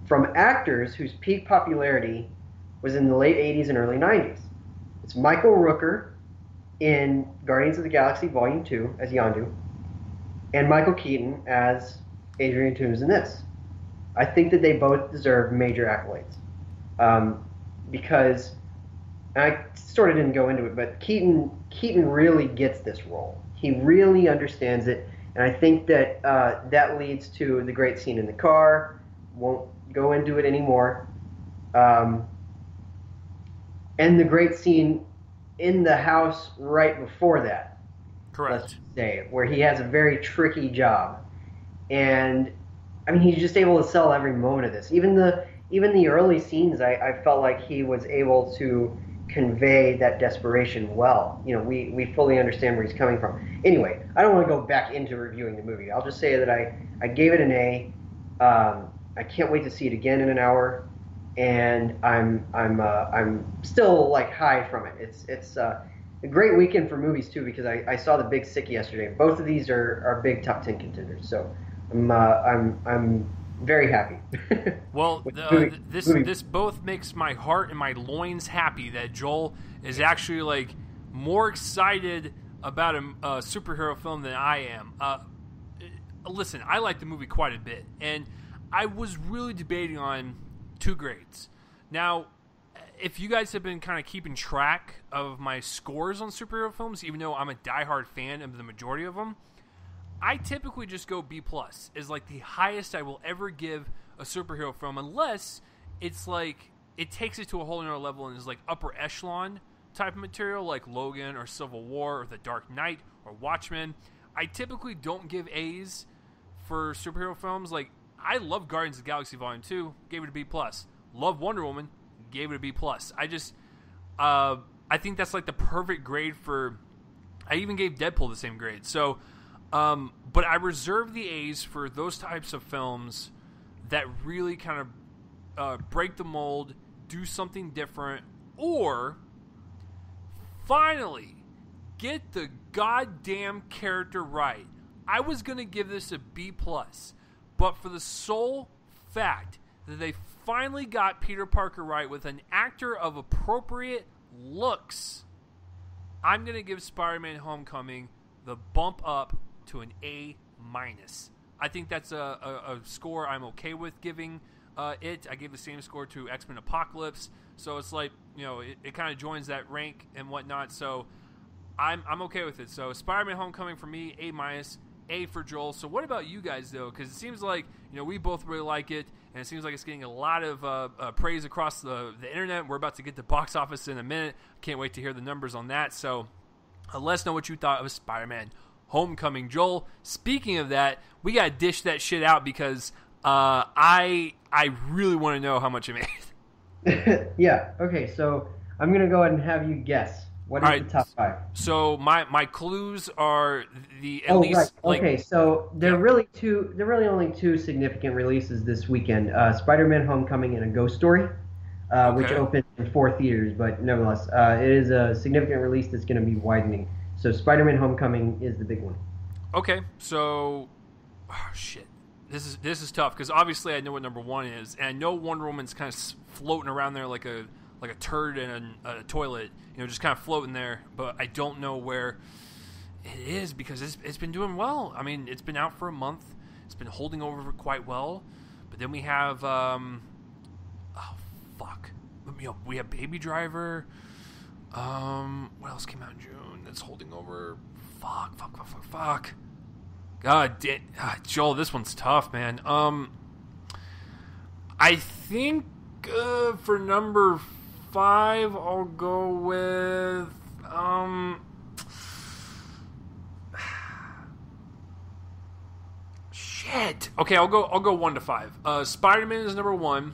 from actors whose peak popularity was in the late 80s and early 90s. It's Michael Rooker in Guardians of the Galaxy Volume 2 as Yondu, and Michael Keaton as Adrian Toomes in this. I think that they both deserve major accolades because I sort of didn't go into it, but Keaton really gets this role. He really understands it, and I think that that leads to the great scene in the car. Won't go into it anymore. And the great scene in the house right before that. Correct. Let's say, where he has a very tricky job, and I mean he's just able to sell every moment of this. Even the early scenes, I felt like he was able to convey that desperation well. You know, we fully understand where he's coming from. Anyway, I don't want to go back into reviewing the movie. I'll just say that I gave it an A. I can't wait to see it again in an hour, and I'm still like high from it. It's a great weekend for movies too, because I saw The Big Sick yesterday. Both of these are big top 10 contenders, so I'm very happy. Well, this both makes my heart and my loins happy that Joel is actually like more excited about a superhero film than I am. Listen, I like the movie quite a bit, and I was really debating on two grades. Now, if you guys have been kind of keeping track of my scores on superhero films, even though I'm a diehard fan of the majority of them, I typically just go B+, is like the highest I will ever give a superhero film, unless it's like it takes it to a whole other level and is like upper echelon type of material, like Logan or Civil War or The Dark Knight or Watchmen. I typically don't give A's for superhero films. Like, I love Guardians of the Galaxy Volume 2, gave it a B+. Love Wonder Woman, gave it a B+. I just, I think that's like the perfect grade for, I even gave Deadpool the same grade. So, but I reserve the A's for those types of films that really kind of break the mold, do something different, or finally get the goddamn character right. I was going to give this a B+, but for the sole fact that they finally got Peter Parker right with an actor of appropriate looks, I'm going to give Spider-Man Homecoming the bump up to an A-. I think that's a score I'm okay with giving it. I gave the same score to X-Men Apocalypse, so it's like, you know, it kind of joins that rank and whatnot, so I'm okay with it. So Spider-Man Homecoming for me, A-, A for Joel. So what about you guys, though? Because it seems like, you know, we both really like it, and it seems like it's getting a lot of praise across the internet. We're about to get the box office in a minute. Can't wait to hear the numbers on that. So let us know what you thought of Spider-Man Homecoming. Joel, speaking of that, we got to dish that shit out, because I really want to know how much it made. Yeah, okay, so I'm going to go ahead and have you guess. What is the top 5? So my clues are at least. Right. Like, okay, so there are really only two significant releases this weekend: Spider-Man: Homecoming and A Ghost Story, which opened in 4 theaters, but nevertheless, it is a significant release that's going to be widening. So Spider-Man: Homecoming is the big one. Okay, so shit, this is tough, because obviously I know what number 1 is, and I know Wonder Woman's kind of floating around there like a turd in a toilet, you know, just kind of floating there, but I don't know where it is, because it's been doing well. I mean, it's been out for a month. It's been holding over quite well. But then we have, you know, we have Baby Driver. What else came out in June that's holding over? Fuck. God damn, Joel, this one's tough, man. I think for number 5, I'll go with shit. Okay, I'll go 1 to 5. Spider-Man is number 1.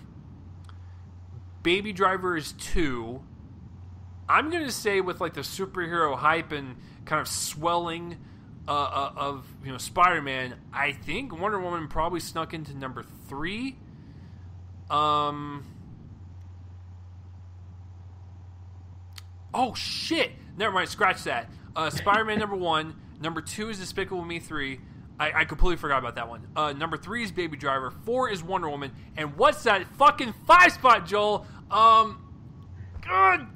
Baby Driver is 2. I'm gonna say, with like the superhero hype and kind of swelling of, you know, Spider-Man, I think Wonder Woman probably snuck into number 3. Oh, shit. Never mind. Scratch that. Spider-Man number 1. Number 2 is Despicable Me 3. I completely forgot about that one. Number 3 is Baby Driver. 4 is Wonder Woman. And what's that fucking 5 spot, Joel? God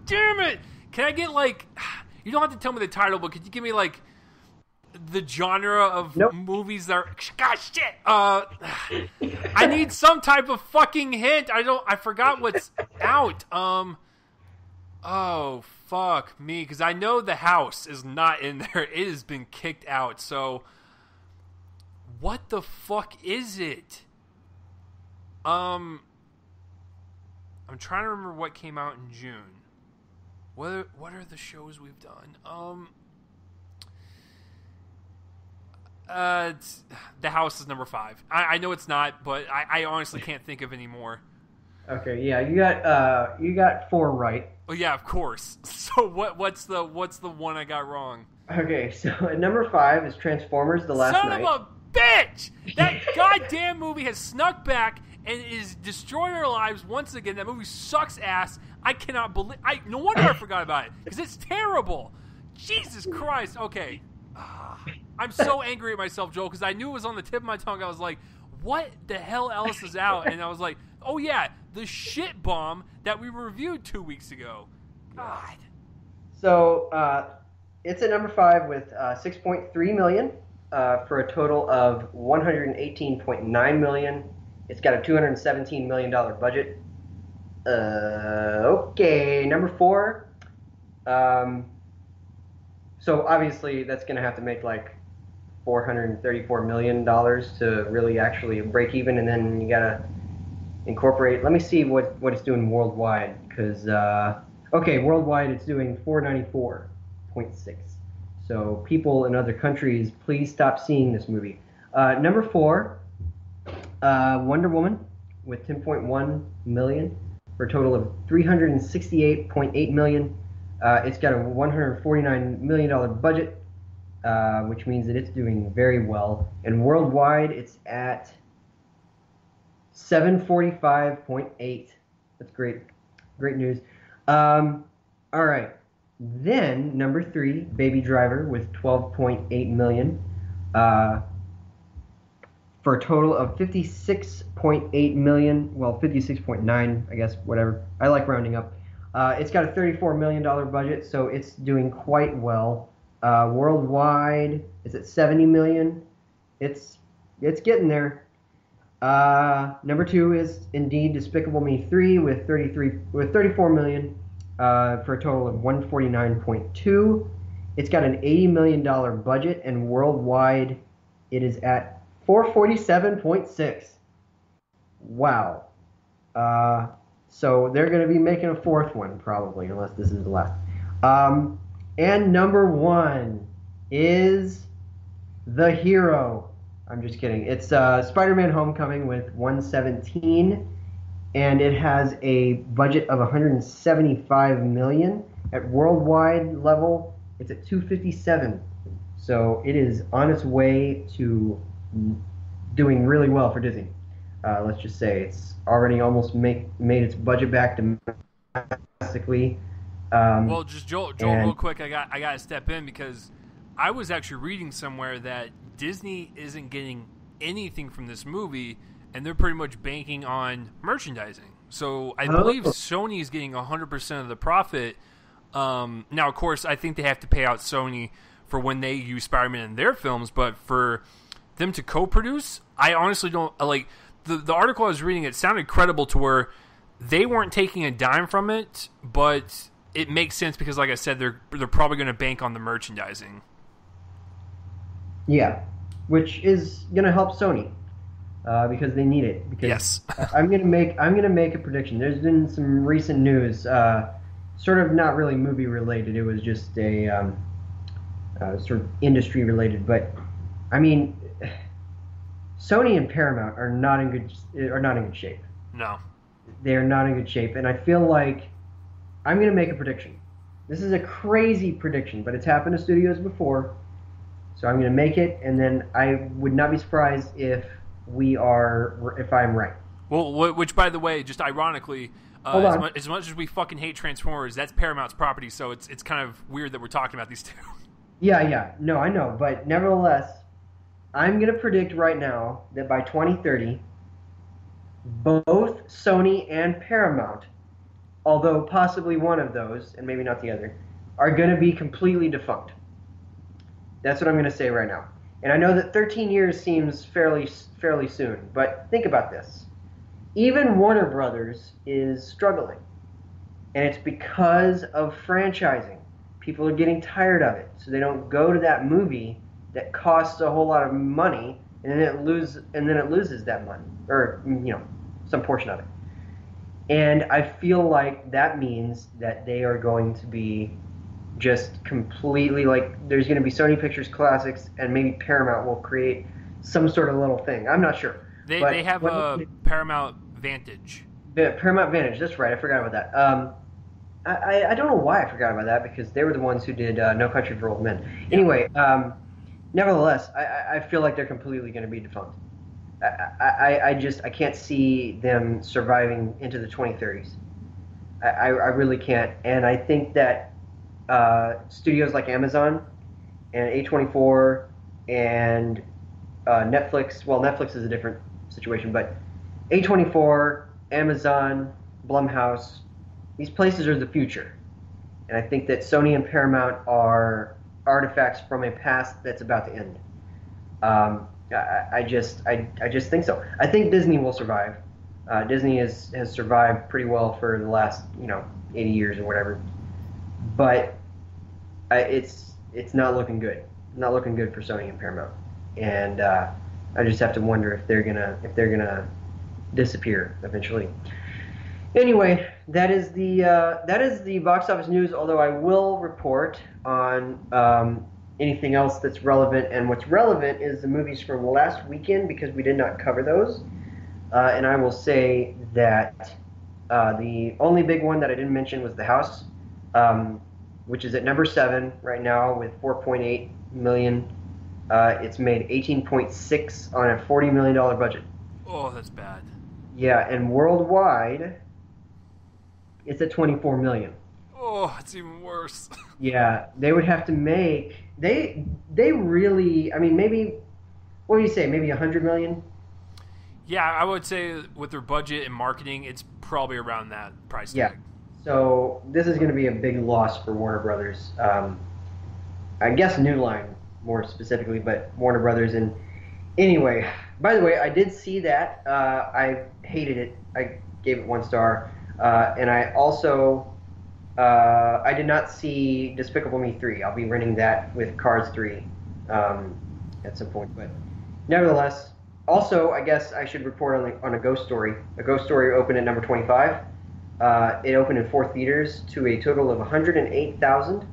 damn it. Can I get, like... You don't have to tell me the title, but could you give me, like, the genre of movies that are... God, shit. I need some type of fucking hint. I forgot what's out. Oh, fuck me, because I know the house is not in there. It has been kicked out, so what the fuck is it? I'm trying to remember what came out in June. What are the shows we've done? The House is number 5. I know it's not, but I honestly can't think of any more. Okay, yeah, you got 4 right. Oh yeah, of course. So what's the one I got wrong? Okay, so at number 5 is Transformers: The Last Night. Son of a bitch! That goddamn movie has snuck back and is destroying our lives once again. That movie sucks ass. I cannot believe. No wonder I forgot about it because it's terrible. Jesus Christ. Okay, I'm so angry at myself, Joel, because I knew it was on the tip of my tongue. I was like, what the hell else is out? And I was like, oh yeah, the shit bomb that we reviewed 2 weeks ago. God. So it's at number 5 with 6.3 million for a total of 118.9 million. It's got a $217 million budget. Okay, number 4. So obviously that's going to have to make like $434 million to really actually break even, and then you got to incorporate. Let me see what it's doing worldwide, because okay, worldwide it's doing 494.6. So people in other countries, please stop seeing this movie. Number 4, Wonder Woman with 10.1 million for a total of 368.8 million. It's got a $149 million budget, which means that it's doing very well. And worldwide, it's at 745.8. That's great. Great news. All right. Then, number 3, Baby Driver with 12.8 million. For a total of 56.8 million. Well, 56.9, I guess, whatever. I like rounding up. It's got a $34 million budget, so it's doing quite well. Worldwide, it's at 70 million. It's getting there. Number 2 is indeed Despicable Me 3 with 34 million for a total of 149.2. It's got an $80 million budget, and worldwide it is at 447.6. Wow. So they're going to be making a 4th one probably, unless this is the last. And number 1 is The Hero. I'm just kidding. It's Spider-Man Homecoming with 117, and it has a budget of 175 million. At worldwide level, it's at 257. So it is on its way to doing really well for Disney. Let's just say it's already almost made its budget back domestically. Well, just Joel, real quick, I got to step in because I was actually reading somewhere that Disney isn't getting anything from this movie, and they're pretty much banking on merchandising. So I believe Sony is getting 100% of the profit. Now, of course, I think they have to pay out Sony for when they use Spider-Man in their films, but for them to co-produce, I honestly don't like. The article I was reading, it sounded credible to where they weren't taking a dime from it, but it makes sense because, like I said, they're probably going to bank on the merchandising. Yeah, which is going to help Sony because they need it. Because yes, I'm going to make a prediction. There's been some recent news, sort of not really movie related. It was just a sort of industry related. But I mean, Sony and Paramount are not in good shape. No, they are not in good shape, and I feel like I'm going to make a prediction. This is a crazy prediction, but it's happened to studios before. So I'm going to make it, and then I would not be surprised if I'm right. Well, which, by the way, just ironically, as much as we fucking hate Transformers, that's Paramount's property, so it's kind of weird that we're talking about these two. Yeah. No, I know, but nevertheless, I'm going to predict right now that by 2030, both Sony and Paramount, although possibly one of those, and maybe not the other, are going to be completely defunct. That's what I'm going to say right now. And I know that 13 years seems fairly soon, but think about this. Even Warner Brothers is struggling. And it's because of franchising. People are getting tired of it, so they don't go to that movie that costs a whole lot of money, and then it loses that money, or some portion of it. And I feel like that means that they are going to be just completely there's going to be Sony Pictures Classics, and maybe Paramount will create some sort of little thing. I'm not sure. They have a Paramount Vantage. Paramount Vantage, that's right. I forgot about that. I don't know why I forgot about that, because they were the ones who did No Country for Old Men. Yeah. Anyway, nevertheless, I feel like they're completely going to be defunct. I can't see them surviving into the 2030s. I really can't. And I think that studios like Amazon and A24 and Netflix, well, Netflix is a different situation, but A24, Amazon, Blumhouse, these places are the future. And I think that Sony and Paramount are artifacts from a past that's about to end. I just think so. I think Disney will survive. Disney has survived pretty well for the last 80 years or whatever. But it's not looking good. Not looking good for Sony and Paramount. And I just have to wonder if they're gonna disappear eventually. Anyway, that is the box office news. Although I will report on anything else that's relevant, and what's relevant is the movies from last weekend, because we did not cover those. And I will say that the only big one that I didn't mention was The House, which is at number 7 right now with 4.8 million. It's made 18.6 on a $40 million budget. Oh, that's bad. Yeah, and worldwide, it's at 24 million. Oh, it's even worse. Yeah, they would have to make they really. I mean, maybe what do you say? Maybe 100 million. Yeah, I would say with their budget and marketing, it's probably around that price tag. Yeah. So this is going to be a big loss for Warner Brothers. I guess New Line more specifically, but Warner Brothers. And anyway, by the way, I did see that. I hated it. I gave it 1 star. And I also I did not see Despicable Me 3. I'll be renting that with Cars 3 at some point. But nevertheless, also I guess I should report on a Ghost Story. A Ghost Story opened at number 25. It opened in 4 theaters to a total of 108,000.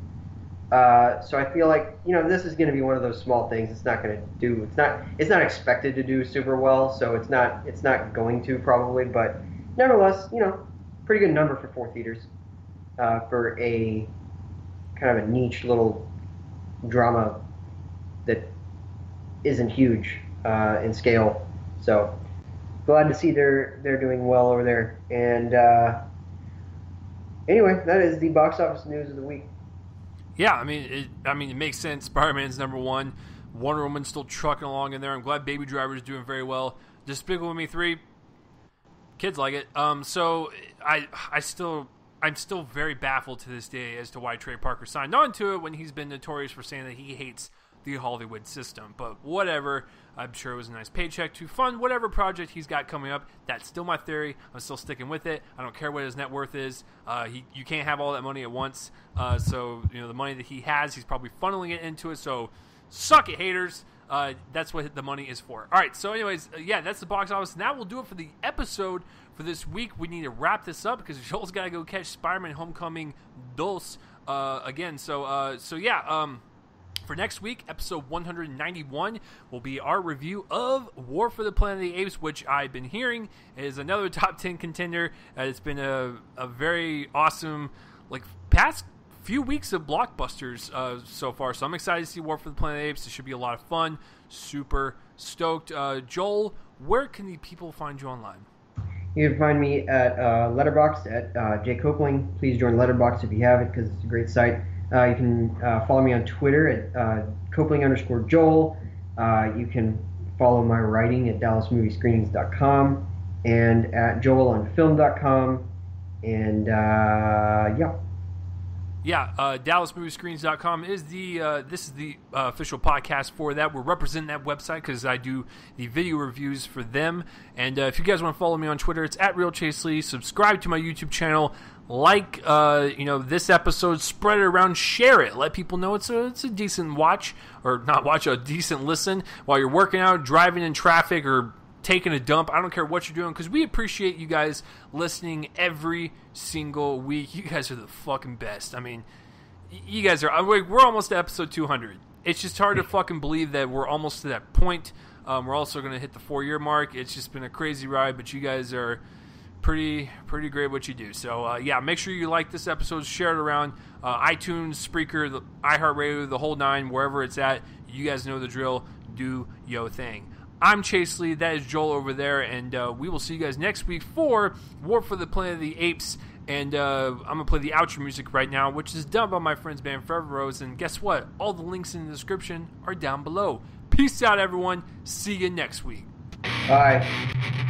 So I feel like this is going to be one of those small things. It's not going to do. It's not expected to do super well. So it's not going to probably. But nevertheless, pretty good number for 4 theaters for a kind of a niche little drama that isn't huge in scale. So glad to see they're doing well over there. And anyway, that is the box office news of the week. Yeah, I mean, it makes sense. Spider-Man's number 1. Wonder Woman's still trucking along in there. I'm glad Baby Driver's doing very well. Despicable Me 3, kids like it. So I'm still very baffled to this day as to why Trey Parker signed on to it when he's been notorious for saying that he hates the Hollywood system. But whatever. I'm sure it was a nice paycheck to fund whatever project he's got coming up. That's still my theory. I'm still sticking with it. I don't care what his net worth is. You can't have all that money at once. So the money that he has, he's probably funneling it into it. So suck it, haters. That's what the money is for. All right. So anyways, that's the box office. And that will do it for the episode for this week. We need to wrap this up because Joel's got to go catch Spider-Man Homecoming 2 again. For next week, episode 191 will be our review of War for the Planet of the Apes, which I've been hearing is another top 10 contender. It's been a very awesome past few weeks of blockbusters so far. So I'm excited to see War for the Planet of the Apes. It should be a lot of fun. Super stoked. Joel, where can the people find you online? You can find me at Letterboxd at J Copling. Please join Letterboxd if you haven't, because it's a great site. You can follow me on Twitter at Copling_Joel. You can follow my writing at DallasMovieScreenings.com and at JoelOnFilm.com. And DallasMovieScreens.com is this is the official podcast for that. We're representing that website because I do the video reviews for them. And if you guys want to follow me on Twitter, it's @RealChaseLee. Subscribe to my YouTube channel. Like this episode, spread it around, share it. Let people know it's a decent watch, or not watch, a decent listen while you're working out, driving in traffic, or taking a dump. I don't care what you're doing, because we appreciate you guys listening every single week. You guys are the fucking best. I mean, you guys are. We're almost to episode 200. It's just hard to fucking believe that we're almost to that point. We're also going to hit the 4-year mark. It's just been a crazy ride, but you guys are pretty great what you do. So make sure you like this episode, share it around iTunes, Spreaker, the iHeartRadio, the whole nine, wherever it's at. You guys know the drill. Do yo thing. I'm Chase Lee. That is Joel over there, and we will see you guys next week for War for the Planet of the Apes. And I'm gonna play the outro music right now, which is done by my friends band Fervent Roze. And guess what? All the links in the description are down below. Peace out, everyone. See you next week. Bye.